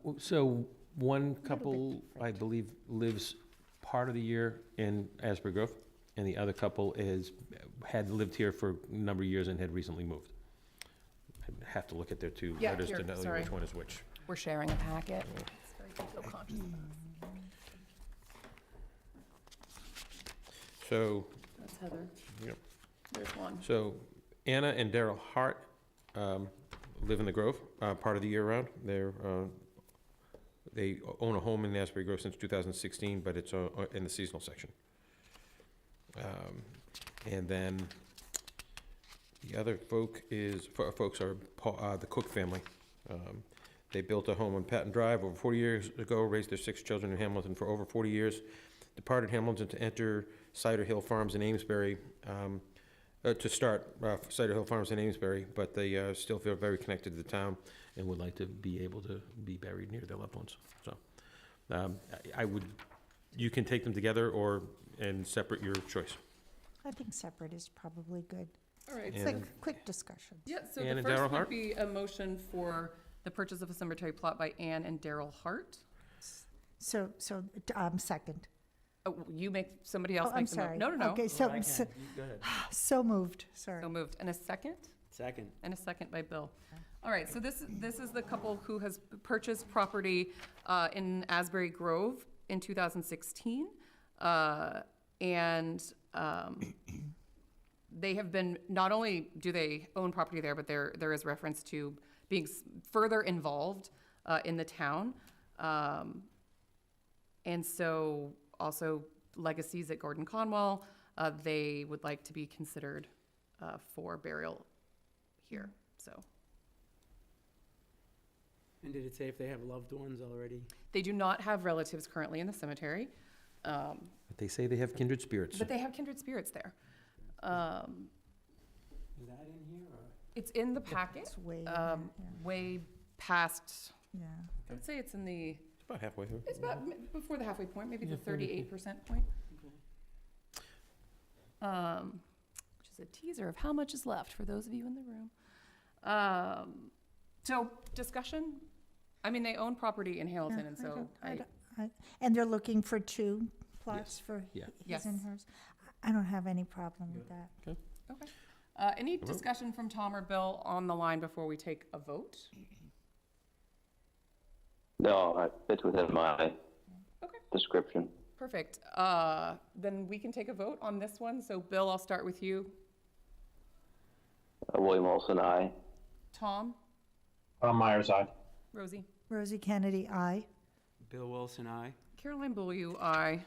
thing? So one couple, I believe, lives part of the year in Asbury Grove, and the other couple had lived here for a number of years and had recently moved. I have to look at their 2 Yeah, letters here, to know sorry. which one is which. We're sharing a packet. It's very self-conscious of us. So, That's Heather. yep. There's one. So Anna and Daryl Hart live in the Grove part of the year round. They own a home in Asbury Grove since 2016, but it's in the seasonal section. And then The other folks are the Cook family. They built a home on Patton Drive over 40 years ago, raised their 6 children in Hamilton for over 40 years, departed Hamilton to enter Cider Hill Farms in Amesbury, to start Cider Hill Farms in Amesbury, but they still feel very connected to the town and would like to be able to be buried near their loved ones. So you can take them together and separate, your choice. I think separate is probably good. All right. It's like quick discussion. Yeah, so Ann the and first Darryl would Hart? be a motion for the purchase of a cemetery plot by Ann and Daryl Hart. So, second. Oh, you make, somebody else Oh, I'm makes a sorry. No. Okay, I so, can. so, Go ahead. so moved, sorry. So moved. And a second? Second. And a second by Bill. All right, so this is the couple who has purchased property in Asbury Grove in 2016. They have been, not only do they own property there, but there is reference to being further involved in the town. And so also legacies at Gordon Conwell, they would like to be considered for burial here, so. And did it say if they have loved ones already? They do not have relatives currently in the cemetery, But they say they have kindred spirits. but they have kindred spirits there. Is that in here, or? It's in the packet, It's way in there, yeah. way past, Yeah. I would say it's in the, It's about halfway through. it's about before the halfway point, maybe the Yeah, 38% point. Which is a teaser of how much is left for those of you in the room. So discussion, I mean, they own property in Hamilton, Yeah, and so And they're looking for 2 plots for Yeah. his and Yes. hers? I don't have any problem with that. Okay. Any discussion from Tom or Bill on the line before we take a vote? No, it fits within my Okay. description. Perfect. Then we can take a vote on this one. So Bill, I'll start with you. William Olson, aye. Tom? Myers, aye. Rosie? Rosie Kennedy, aye. Bill Wilson, aye. Caroline Beaulieu, aye.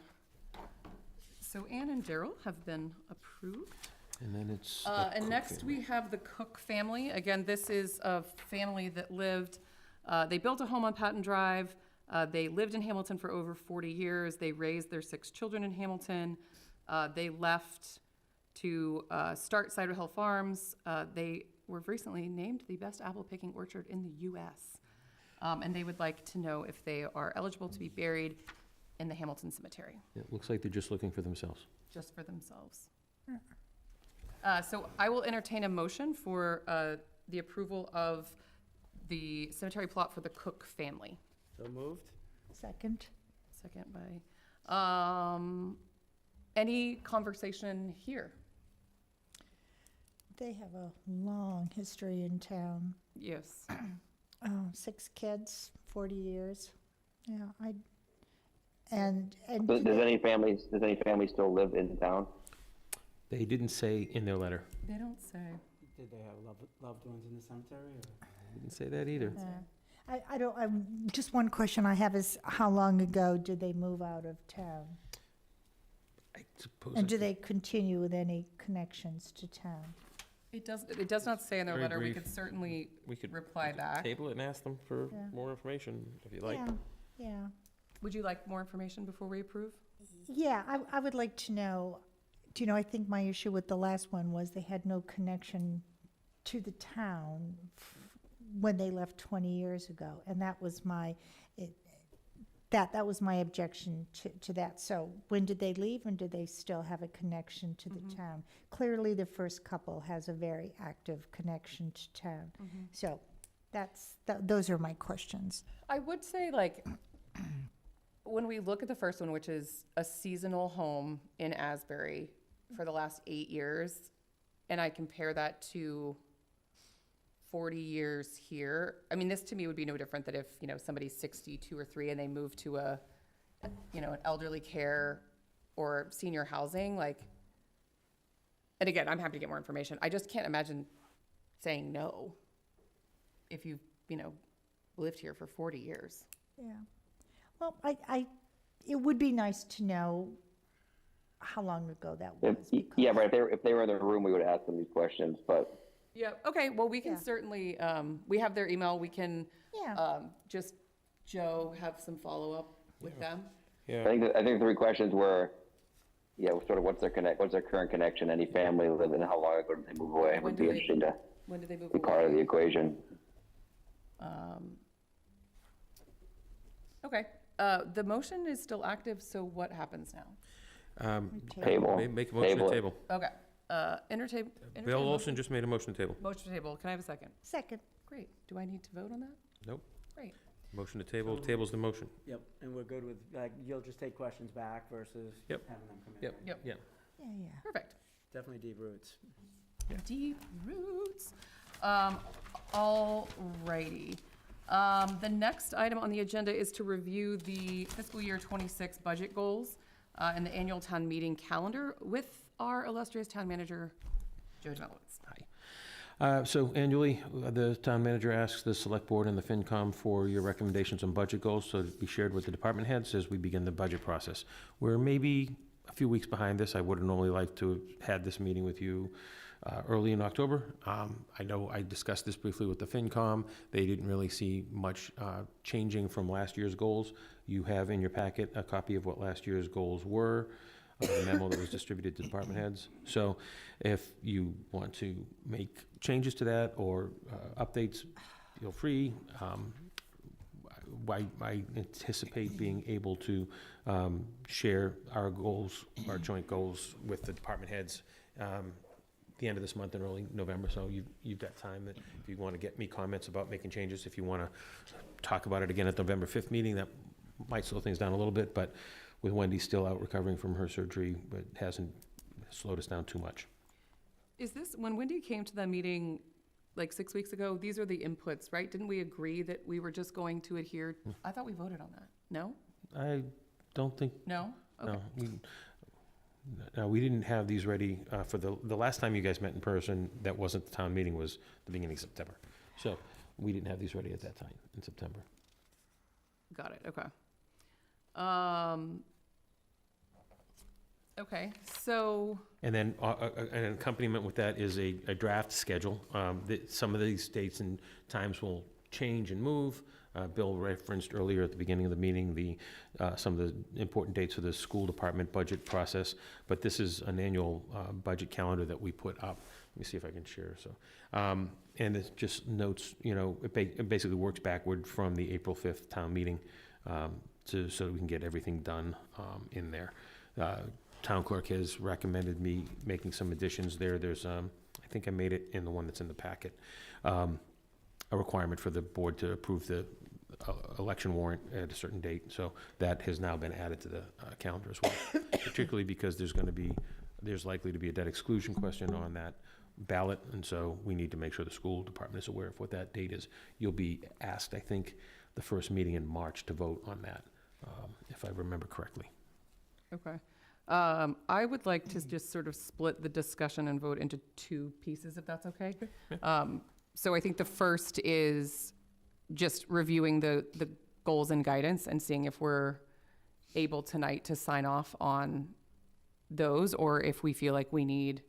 So Ann and Daryl have been approved. And then it's. the And Cook next family. we have the Cook family. Again, this is a family that lived, they built a home on Patton Drive. They lived in Hamilton for over 40 years. They raised their 6 children in Hamilton. They left to start Cider Hill Farms. They were recently named the best apple picking orchard in the U.S. And they would like to know if they are eligible to be buried in the Hamilton Cemetery, It looks like they're just looking for themselves. just for themselves. So I will entertain a motion for the approval of the cemetery plot for the Cook family. So moved? Second. Second by, any conversation here? They have a long history in town. Yes. 6 kids, 40 years. Yeah, and Does any families still live in town? They didn't say in their letter. They don't say. Did they have loved ones in the cemetery, or? Didn't say that either. I don't, just one question I have is, how long ago did they move out of town? I suppose. And do they continue with any connections to town? It does not say in their Very letter. We brief. could certainly We could reply back. table it and ask them for Yeah. more information if you like. Yeah. Would you like more information before we approve? Yeah, I would like to know, I think my issue with the last one was they had no connection to the town when they left 20 years ago. And that was that was my objection to that. So when did they leave, and do they still have a connection to the town? Clearly, the first couple has a very active connection to town. So those are my questions. I would say, like, when we look at the first one, which is a seasonal home in Asbury for the last 8 years, and I compare that to 40 years here, I mean, this to me would be no different than if, somebody's 62 or 3 and they move to an elderly care or senior housing, like, and again, I'm happy to get more information. I just can't imagine saying no if you've, lived here for 40 years. Yeah. Well, it would be nice to know how long ago that was. Yeah, but if they were in the room, we would ask them these questions, but Yeah, okay, well, we can Yeah. certainly, we have their email, we can, Yeah. just, Joe, have some follow-up with them. I think the three questions were, yeah, sort of what's their current connection, any family live in, how long ago did they move away? When Would did be they- interesting to When did they move be part of the away? equation. Okay, the motion is still active, so what happens now? Table. Make a motion to Table it. table. Okay, entertain. Bill Olson just made a motion to table. Motion to table, can I have a second? Second. Great, do I need to vote on that? Nope. Great. Motion to table, table's the motion. Yep, and we're good with, like, you'll just take questions back versus Yep. having them come in. Yep, right? yep. Yeah, yeah. Perfect. Definitely deep roots. Deep roots. All righty. The next item on the agenda is to review the fiscal year '26 budget goals and the annual town meeting calendar with our illustrious town manager, Joe Demowitz. Hi. So annually, the town manager asks the select board and the FinCom for your recommendations on budget goals so to be shared with the department heads as we begin the budget process. We're maybe a few weeks behind this. I would have normally liked to have had this meeting with you early in October. I know I discussed this briefly with the FinCom. They didn't really see much changing from last year's goals. You have in your packet a copy of what last year's goals were, the memo that was distributed to department heads. So if you want to make changes to that or updates, feel free. I anticipate being able to share our goals, our joint goals with the department heads the end of this month and early November. So you've got time that if you want to get me comments about making changes, if you want to talk about it again at the November 5th meeting, that might slow things down a little bit, but with Wendy still out recovering from her surgery, but hasn't slowed us down too much. Is this, when Wendy came to the meeting like 6 weeks ago, these are the inputs, right? Didn't we agree that we were just going to adhere? I thought we voted on that. No? I don't think, No? Okay. no, we didn't have these ready for the last time you guys met in person. That wasn't the town meeting, was the beginning of September. So we didn't have these ready at that time in September. Got it, okay. Okay, so, And then an accompaniment with that is a draft schedule. Some of these dates and times will change and move. Bill referenced earlier at the beginning of the meeting some of the important dates for the school department budget process, but this is an annual budget calendar that we put up. Let me see if I can share. So, and it just notes, it basically works backward from the April 5th town meeting so we can get everything done in there. Town clerk has recommended me making some additions there. There's, I think I made it in the one that's in the packet, a requirement for the board to approve the election warrant at a certain date. So that has now been added to the calendar as well, particularly because there's likely to be a debt exclusion question on that ballot. And so we need to make sure the school department is aware of what that date is. You'll be asked, I think, the first meeting in March to vote on that, if I remember correctly. okay. I would like to just sort of split the discussion and vote into two pieces, if that's okay. So I think the first is just reviewing the goals and guidance and seeing if we're able tonight to sign off on those, or if we feel like we need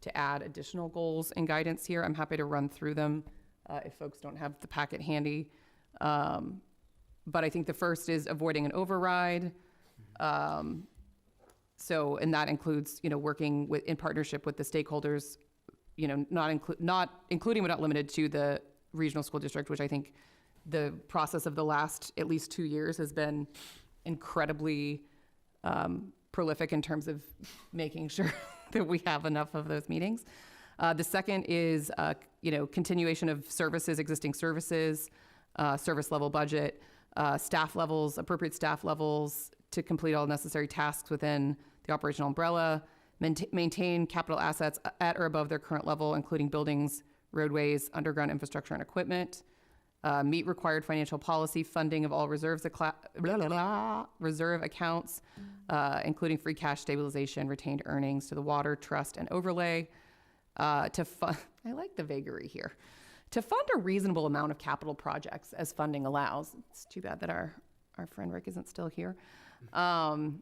to add additional goals and guidance here. I'm happy to run through them if folks don't have the packet handy. But I think the first is avoiding an override. So, and that includes, working in partnership with the stakeholders, not including but not limited to the regional school district, which I think the process of the last at least 2 years has been incredibly prolific in terms of making sure that we have enough of those meetings. The second is, continuation of services, existing services, service level budget, staff levels, appropriate staff levels to complete all necessary tasks within the operational umbrella, maintain capital assets at or above their current level, including buildings, roadways, underground infrastructure, and equipment, meet required financial policy funding of all reserve accounts, including free cash stabilization, retained earnings to the water, trust, and overlay, I like the vagary here, to fund a reasonable amount of capital projects as funding allows. It's too bad that our friend Rick isn't still here. And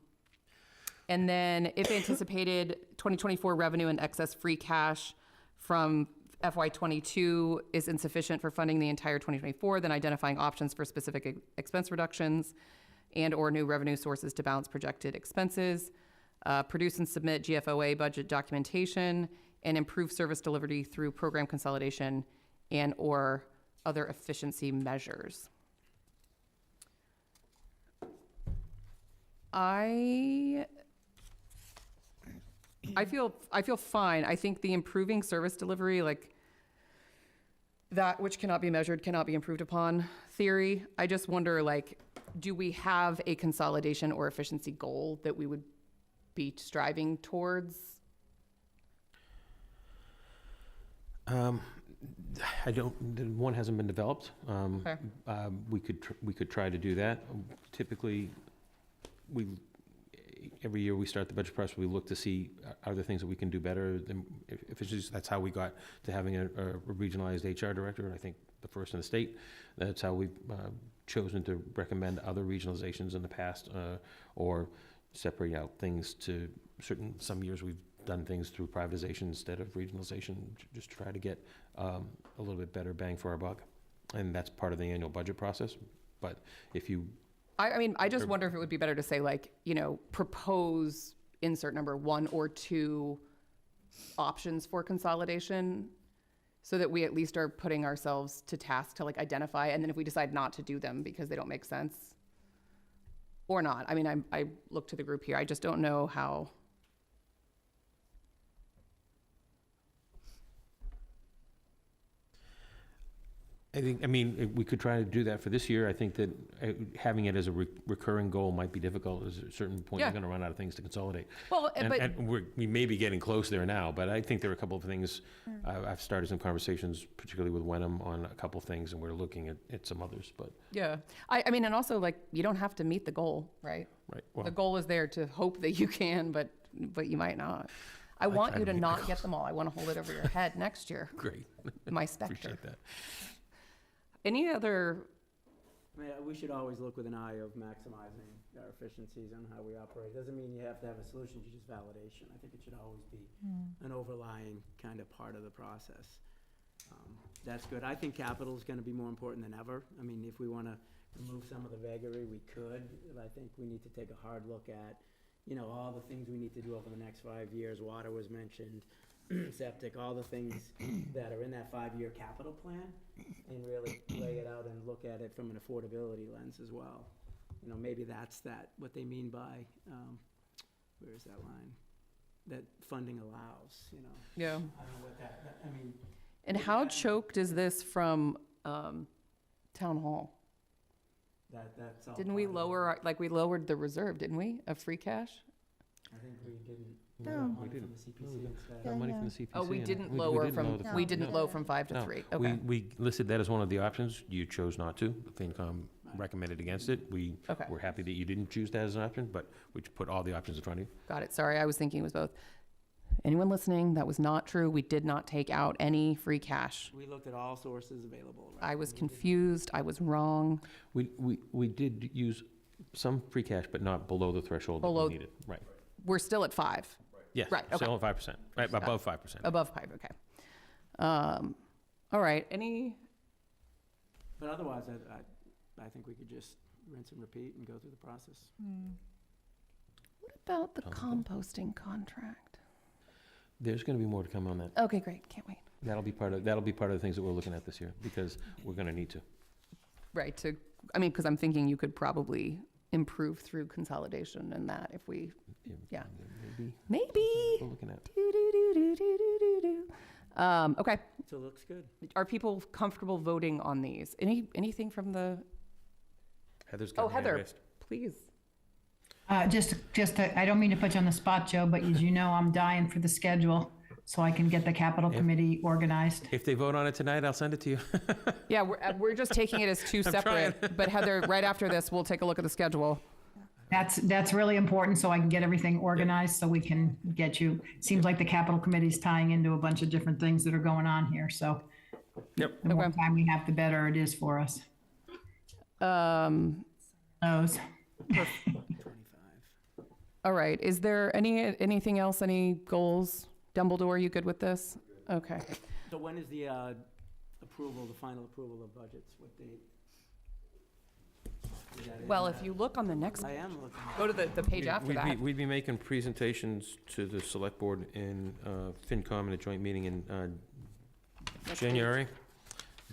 then if anticipated 2024 revenue and excess free cash from FY22 is insufficient for funding the entire 2024, then identifying options for specific expense reductions and/or new revenue sources to balance projected expenses. Produce and submit GFOA budget documentation, and improve service delivery through program consolidation and/or other efficiency measures. I feel fine. I think the improving service delivery, like that which cannot be measured cannot be improved upon theory. I just wonder, like, do we have a consolidation or efficiency goal that we would be striving towards? I don't, one hasn't been developed. Okay. We could try to do that. Typically, every year we start the budget process, we look to see are there things that we can do better. If it's just, that's how we got to having a regionalized HR director, I think the first in the state. That's how we've chosen to recommend other regionalizations in the past, or separate out things to some years we've done things through privatization instead of regionalization, just to try to get a little bit better bang for our buck. And that's part of the annual budget process. But if you I mean, I just wonder if it would be better to say, like, propose insert number 1 or 2 options for consolidation, so that we at least are putting ourselves to task to, like, identify, and then if we decide not to do them because they don't make sense or not. I mean, I look to the group here. I just don't know how. We could try to do that for this year. I think that having it as a recurring goal might be difficult. At a certain point, Yeah. you're going to run out of things to consolidate. Well, And we may be getting close there now, but I think there are a couple of things. I've started some conversations, particularly with Wenham, on a couple of things, and we're looking at some others. But Yeah. I mean, and also, like, you don't have to meet the goal, right? right, well, The goal is there to hope that you can, but you might not. I want try you to to meet the not get them all. I want to hold it over your head next year. great. My specter. Appreciate that. Any other, I mean, we should always look with an eye of maximizing our efficiencies on how we operate. Doesn't mean you have to have a solution to just validation. I think it should always be an overlying kind of part of the process. That's good. I think capital is going to be more important than ever. I mean, if we want to remove some of the vagary, we could. But I think we need to take a hard look at, all the things we need to do over the next 5 years. Water was mentioned, septic, all the things that are in that 5-year capital plan, and really lay it out and look at it from an affordability lens as well. Maybe that's what they mean by, where is that line? That funding allows, yeah. I don't know what I mean. And how choked is this from town hall? That's all. Didn't we part of it. we lowered the reserve, didn't we, of free cash? I think we didn't. No. Money from the CPC instead. Money from the CPC. Oh, we and didn't we lower didn't from, lower the- we didn't no. lower from 5 to No. 3. Okay. We listed that as one of the options. You chose not to. FinCom recommended against it. Okay. We're happy that you didn't choose that as an option, but we put all the options in front of you. Got it. Sorry, I was thinking it was both. Anyone listening, that was not true. We did not take out any free cash. We looked at all sources available. Right? I was confused. I was wrong. We did use some free cash, but not below the threshold that Below- we needed. Right. We're still at 5. Yes. Right, okay. Still at 5%. Right, above 5%. Above 5, okay. All right, any, But otherwise, I think we could just rinse and repeat and go through the process. what about the composting contract? There's going to be more to come on that. Okay, great. Can't wait. That'll be part of the things that we're looking at this year, because we're going to need to. Right, because I'm thinking you could probably improve through consolidation and that if we, yeah. Maybe. We're looking at. Okay. So it looks good. Are people comfortable voting on these? Anything from the, Heather's got oh, her hand Heather, raised. please. I don't mean to put you on the spot, Joe, but as you know, I'm dying for the schedule so I can get the capital committee organized. If they vote on it tonight, I'll send it to you. Yeah, we're just taking it as 2 I'm separate. But Heather, right after this, we'll take a look at the schedule. That's really important so I can get everything organized so we can get you. Seems like the capital committee's tying into a bunch of different things that are going on here, so. Yep. The more time we have, the better it is for us. Those. All right. Is there anything else? Any goals? Dumbledore, you good with this? Okay. So when is the approval, the final approval of budgets? What date? Is that it? Well, if you look on the next, I am looking. go to the page after that. We'd be making presentations to the select board in FinCom in a joint meeting in Next January.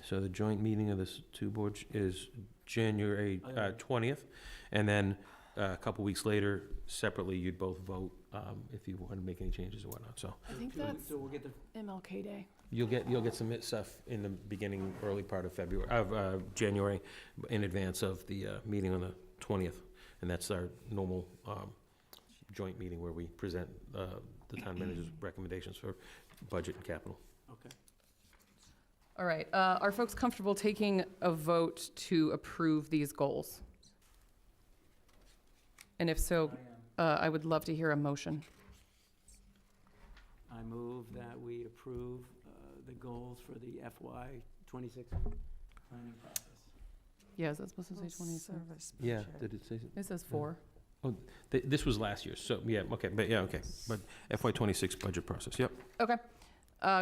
So the joint meeting of the two boards is January 20th. And then a couple weeks later, separately, you'd both vote if you want to make any changes or whatnot. So I think that's So we'll get the, MLK Day. you'll get some stuff in the beginning, early part of January, in advance of the meeting on the 20th. And that's our normal joint meeting where we present the town manager's recommendations for budget and capital. okay. All right, are folks comfortable taking a vote to approve these goals? And if so, I would love to hear a motion. I move that we approve the goals for the FY '26 planning process. Yeah, is that supposed to say 26? Yeah, did it say? It says 4. Oh, this was last year's, so, yeah, okay, but FY '26 budget process, yep. Okay.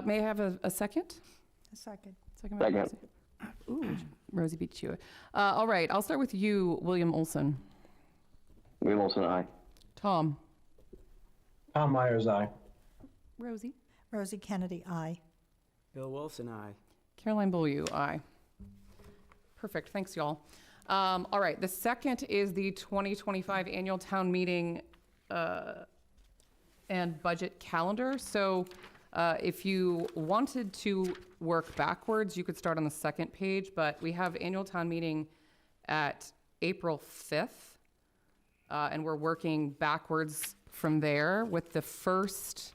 May I have a second? A second. Second by Second. Rosie. Ooh, Rosie beat you. All right, I'll start with you, William Olson. William Olson, aye. Tom. Tom Myers, aye. Rosie. Rosie Kennedy, aye. Bill Wilson, aye. Caroline Beaulieu, aye. Perfect, thanks, y'all. All right, the second is the 2025 annual town meeting and budget calendar. So if you wanted to work backwards, you could start on the second page, but we have annual town meeting at April 5th, and we're working backwards from there with the first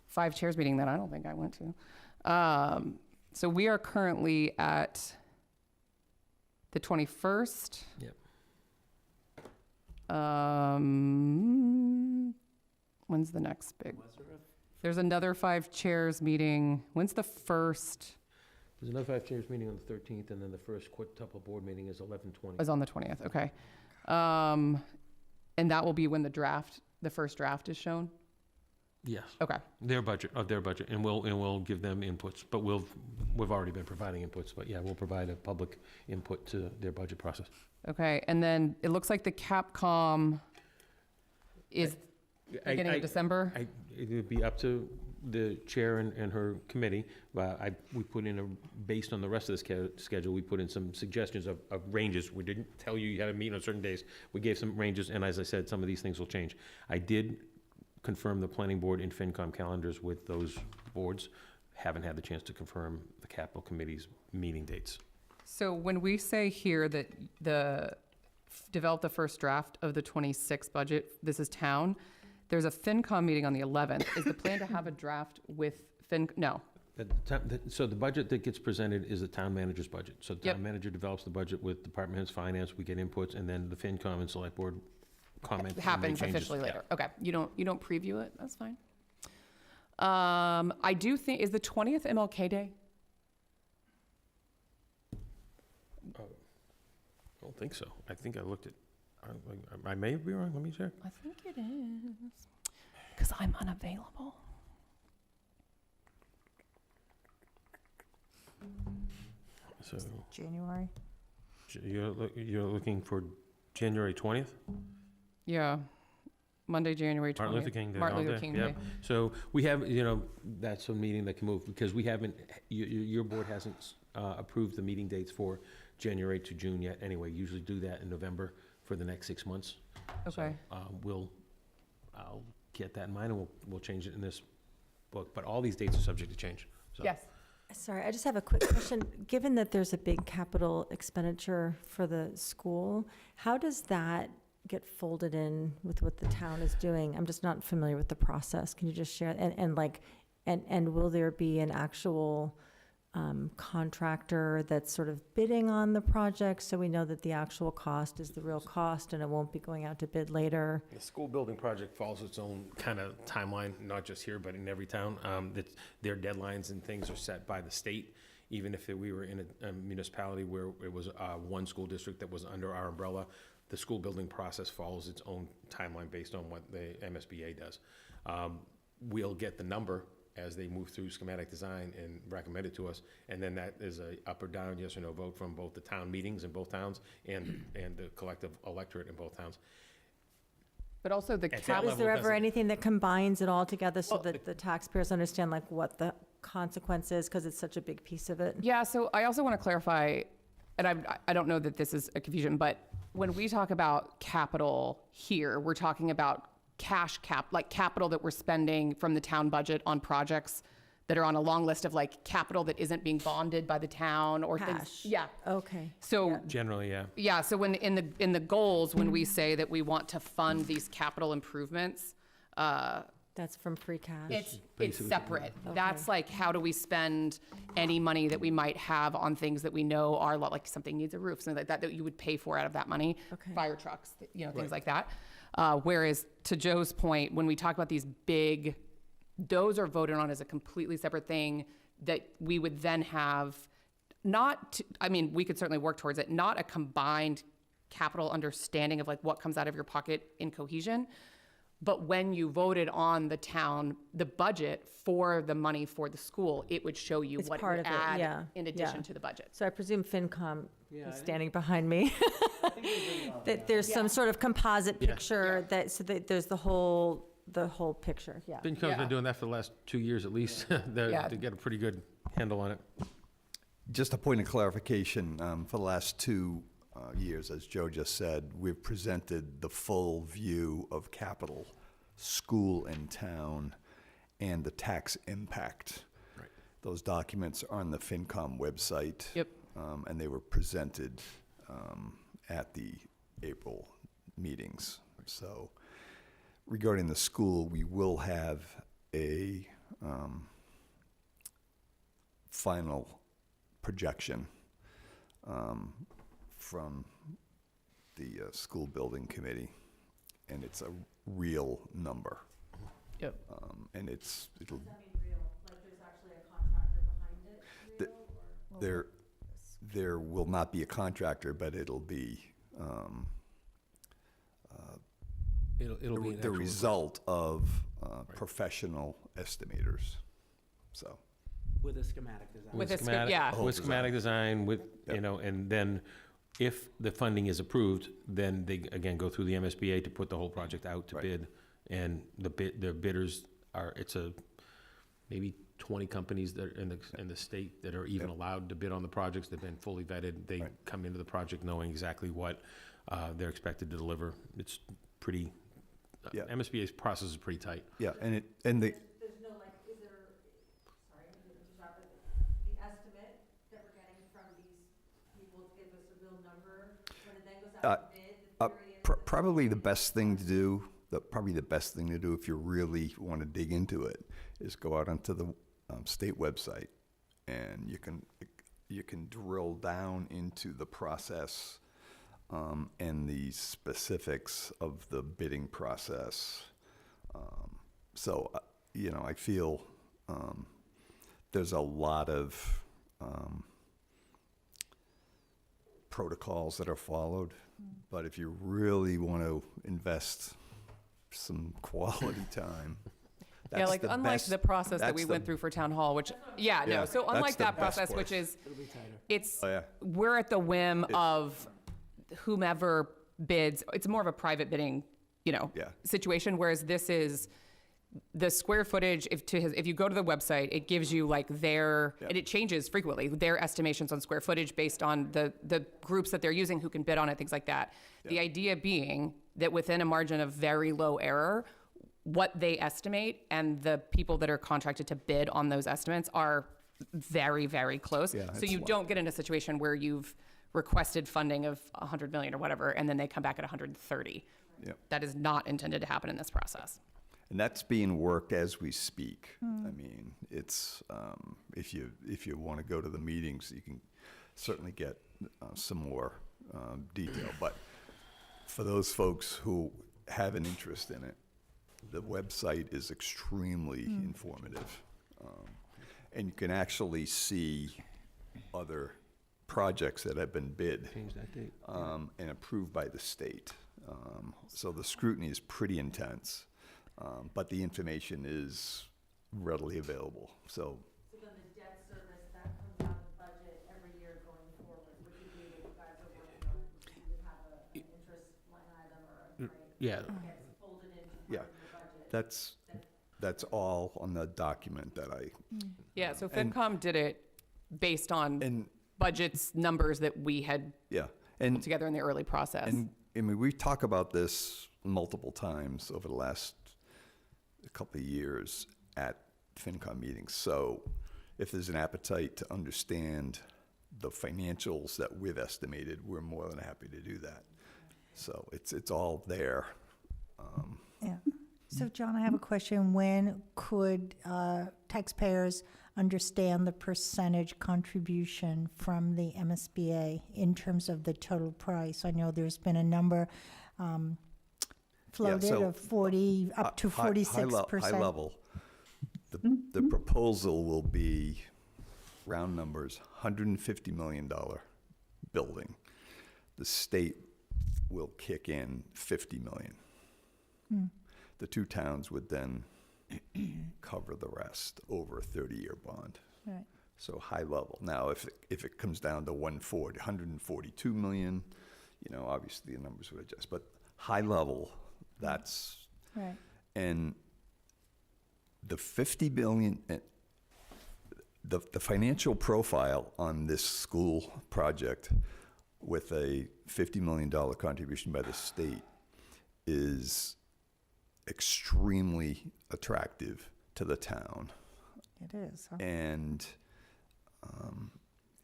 5 chairs meeting that I don't think I went to. So we are currently at the 21st. Yep. When's the next big? There's another 5 chairs meeting. When's the first? There's another 5 chairs meeting on the 13th, and then the first quintuple board meeting is 11/20. Is on the 20th, okay. And that will be when the first draft is shown? Yes. Okay. Their budget, and we'll give them inputs, but we've already been providing inputs, but yeah, we'll provide a public input to their budget process. Okay, and then it looks like the Capcom is beginning of December? It would be up to the chair and her committee, but we put in based on the rest of the schedule, we put in some suggestions of ranges. We didn't tell you had to meet on certain days. We gave some ranges, and as I said, some of these things will change. I did confirm the planning board and FinCom calendars with those boards. Haven't had the chance to confirm the capital committee's meeting dates. So when we say here that develop the first draft of the 26 budget, this is town, there's a FinCom meeting on the 11th. Is the plan to have a draft with no? So the budget that gets presented is the town manager's budget. So the Yep. town manager develops the budget with department heads, finance, we get inputs, and then the FinCom and select board comment. and make Happens changes. officially Yeah. later. Okay, you don't preview it, that's fine. I do think, is the 20th MLK Day? I don't think so. I think I looked at, I may be wrong, let me check. I think it is, because I'm unavailable. So January. you're looking for January 20th? Yeah, Monday, January 20th. Martin Luther King Day. Martin all Luther day, King yep. Day. So we have, that's a meeting that can move, because we haven't, your board hasn't approved the meeting dates for January to June yet anyway. Usually do that in November for the next 6 months. Okay. So, I'll get that in mind, and we'll change it in this book, but all these dates are subject to change, so. Yes. Sorry, I just have a quick question. Given that there's a big capital expenditure for the school, how does that get folded in with what the town is doing? I'm just not familiar with the process. Can you just share? And will there be an actual contractor that's sort of bidding on the project, so we know that the actual cost is the real cost and it won't be going out to bid later? The school building project follows its own kind of timeline, not just here, but in every town. Their deadlines and things are set by the state. Even if we were in a municipality where it was one school district that was under our umbrella, the school building process follows its own timeline based on what the MSBA does. We'll get the number, as they move through schematic design and recommend it to us. And then that is a up or down, yes or no vote from both the town meetings in both towns and the collective electorate in both towns. But also the At that cap, Is level, there it ever doesn't- anything that combines it all together so that the taxpayers understand like what the consequence is, because it's such a big piece of it? yeah, so I also want to clarify, and I don't know that this is a confusion, but when we talk about capital here, we're talking about like capital that we're spending from the town budget on projects that are on a long list of like capital that isn't being bonded by the town or things. Cash. Yeah. Okay. So Generally, yeah. yeah, so when in the goals, when we say that we want to fund these capital improvements, That's from free cash? it's basically- separate. Okay. That's like, how do we spend any money that we might have on things that we know are like something needs a roof, something like that, that you would pay for out of that money, Okay. fire trucks, things like that. Whereas to Joe's point, when we talk about these big, those are voted on as a completely separate thing that we would then have we could certainly work towards it, not a combined capital understanding of like what comes out of your pocket in cohesion. But when you voted on the budget for the money for the school, it would show you It's what it part would of it, add yeah, in addition yeah. to the budget. So I presume FinCom Yeah, is I standing behind me. That there's some sort of composite picture so that there's the whole picture, yeah. FinCom's been doing that for the last 2 years at least, Yeah. to get a pretty good handle on it. Just a point of clarification, for the last 2 years, as Joe just said, we've presented the full view of capital, school and town, and the tax impact. Right. Those documents are on the FinCom website. Yep. And they were presented at the April meetings. So regarding the school, we will have a final projection from the school building committee, and it's a real number. Yep. And it'll. Does that mean real? Like there's actually a contractor behind it, real? There will not be a contractor, but it'll be It'll be an the actual- result of professional estimators. So. With a schematic design. With a schematic, yeah. with schematic design, with, and then if the funding is approved, then they, again, go through the MSBA to put the whole project out to bid. And the bidders it's maybe 20 companies that are in the state that are even allowed to bid on the projects. They've been fully vetted. They come into the project knowing exactly what they're expected to deliver. It's pretty, MSBA's process is pretty tight. Yeah, and the. There's no like, is there, sorry, I didn't interrupt, but the estimate that we're getting from these people to give us a real number, when it then goes out to bid, the theory is. Probably the best thing to do, if you really want to dig into it, is go out onto the state website, and you can drill down into the process and the specifics of the bidding process. So I feel there's a lot of protocols that are followed, but if you really want to invest some quality time, Yeah, like the unlike best- the process that that's we the- went through for town hall, which, Yeah, so that's unlike the that best process, which part. is, It'll be tighter. it's, Oh, yeah. we're at the whim of whomever bids. It's more of a private bidding, situation, whereas this is the square footage. If you go to the website, it gives you like and it changes frequently, their estimations on square footage based on the groups that they're using who can bid on it, things like that. The idea being that within a margin of very low error, what they estimate and the people that are contracted to bid on those estimates are very, very close. Yeah, so it's you don't get in a situation where you've requested funding of 100 million or whatever, and then they come back at 130. Yeah. That is not intended to happen in this process. And that's being worked as we speak. I mean, it's if you want to go to the meetings, you can certainly get some more detail. But for those folks who have an interest in it, the website is extremely informative, and you can actually see other projects that have been bid Change that date. and approved by the state. So the scrutiny is pretty intense. But the information is readily available. So So then the debt service, that comes out of the budget every year going forward, which would be what you guys are working on, you would have an interest line item or a rate Yeah. that gets folded into yeah, part of the budget. that's all on the document that I, Yeah, so And- FinCom did it based on budgets, numbers that we had yeah. put And together in the early process. And, I mean, we talk about this multiple times over the last couple of years at FinCom meetings. So if there's an appetite to understand the financials that we've estimated, we're more than happy to do that. So it's all there. Yeah. So John, I have a question. When could taxpayers understand the percentage contribution from the MSBA in terms of the total price? I know there's been a number floated so, of 40, up to 46%. High level, the proposal will be, round numbers, $150 million building. The state will kick in $50 million. The two towns would then cover the rest over a 30-year bond. Right. So high level. Now, if it comes down to 142 million, you know, obviously the numbers would adjust. But high level, that's Right. and the 50 billion. The financial profile on this school project, with a $50 million contribution by the state, is extremely attractive to the town. It is. Huh? And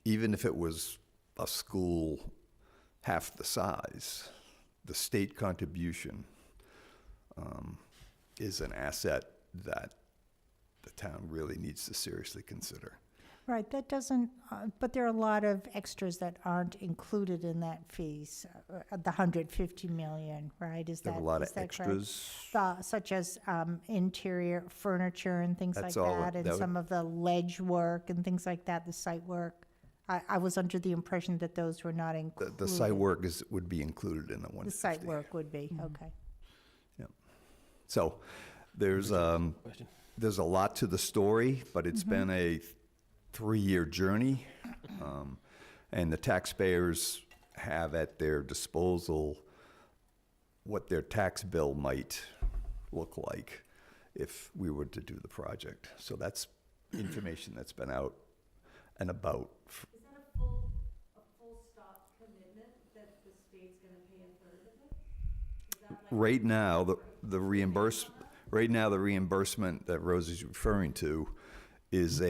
even if it was a school half the size, the state contribution is an asset that the town really needs to seriously consider. Right, that doesn't, but there are a lot of extras that aren't included in that fees, the 150 million, right? Is There that are a lot is of that correct? extras. Such as interior furniture and things That's like all- that, and that would- some of the ledge work and things like that, the site work. I was under the impression that those were not included. The site work would be included in the 150. The site work would be, okay. So there's a lot to the story, but it's been a 3-year journey. And the taxpayers have at their disposal what their tax bill might look like if we were to do the project. So that's information that's been out and about. Is that a full stop commitment that the state's gonna pay a third of it? Is that like? Right now, the reimbursement that Rosie's referring to is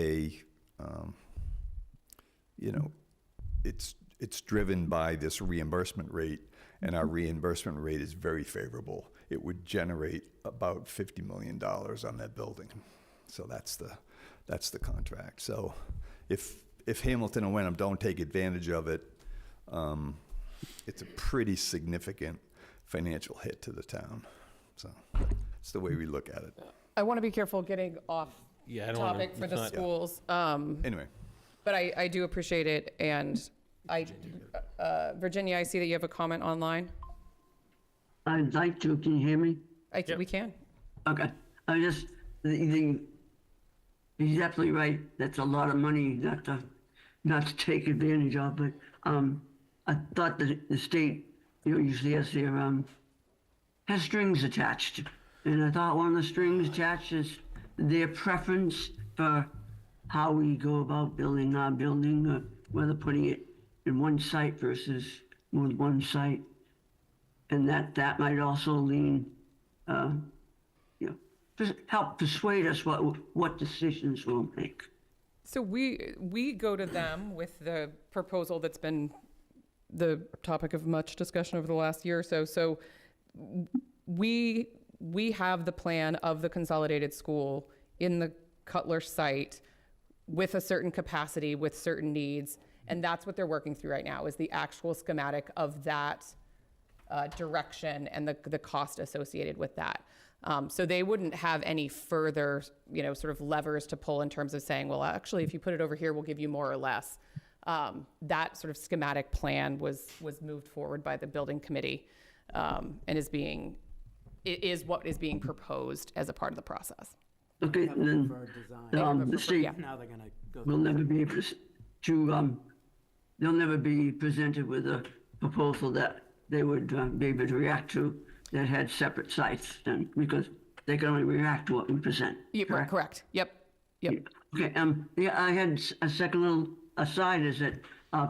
it's driven by this reimbursement rate, and our reimbursement rate is very favorable. It would generate about $50 million on that building. So that's the contract. So if Hamilton and Wenham don't take advantage of it, it's a pretty significant financial hit to the town. So it's the way we look at it. I want to be careful getting off Yeah, I don't wanna- topic for it's the not- schools. Anyway, But I do appreciate it, and Virginia, I see that you have a comment online. I'd like to. Can you hear me? We can. Okay. I just he's absolutely right. That's a lot of money not to take advantage of. But I thought that the state, usually has strings attached, and I thought one of the strings attached is their preference for how we go about building our building, or whether putting it in one site versus more than one site, and that might also lean, help persuade us what decisions we'll make. So we go to them with the proposal that's been the topic of much discussion over the last year or so. So we have the plan of the consolidated school in the Cutler site with a certain capacity, with certain needs, and that's what they're working through right now, is the actual schematic of that direction and the cost associated with that. So they wouldn't have any further, sort of levers to pull in terms of saying, well, actually, if you put it over here, we'll give you more or less. That sort of schematic plan was moved forward by the building committee, and is what is being proposed as a part of the process. Okay, Have a then, preferred design. the state Now they're gonna go. will never be able they'll never be presented with a proposal that they would be able to react to that had separate sites then, because they can only react to what we present. Yeah, correct. Yep. Okay, yeah, I had a second little aside is that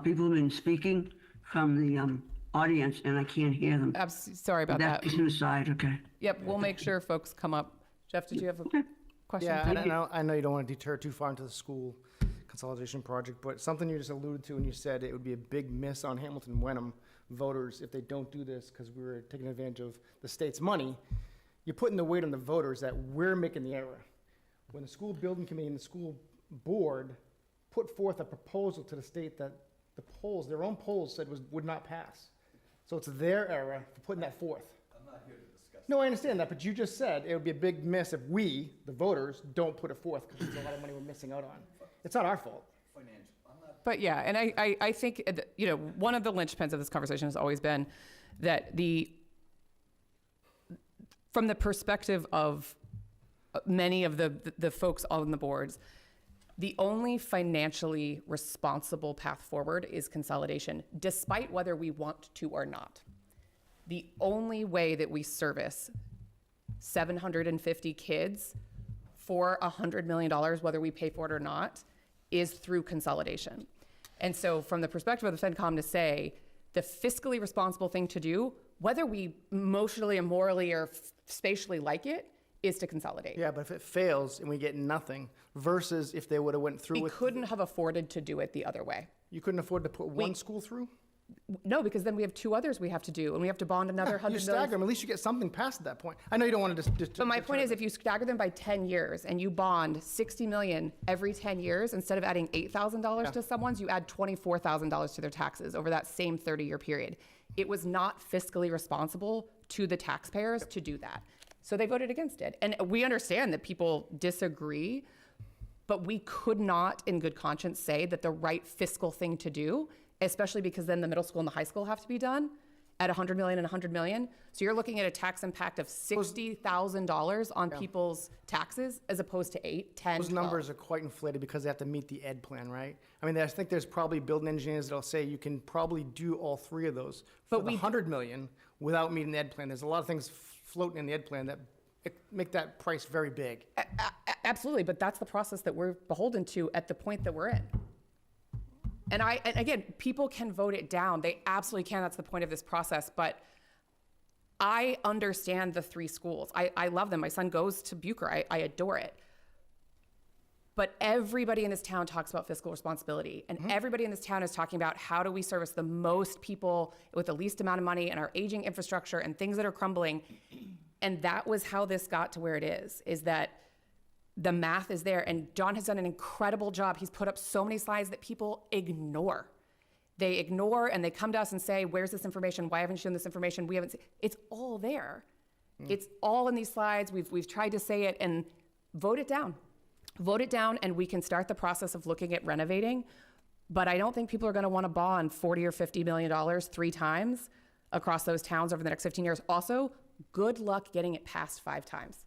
people have been speaking from the audience and I can't hear them. Sorry about that. That's an aside, okay. Yep, we'll make sure folks come up. Jeff, did you have a question? Yeah, I know you don't want to deter too far into the school consolidation project, but something you just alluded to when you said it would be a big miss on Hamilton Wenham voters if they don't do this because we were taking advantage of the state's money. You're putting the weight on the voters that we're making the error. When the school building committee and the school board put forth a proposal to the state that the polls, their own polls said would not pass. So it's their error for putting that forth. I'm not here to discuss. No, I understand that, but you just said it would be a big miss if we, the voters, don't put it forth because there's a lot of money we're missing out on. It's not our fault. But yeah, and I think, one of the linchpins of this conversation has always been that from the perspective of many of the folks on the boards, the only financially responsible path forward is consolidation, despite whether we want to or not. The only way that we service 750 kids for $100 million, whether we pay for it or not, is through consolidation. And so from the perspective of the FinCom to say, the fiscally responsible thing to do, whether we emotionally and morally or spatially like it, is to consolidate. Yeah, but if it fails and we get nothing versus if they would have went through We with. couldn't have afforded to do it the other way. You couldn't afford to put one school through? No, because then we have two others we have to do, and we have to bond another You 100 stagger million. them, at least you get something past at that point. I know you don't want to just. But my point is, if you stagger them by 10 years and you bond 60 million every 10 years, instead of adding $8,000 to someone's, you add $24,000 to their taxes over that same 30-year period. It was not fiscally responsible to the taxpayers to do that. So they voted against it. And we understand that people disagree, but we could not, in good conscience, say that the right fiscal thing to do, especially because then the middle school and the high school have to be done at 100 million and 100 million. So you're looking at a tax impact of $60,000 on people's taxes as opposed to 8, 10, Those 12. numbers are quite inflated because they have to meet the ed plan, right? I mean, I think there's probably building engineers that'll say you can probably do all three of those for the 100 million without meeting the ed plan. There's a lot of things floating in the ed plan that make that price very big. Absolutely, but that's the process that we're beholden to at the point that we're in. And again, people can vote it down. They absolutely can. That's the point of this process. But I understand the three schools. I love them. My son goes to Bucher. I adore it. But everybody in this town talks about fiscal responsibility. And everybody in this town is talking about how do we service the most people with the least amount of money and our aging infrastructure and things that are crumbling. And that was how this got to where it is that the math is there. And John has done an incredible job. He's put up so many slides that people ignore. They ignore and they come to us and say, where's this information? Why haven't you shown this information? We haven't seen. It's all there. It's all in these slides. We've tried to say it and vote it down. Vote it down and we can start the process of looking at renovating. But I don't think people are going to want to bond $40 or $50 million 3 times across those towns over the next 15 years. Also, good luck getting it passed 5 times.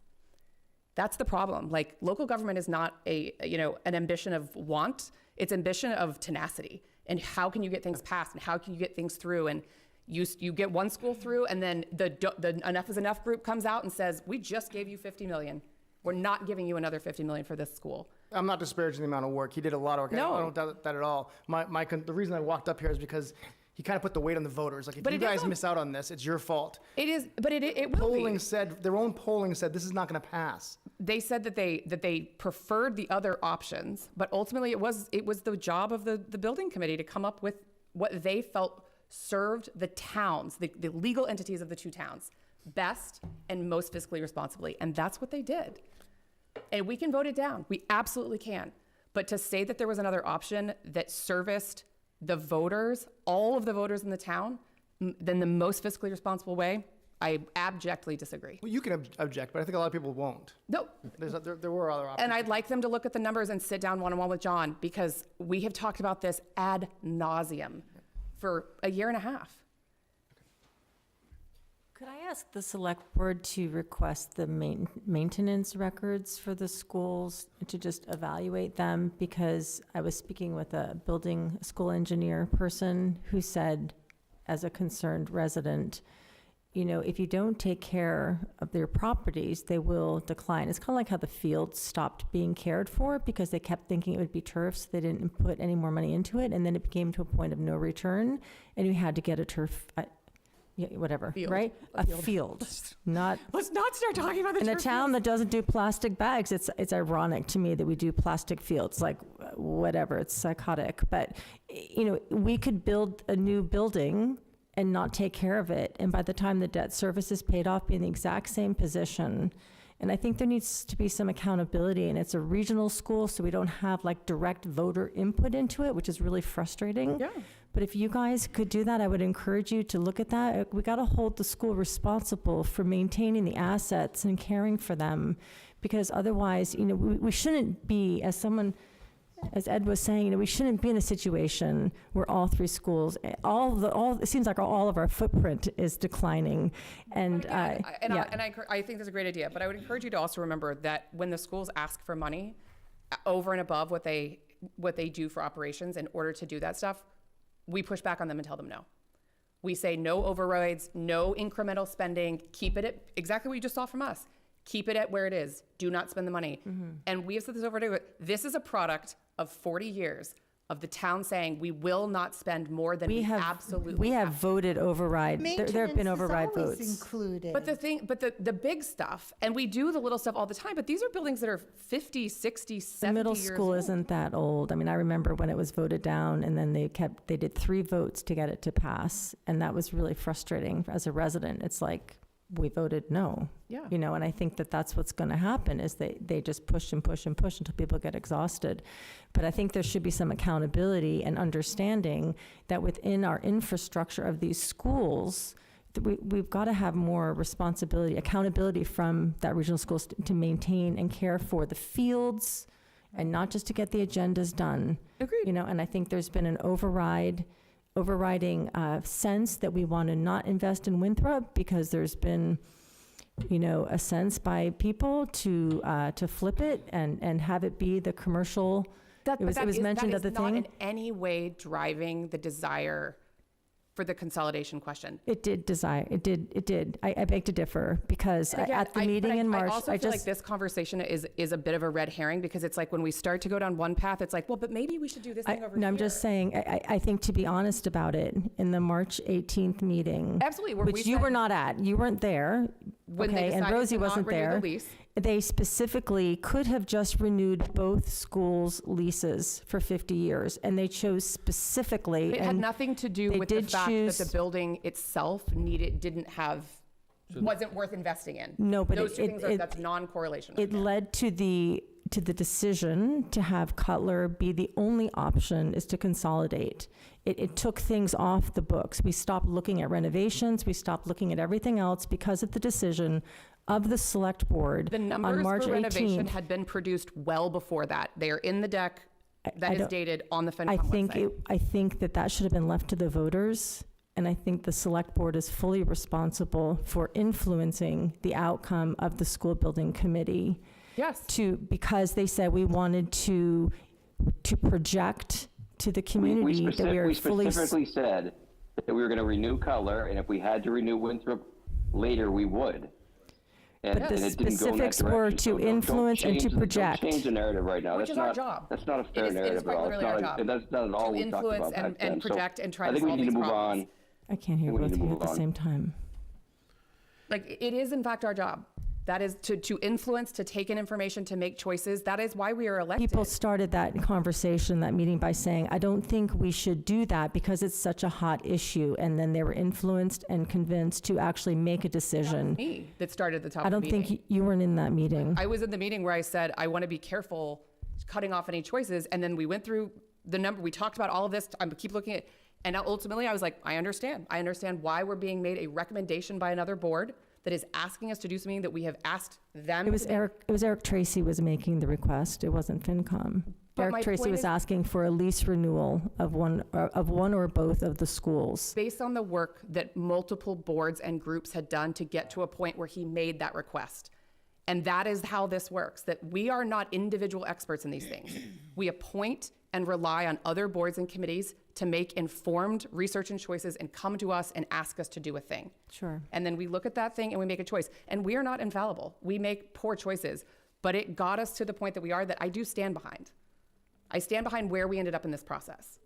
That's the problem. Like, local government is not an ambition of want. It's ambition of tenacity. And how can you get things passed? And how can you get things through? And you get one school through, and then the Enough is Enough group comes out and says, we just gave you $50 million. We're not giving you another $50 million for this school. I'm not disparaging the amount of work. He did a lot of work. No. I don't doubt that at all. The reason I walked up here is because he kind of put the weight on the voters. Like, if But you it is guys on- miss out on this, it's your fault. It is, but it will be. Their own polling said this is not going to pass. They said that they preferred the other options, but ultimately it was the job of the building committee to come up with what they felt served the towns, the legal entities of the 2 towns, best and most fiscally responsibly. And that's what they did. And we can vote it down. We absolutely can. But to say that there was another option that serviced the voters, all of the voters in the town, then the most fiscally responsible way, I abjectly disagree. Well, you can object, but I think a lot of people won't. No. There were other options. And I'd like them to look at the numbers and sit down one-on-one with John, because we have talked about this ad nauseum for a year and a half. Could I ask the select board to request the maintenance records for the schools, to just evaluate them? Because I was speaking with a building school engineer person who said, as a concerned resident, you know, if you don't take care of their properties, they will decline. It's kind of like how the fields stopped being cared for because they kept thinking it would be turf, so they didn't put any more money into it, and then it became to a point of no return, and you had to get a turf, yeah, whatever, Field. right? A A field. field, not Let's not start talking about the in a turf town fields. that doesn't do plastic bags. It's ironic to me that we do plastic fields, like whatever, it's psychotic. But, you know, we could build a new building and not take care of it, and by the time the debt service is paid off, be in the exact same position. And I think there needs to be some accountability, and it's a regional school, so we don't have like direct voter input into it, which is really frustrating. Yeah. But if you guys could do that, I would encourage you to look at that. We got to hold the school responsible for maintaining the assets and caring for them, because otherwise, you know, we shouldn't be, as Ed was saying, you know, we shouldn't be in a situation where all three schools, it seems like all of our footprint is declining. And, I yeah. think that's a great idea, but I would encourage you to also remember that when the schools ask for money over and above what they do for operations, in order to do that stuff, we push back on them and tell them no. We say no overrides, no incremental spending, keep it at exactly what you just saw from us. Keep it at where it is. Do not spend the money. And we have said this over and over. This is a product of 40 years of the town saying we will not spend more than we absolutely We have voted override. There have been override Maintenance votes. is always included. But the big stuff, and we do the little stuff all the time, but these are buildings that are 50, 60, 70 The middle years school old. isn't that old. I mean, I remember when it was voted down, and then they did 3 votes to get it to pass, and that was really frustrating as a resident. It's like, we voted no. Yeah. You know, and I think that that's what's going to happen, is they just push and push and push until people get exhausted. But I think there should be some accountability and understanding that within our infrastructure of these schools, that we've got to have more responsibility, accountability from that regional schools to maintain and care for the fields, and not just to get the agendas done. Agreed. You know, and I think there's been an overriding sense that we want to not invest in Winthrop, because there's been, you know, a sense by people to flip it and have it be the commercial. It was mentioned at the That is not thing. in any way driving the desire for the consolidation question. It did. I beg to differ, because And again, at the meeting in March, I also feel like this conversation is a bit of a red herring, because it's like when we start to go down one path, it's like, well, but maybe we should do this thing over no, here. I'm just saying, I think, to be honest about it, in the March 18th meeting. Absolutely, where we Which you said- were not at. You weren't there. When they okay, and decided Rosie to not wasn't renew the there. lease. They specifically could have just renewed both schools' leases for 50 years, and they chose specifically. It had and nothing to do they with the did fact that choose- the building itself wasn't worth investing in. No, but those two things that's non-correlation. It led to the decision to have Cutler be the only option, is to consolidate. It took things off the books. We stopped looking at renovations. We stopped looking at everything else because of the decision of the select board The on numbers March for renovation 18th. had been produced well before that. They are in the deck that I is don't- dated on the FinCom I think website. I think that should have been left to the voters, and I think the select board is fully responsible for influencing the outcome of the school building committee. Yes. Because they said we wanted to project to the community that we are We fully. specifically said that we were going to renew Cutler, and if we had to renew Winthrop later, we would. And, But the and it didn't go in that specifics were direction. to So don't influence and to change project. Don't change the narrative right now. Which That's is our not, job. That's not a fair It is narrative quite at all. literally our job. That's not at all To we talked influence about back and then. So project and try I to think we solve need to these move problems. on. I can't hear We need both to of you move at the on. same time. Like, it is in fact our job. That is to influence, to take in information, to make choices. That is why we are elected. People started that conversation, that meeting, by saying, I don't think we should do that because it's such a hot issue. And then they were influenced and convinced to actually make a decision. Me that started the top I of the don't meeting. think you weren't in that meeting. I was in the meeting where I said, I want to be careful cutting off any choices. And then we went through the number, we talked about all of this. I keep looking at, and ultimately I was like, I understand. I understand why we're being made a recommendation by another board that is asking us to do something that we have asked them. It was to do. Eric Tracy was making the request. It wasn't FinCom. But my Eric Tracy point was is- asking for a lease renewal of one or both of the schools. Based on the work that multiple boards and groups had done to get to a point where he made that request. And that is how this works, that we are not individual experts in these things. We appoint and rely on other boards and committees to make informed research and choices and come to us and ask us to do a thing. Sure. And then we look at that thing and we make a choice. And we are not infallible. We make poor choices. But it got us to the point that we are, that I do stand behind. I stand behind where we ended up in this process.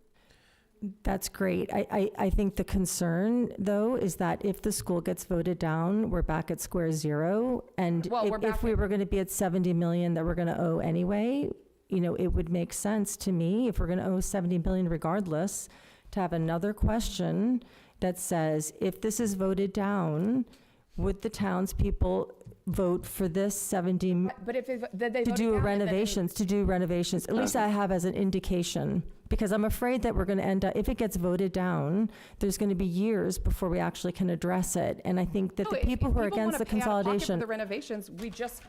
That's great. I think the concern, though, is that if the school gets voted down, we're back at square zero. And Well, we're back if we were going to be at 70 million that we're going to owe anyway, you know, it would make sense to me, if we're going to owe 70 million regardless, to have another question that says, if this is voted down, would the townspeople vote for this 70 But if they to voted do down, then- renovations, at least I have as an indication, because I'm afraid that we're going to end up, if it gets voted down, there's going to be years before we actually can address it. And I think that No, the if people who are wanna against the pay out of pocket consolidation. for the renovations, we just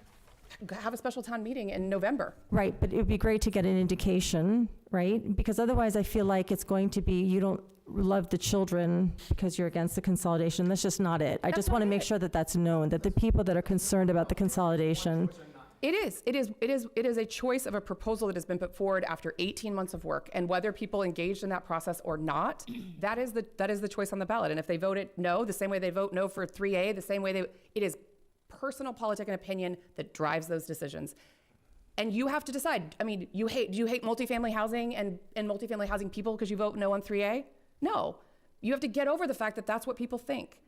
have a special town meeting in November. Right, but it would be great to get an indication, right? Because otherwise I feel like it's going to be, you don't love the children because you're against the consolidation. That's just not it. I just want to make sure that that's known, that the people that are concerned about the consolidation. It is a choice of a proposal that has been put forward after 18 months of work, and whether people engaged in that process or not, that is the choice on the ballot. And if they vote it no, the same way they vote no for 3A, the same way it is personal politic and opinion that drives those decisions. And you have to decide. I mean, do you hate multifamily housing and multifamily housing people because you vote no on 3A? No. You have to get over the fact that that's what people think.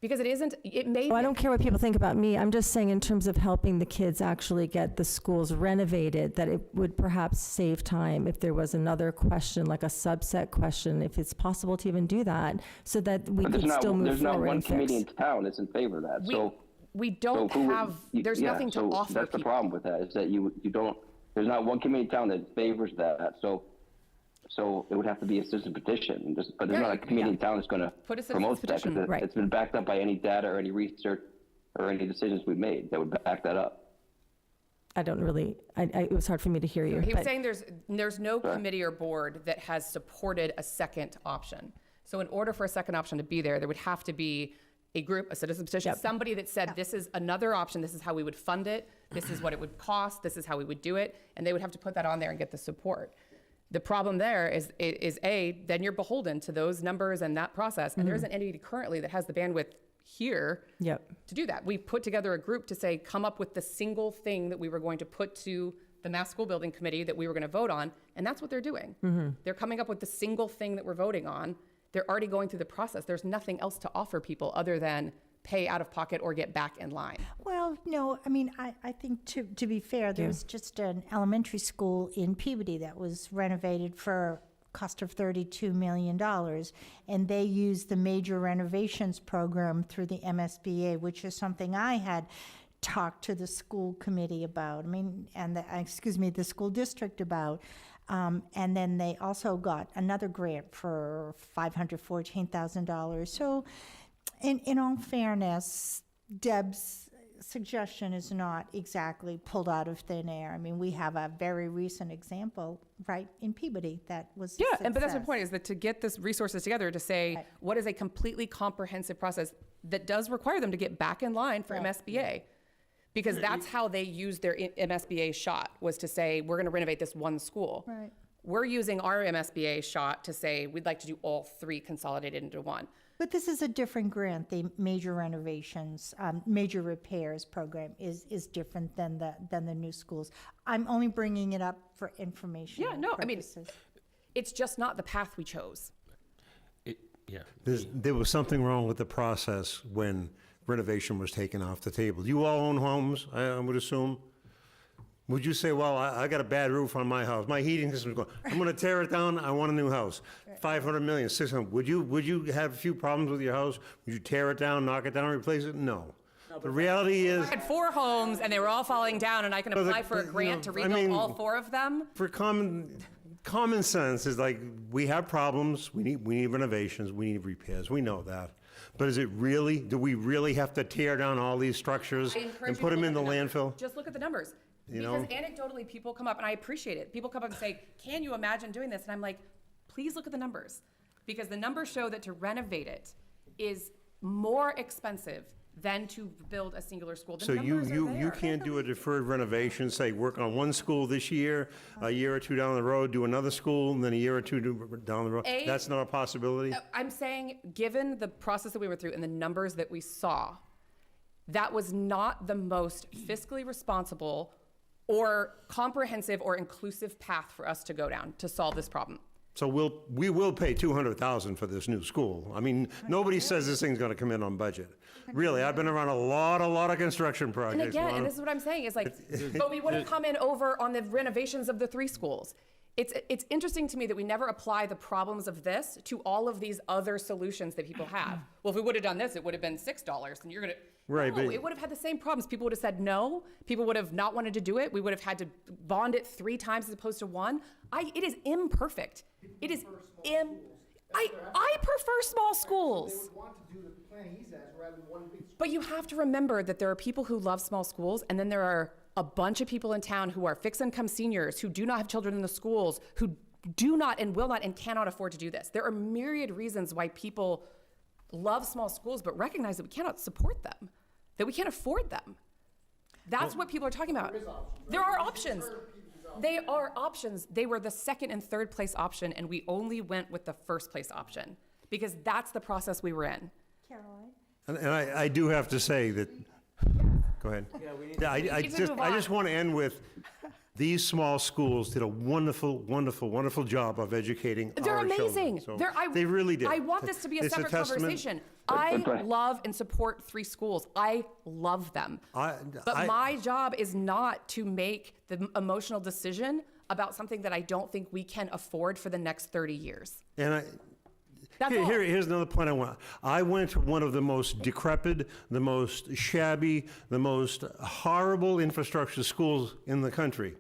Because it may Well, I don't care what people think about me. I'm just saying in terms of helping the kids actually get the schools renovated, that it would perhaps save time if there was another question, like a subset question, if it's possible to even do that, so that we could still move There's not forward one and committee in fix. town that's in favor of that, so. We don't so who would- have, there's yeah, nothing to so offer That's the people. problem with that, is that you don't, there's not one committee in town that favors that, so it would have to be a citizen petition, but there's Yeah, not a committee in town that's gonna Put a citizen's promote that, petition, because right. it's been backed up by any data or any research or any decisions we've made that would back that up. I don't really, it was hard for me to hear you. He was but- saying there's no committee or board that has supported a second option. So in order for a second option to be there would have to be a group, a citizen petition, Yep. somebody that said, this is another option, this is how we would fund it, this is what it would cost, this is how we would do it, and they would have to put that on there and get the support. The problem there is then you're beholden to those numbers and that process, and there isn't any currently that has the bandwidth here Yep. to do that. We put together a group to say, come up with the single thing that we were going to put to the Mass School Building Committee that we were going to vote on, and that's what they're doing. They're coming up with the single thing that we're voting on. They're already going through the process. There's nothing else to offer people other than pay out of pocket or get back in line. Well, no, I mean, I think to be fair, there was just an elementary school in Peabody that was renovated for a cost of $32 million. And they used the major renovations program through the MSBA, which is something I had talked to the school committee about, and the school district about. And then they also got another grant for $514,000. So in all fairness, Deb's suggestion is not exactly pulled out of thin air. I mean, we have a very recent example, right, in Peabody that was a But that's my success. point, is that to get this resources together to say, what is a completely comprehensive process that does require them to get back in line for MSBA? Because that's how they used their MSBA shot, was to say, we're going to renovate this one school. Right. We're using our MSBA shot to say, we'd like to do all three consolidated into one. But this is a different grant. The major renovations, major repairs program is different than the new schools. I'm only bringing it up for information. Yeah, no, I mean, it's just not the path we chose. There was something wrong with the process when renovation was taken off the table. You all own homes, I would assume. Would you say, well, I got a bad roof on my house, my heating system's going, I'm gonna tear it down, I want a new house. 500 million, 600, would you have a few problems with your house? Would you tear it down, knock it down, replace it? No. The reality is, I had 4 homes and they were all falling down, and I can Well, apply for a grant to rebuild all 4 of them. for common sense is like, we have problems, we need renovations, we need repairs, we know that. But is it really, do we really have to tear down all these structures I encourage and you put to them look in the at numbers. landfill? Just look at the numbers. you know? Because anecdotally, people come up, and I appreciate it. People come up and say, can you imagine doing this? And I'm like, please look at the numbers. Because the numbers show that to renovate it is more expensive than to build a singular school. The So numbers are you there. can't do a deferred renovation, say, work on one school this year, a year or two down the road, do another school, and then a year or two down the road? That's not a possibility? I'm saying, given the process that we went through and the numbers that we saw, that was not the most fiscally responsible or comprehensive or inclusive path for us to go down to solve this problem. So we will pay $200,000 for this new school. I mean, nobody says this thing's gonna come in on budget. Really, I've been around a lot of construction projects. And again, lot and of- this is what I'm saying, is like, but we would have come in over on the renovations of the 3 schools. It's interesting to me that we never apply the problems of this to all of these other solutions that people have. Well, if we would have done this, it would have been $6, and you're gonna, Right, no, but- it would have had the same problems. People would have said no. People would have not wanted to do it. We would have had to bond it 3 times as opposed to 1. It is imperfect. It is I prefer small schools. But you have to remember that there are people who love small schools, and then there are a bunch of people in town who are fixed income seniors who do not have children in the schools, who do not and will not and cannot afford to do this. There are myriad reasons why people love small schools, but recognize that we cannot support them, that we can't afford them. That's what people are talking about. There are options. They are options. They were the second and third place option, and we only went with the first place option because that's the process we were in. Caroline? And I do have to say that, go ahead. Yeah, I just want to end with, these small schools did a wonderful, wonderful, wonderful job of educating They're our children. amazing. So They really did. I want this to be a It's separate testament- conversation. I love and support 3 schools. I love them. But my job is not to make the emotional decision about something that I don't think we can afford for the next 30 years. And That's all. here's another point I want. I went to one of the most decrepit, the most shabby, the most horrible infrastructure schools in the country.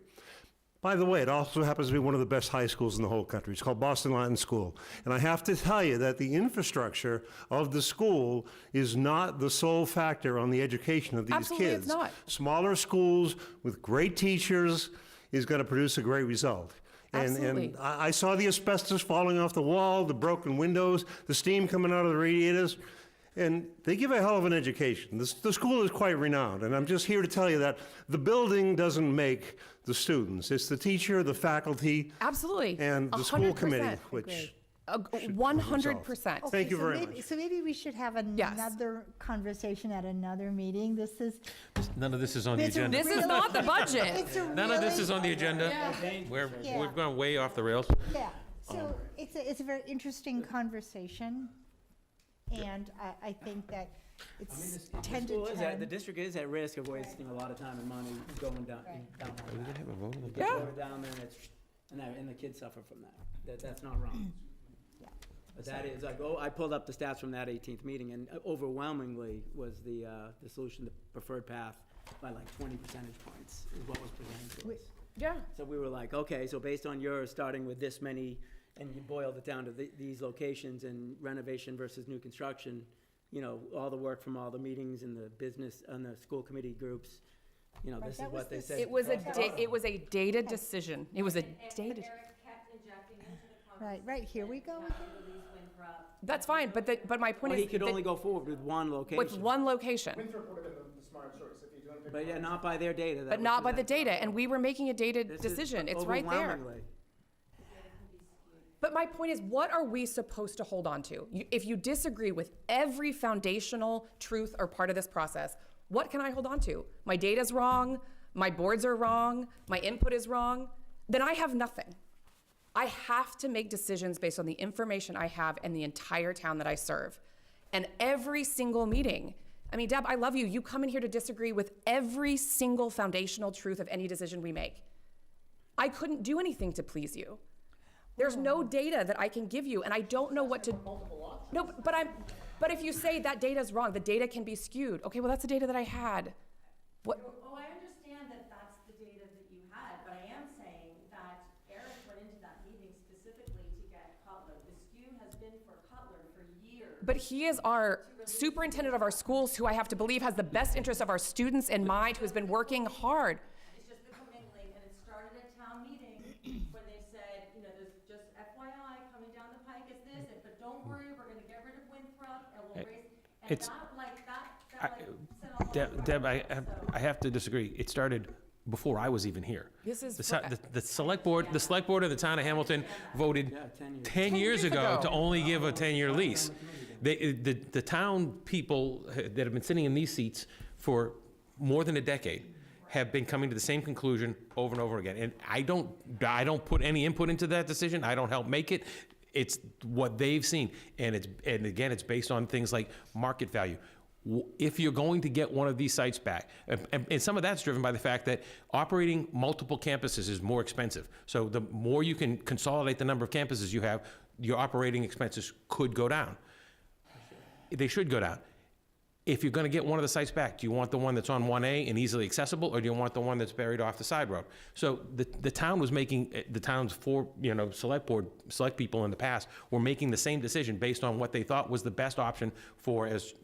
By the way, it also happens to be one of the best high schools in the whole country. It's called Boston Latin School. And I have to tell you that the infrastructure of the school is not the sole factor on the education of these Absolutely, kids. it's not. Smaller schools with great teachers is going to produce a great result. Absolutely. And I saw the asbestos falling off the wall, the broken windows, the steam coming out of the radiators. And they give a hell of an education. The school is quite renowned, and I'm just here to tell you that the building doesn't make the students. It's the teacher, the faculty. Absolutely. And the school 100%. committee, which 100%. Thank you very maybe, much. So maybe we should have another conversation at another meeting. This is. None of this is on the It's a agenda. This is not the budget. It's a None of this really- is on the agenda. Yeah. We've gone way off the rails. Yeah, so it's a very interesting conversation, and I think that it's 10 to 10. The district is at risk of wasting a lot of time and money going down. Are we gonna have a vote on the It budget? gets voted down there, and the kids suffer from that. That's not wrong. But that is, like, I pulled up the stats from that 18th meeting, and overwhelmingly was the solution, the preferred path, by like 20 percentage points is what was presented to us. Yeah. So we were like, okay, so based on yours, starting with this many, and you boiled it down to these locations and renovation versus new construction, you know, all the work from all the meetings and the business and the school committee groups, you know, this is what they said. It was a data decision. It was a data. Right, here we go. That's fine, but my point Well, is. he could that- only go forward with one location. With one location. But yeah, not by their data. that But was not by the presented. data, and we were making a data This is decision. It's right there. overwhelmingly. But my point is, what are we supposed to hold on to? If you disagree with every foundational truth or part of this process, what can I hold on to? My data's wrong, my boards are wrong, my input is wrong, then I have nothing. I have to make decisions based on the information I have and the entire town that I serve. And every single meeting, I mean, Deb, I love you. You come in here to disagree with every single foundational truth of any decision we make. I couldn't do anything to please you. There's no data that I can give you, and I don't know what to. No, but if you say that data's wrong, the data can be skewed. Okay, well, that's the data that I had. What? Oh, I understand that that's the data that you had, but I am saying that Eric went into that meeting specifically to get Cutler. The skew has been for Cutler for years. But he is our superintendent of our schools, who I have to believe has the best interest of our students in mind, who has been working hard. It's just the It's, Deb, I have to disagree. It started before I was even here. This is The select board of the town of Hamilton voted 10 years ago to only give a 10-year lease. The town people that have been sitting in these seats for more than a decade have been coming to the same conclusion over and over again. And I don't put any input into that decision. I don't help make it. It's what they've seen. And again, it's based on things like market value. If you're going to get one of these sites back, and some of that's driven by the fact that operating multiple campuses is more expensive. So the more you can consolidate the number of campuses you have, your operating expenses could go down. They should go down. If you're going to get one of the sites back, do you want the one that's on 1A and easily accessible, or do you want the one that's buried off the side road? So the town was making, the town's select people in the past were making the same decision based on what they thought was the best option for, as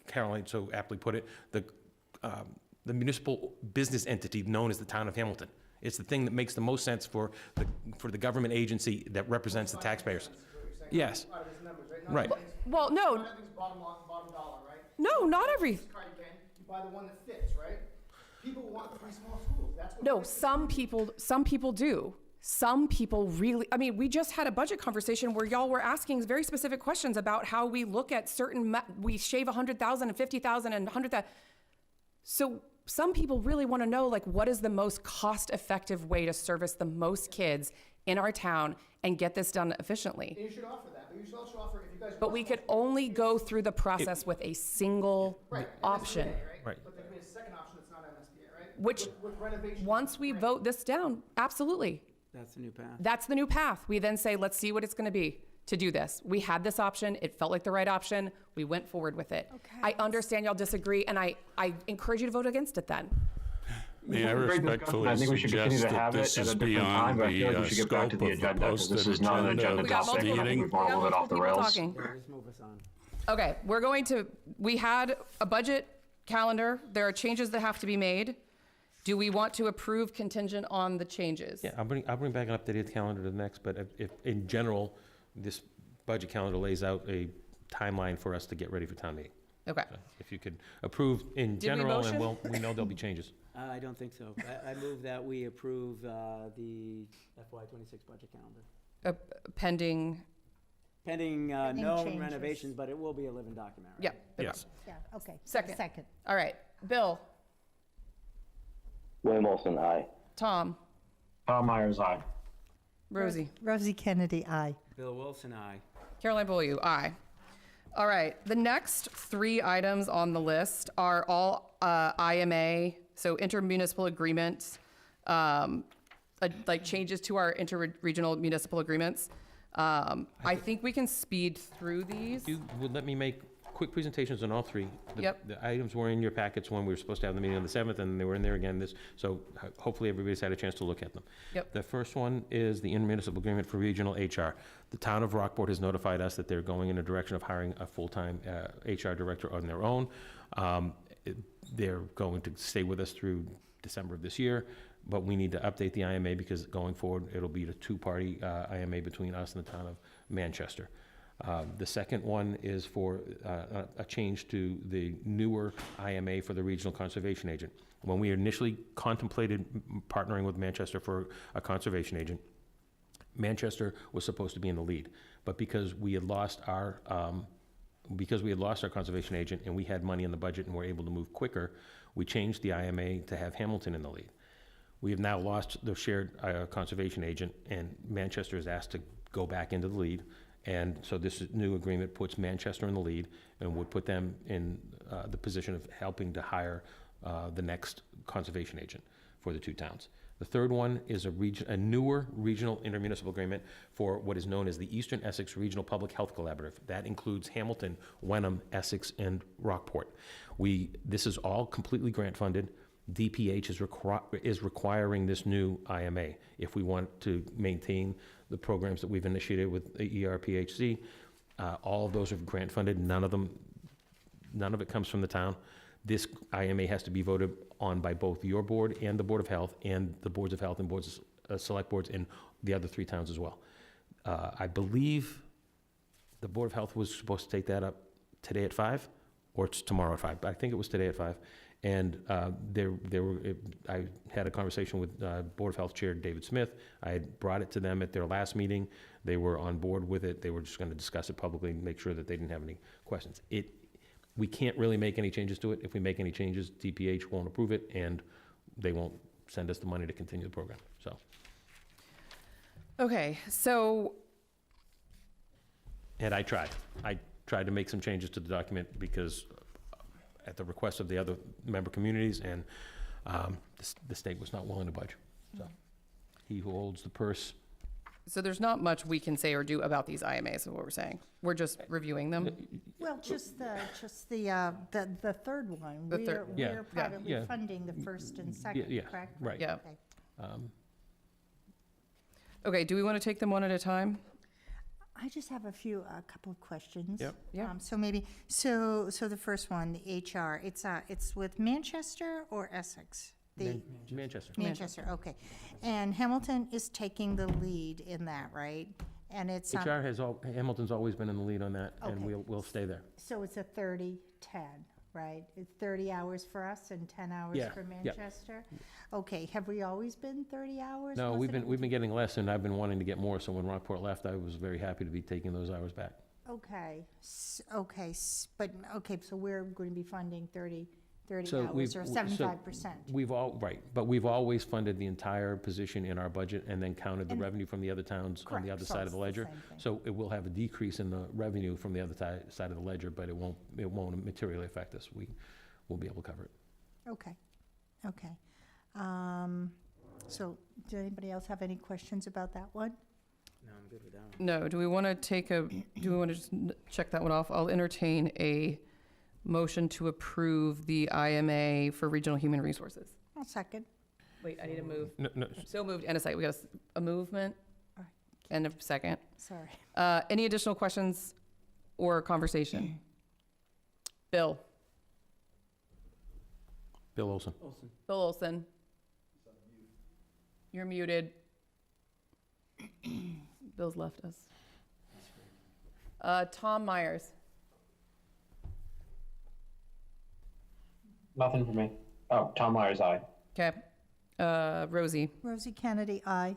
Caroline so aptly put it, the municipal business entity known as the town of Hamilton. It's the thing that makes the most sense for the government agency that represents the taxpayers. Yes. Right. Well, no. Not everything's bottom dollar, right? No, not every. You buy the one that fits, right? People want three small schools. That's what. No, some people do. Some people really, I mean, we just had a budget conversation where y'all were asking very specific questions about how we look at certain, we shave 100,000 and 50,000 and 100,000. So some people really want to know, like, what is the most cost-effective way to service the most kids in our town and get this done efficiently? You should offer that, but you should also offer, if you guys. But we could only go through the process with a single option. Right. But there could be a second option that's not MSBA, right? Which, With renovation. once we vote this down, absolutely. That's the new path. That's the new path. We then say, let's see what it's going to be to do this. We had this option. It felt like the right option. We went forward with it. Okay. I understand y'all disagree, and I encourage you to vote against it then. May I respectfully I think we should continue to have it at a different time, but I feel like we should get back to the agenda, because this is not an agenda topic. I think we've gone a little bit off the rails. Just move us on. Okay, we had a budget calendar. There are changes that have to be made. Do we want to approve contingent on the changes? Yeah, I'll bring back an updated calendar to the next, but if in general, this budget calendar lays out a timeline for us to get ready for town meeting. Okay. So if you could approve in Did we general, and motion? we know there'll be changes. I don't think so. I move that we approve the FY26 budget calendar. Pending, Pending Pending no changes. renovations, but it will be a living document, right? yeah. Yes. Yeah, okay. Second. Second. All right. Bill, William Olson, aye. Tom, Tom Myers, aye. Rosie. Rosie Kennedy, aye. Bill Wilson, aye. Caroline Beaulieu, aye. All right, the next three items on the list are all IMA, so intermunicipal agreements, like changes to our interregional municipal agreements. I think we can speed through these. You would let me make quick presentations on all three. Yep. The items were in your packets when we were supposed to have the meeting on the 7th, and they were in there again so hopefully everybody's had a chance to look at them. Yep. The first one is the intermunicipal agreement for regional HR. The town of Rockport has notified us that they're going in a direction of hiring a full-time HR director on their own. They're going to stay with us through December of this year, but we need to update the IMA because going forward, it'll be the two-party IMA between us and the town of Manchester. The second one is for a change to the newer IMA for the regional conservation agent. When we initially contemplated partnering with Manchester for a conservation agent, Manchester was supposed to be in the lead, but because we had lost our conservation agent and we had money in the budget and were able to move quicker, we changed the IMA to have Hamilton in the lead. We have now lost the shared conservation agent, and Manchester is asked to go back into the lead. And so this new agreement puts Manchester in the lead and would put them in the position of helping to hire the next conservation agent for the two towns. The third one is a newer regional intermunicipal agreement for what is known as the Eastern Essex Regional Public Health Collaborative. That includes Hamilton, Wenham, Essex, and Rockport. This is all completely grant funded. DPH is requiring this new IMA if we want to maintain the programs that we've initiated with ERPHC. All of those are grant funded. None of it comes from the town. This IMA has to be voted on by both your board and the Board of Health and the Boards of Health and boards, select boards in the other three towns as well. I believe the Board of Health was supposed to take that up today at 5. or it's tomorrow at 5, but I think it was today at 5. And I had a conversation with Board of Health Chair David Smith. I had brought it to them at their last meeting. They were on board with it. They were just going to discuss it publicly and make sure that they didn't have any questions. We can't really make any changes to it. If we make any changes, DPH won't approve it, and they won't send us the money to continue the program, so. Okay, so And I tried to make some changes to the document because at the request of the other member communities, and the state was not willing to budge. So he who holds the purse. So there's not much we can say or do about these IMAs, is what we're saying. We're just reviewing them. Well, just the third one. The third- Yeah, We're privately yeah. funding the first and second, yeah, correct? right. Yeah. Okay. Okay, do we want to take them one at a time? I just have a couple of questions. Yep. Yeah. So maybe, so the first one, the HR, it's with Manchester or Essex? Manchester. Manchester, okay. And Hamilton is taking the lead in that, right? And it's, HR Hamilton's always been in the lead on that, and Okay. we'll stay there. so it's a 30-10, right? It's 30 hours for us and 10 hours Yeah, for yeah. Manchester? Okay, have we always been 30 hours? No, Wasn't we've it- been getting less, and I've been wanting to get more, so when Rockport left, I was very happy to be taking those hours back. Okay, so we're going to be funding 30 So hours or 75%. We've always funded the entire position in our budget and then counted the revenue from the other towns on the Correct, other so side of it's the the ledger. same thing. So it will have a decrease in the revenue from the other side of the ledger, but it won't materially affect us. We'll be able to cover it. Okay. So, does anybody else have any questions about that one? No, I'm good with that one. No, do we want to just check that one off? I'll entertain a motion to approve the IMA for Regional Human Resources. I'll second. Wait, I need to move. No, So moved, and a second. We got a movement All right. and a second. Sorry. Any additional questions or conversation? Bill? Bill Olson. Bill Olson? You're muted. Bill's left us. Tom Myers? Nothing for me. Oh, Tom Myers, aye. Okay. Rosie? Rosie Kennedy, aye.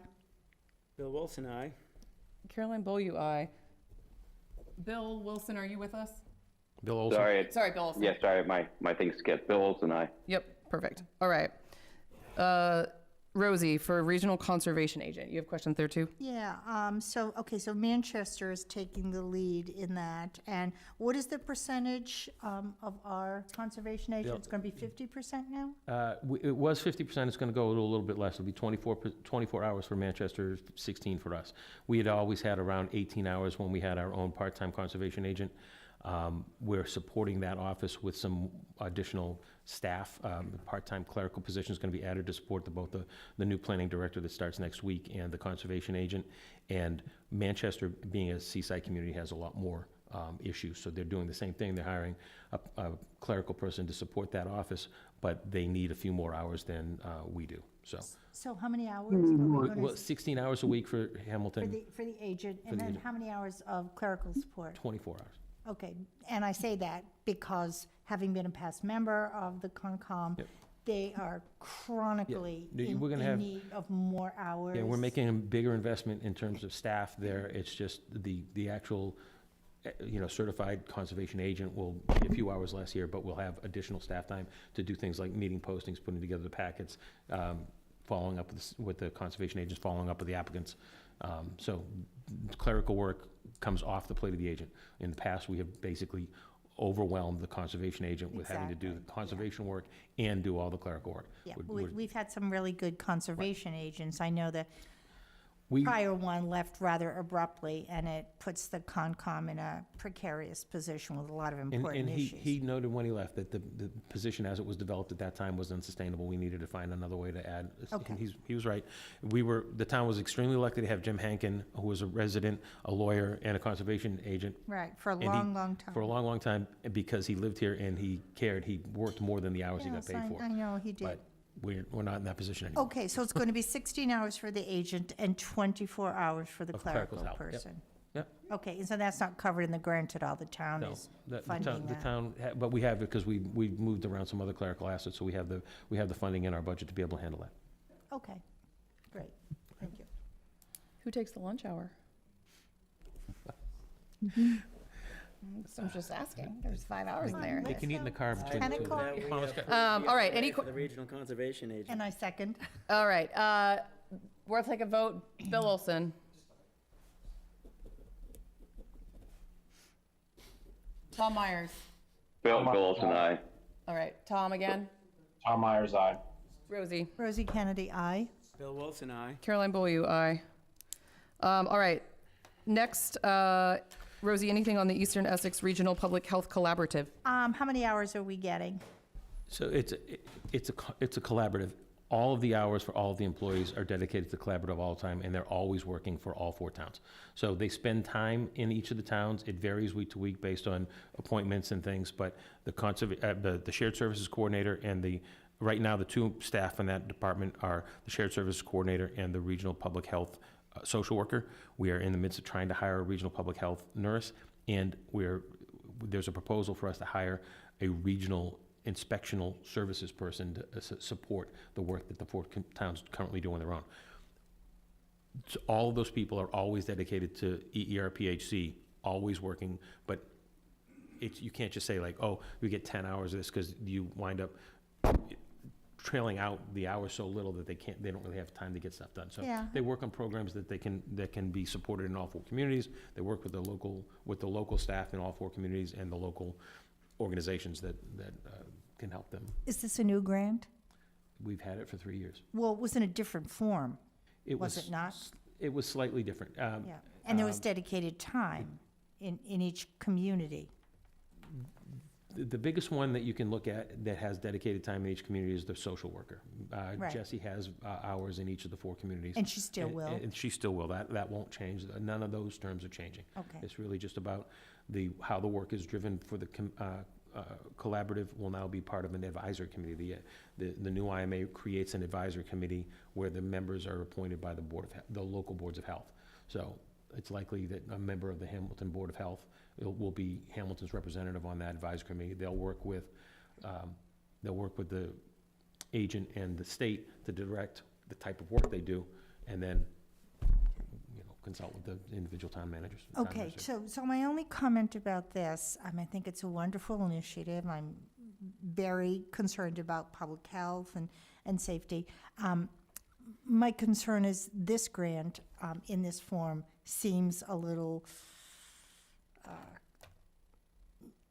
Bill Wilson, aye. Caroline Beaulieu, aye. Bill Wilson, are you with us? Bill Olson. Sorry, Bill Olson. Yeah, sorry, my thing skipped. Bill Olson, aye. Yep, perfect. All right. Rosie, for Regional Conservation Agent, you have questions there too? Yeah, so Manchester is taking the lead in that. And what is the percentage of our conservation agent? It's going to be 50% now? It was 50%. It's going to go a little bit less. It'll be 24 hours for Manchester, 16 for us. We had always had around 18 hours when we had our own part-time conservation agent. We're supporting that office with some additional staff. Part-time clerical position is going to be added to support both the new planning director that starts next week and the conservation agent. And Manchester, being a seaside community, has a lot more issues. So they're doing the same thing. They're hiring a clerical person to support that office, but they need a few more hours than we do. So how many hours? are we gonna Well, 16 hours a week for For Hamilton, the agent, for and the then agent. how many hours of clerical support? 24 hours. Okay, and I say that because having been a past member of the Concom, Yep. they are chronically Yeah, in we're gonna have- need of more hours. Yeah, we're making a bigger investment in terms of staff there. It's just the actual, certified conservation agent will be a few hours less here, but we'll have additional staff time to do things like meeting postings, putting together the packets, following up with the conservation agents, following up with the applicants. So clerical work comes off the plate of the agent. In the past, we have basically overwhelmed the conservation agent with having to do the conservation work and do all the clerical work. Yeah, We're- we've had some really good conservation agents. I know the We- prior one left rather abruptly, and it puts the Concom in a precarious position with a lot of important And issues. he noted when he left that the position as it was developed at that time was unsustainable. We needed to find another way to add. Okay. And he was right. The town was extremely lucky to have Jim Hankin, who was a resident, a lawyer, and a conservation agent. Right, for a And he- long, long time. For a long, long time, because he lived here and he cared. He worked more than the hours he got Yes, paid for. I know he did. But we're not in that position anymore. Okay, so it's going to be 16 hours for the agent and 24 hours for the Of clerical clerical help, yep. person. Yep. Okay, so that's not covered in the grant at all, the town No, is the funding that? town, but we have, because we moved around some other clerical assets, so we have the funding in our budget to be able to handle that. Okay, great, thank you. Who takes the lunch hour? I'm just asking. There's 5 hours in there. They can eat in the car between the 10 two. o'clock. All right, any For the Regional Conservation Agency. And I second. All right, we'll take a vote. Bill Olson. Tom Myers. Bill Olson, aye. All right, Tom again. Tom Myers, aye. Rosie. Rosie Kennedy, aye. Bill Wilson, aye. Caroline Beaulieu, aye. All right, next, Rosie, anything on the Eastern Essex Regional Public Health Collaborative? How many hours are we getting? So it's a collaborative. All of the hours for all of the employees are dedicated to collaborative all the time, and they're always working for all 4 towns. So they spend time in each of the towns. It varies week to week based on appointments and things, but the shared services coordinator and right now, the 2 staff in that department are the shared services coordinator and the regional public health social worker. We are in the midst of trying to hire a regional public health nurse, and there's a proposal for us to hire a regional inspectional services person to support the work that the 4 towns currently do on their own. So all of those people are always dedicated to EERPHC, always working, but you can't just say like, oh, we get 10 hours of this, because you wind up trailing out the hours so little that they don't really have time to get stuff done. So Yeah. they work on programs that can be supported in all 4 communities. They work with the local staff in all 4 communities and the local organizations that can help them. Is this a new grant? We've had it for 3 years. Well, it was in a different form, It was it not? It was slightly different. Yeah, and there was dedicated time in each community. The biggest one that you can look at that has dedicated time in each community is the social worker. Right. Jessie has hours in each of the 4 communities. And she still will? And she still will. That won't change. None of those terms are changing. Okay. It's really just about how the work is driven for the collaborative will now be part of an advisory committee. The new IMA creates an advisory committee where the members are appointed by the local boards of health. So it's likely that a member of the Hamilton Board of Health will be Hamilton's representative on that advisory committee. They'll work with the agent and the state to direct the type of work they do, and then consult with the individual town managers. Okay, so my only comment about this, I think it's a wonderful initiative. I'm very concerned about public health and safety. My concern is this grant in this form seems a little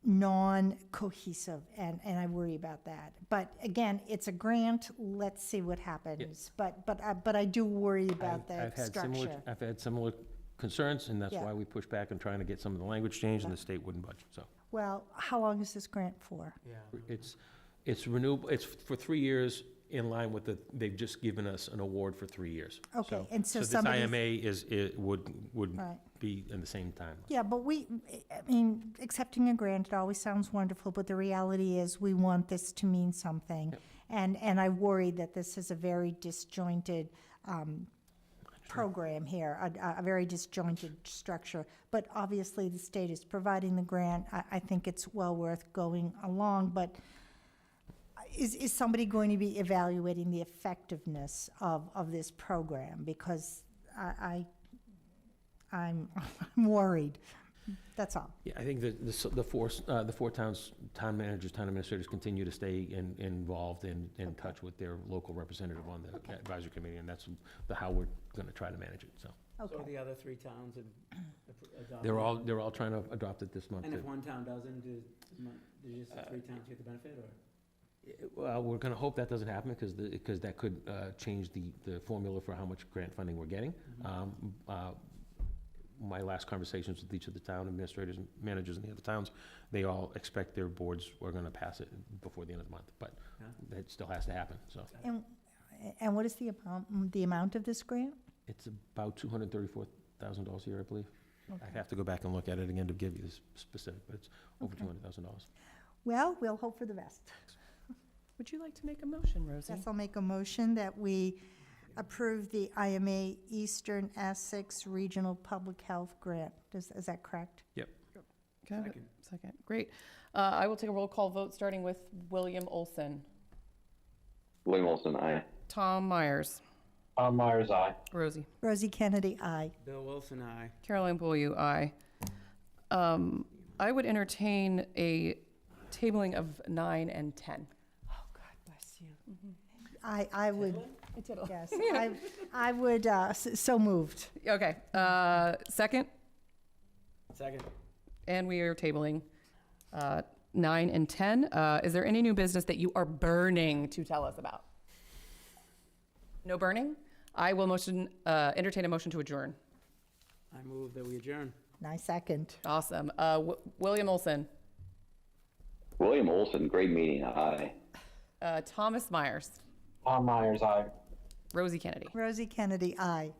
non-cohesive, and I worry about that. But again, it's a grant. Let's see what happens. But I do worry about the structure. I've had similar concerns, and that's Yeah. why we pushed back on trying to get some of the language changed, and the state wouldn't budge. So Well, how long is this grant for? it's renewable. It's for 3 years. In line with they've just given us an award for 3 years. Okay, and so this somebody's- IMA would Right. be in the same time. Yeah, but accepting a grant, it always sounds wonderful, but the reality is we want this to mean something. And I worry that this is a very disjointed program here, a very disjointed structure. But obviously, the state is providing the grant. I think it's well worth going along, but is somebody going to be evaluating the effectiveness of this program? Because I'm worried. That's all. Yeah, I think that the 4 towns, town managers, town administrators continue to stay involved and in touch with their local representative on the advisory committee, and that's how we're going to try to manage it. So So the other 3 towns have adopted? they're all trying to adopt it this month. And if one town doesn't, do just the 3 towns get the benefit, or? Well, we're going to hope that doesn't happen, because that could change the formula for how much grant funding we're getting. My last conversations with each of the town administrators and managers in the other towns, they all expect their boards are going to pass it before the end of the month, but that still has to happen, so. And what is the amount of this grant? It's about $234,000 a year, I believe. I have to go back and look at it again to give you the specific, but it's over $200,000. Well, we'll hope for the best. Would you like to make a motion, Rosie? Yes, I'll make a motion that we approve the IMA Eastern Essex Regional Public Health Grant. Is that correct? Yep. Got it. Second. Great. I will take a roll call vote, starting with William Olson. William Olson, aye. Tom Myers. Tom Myers, aye. Rosie. Rosie Kennedy, aye. Bill Wilson, aye. Caroline Bulliu, aye. I would entertain a tabling of 9 and 10. I would, I tittle. yes, I would, so moved. Okay. Second, Second. and we are tabling 9 and 10. Is there any new business that you are burning to tell us about? No burning? I will entertain a motion to adjourn. I move that we adjourn. I second. Awesome. William Olson. William Olson, great meeting, aye. Thomas Myers. Tom Myers, aye. Rosie Kennedy. Rosie Kennedy, aye.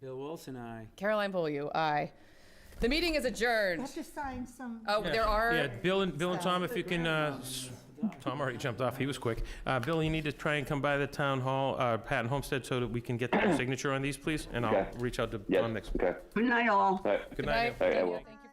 Bill Wilson, aye. Caroline Bulliu, aye. The meeting is adjourned. Have to sign some. Oh, there are. Yeah, Bill and Tom, if you can, Tom already jumped off, he was quick. Bill, you need to try and come by the town hall, Patton Homestead, so that we can get the signature on these, please, and I'll Okay. reach out to Yes, Tom next. okay. Good night, all. All right. Good night. All right, I Thank will. you. Thank you.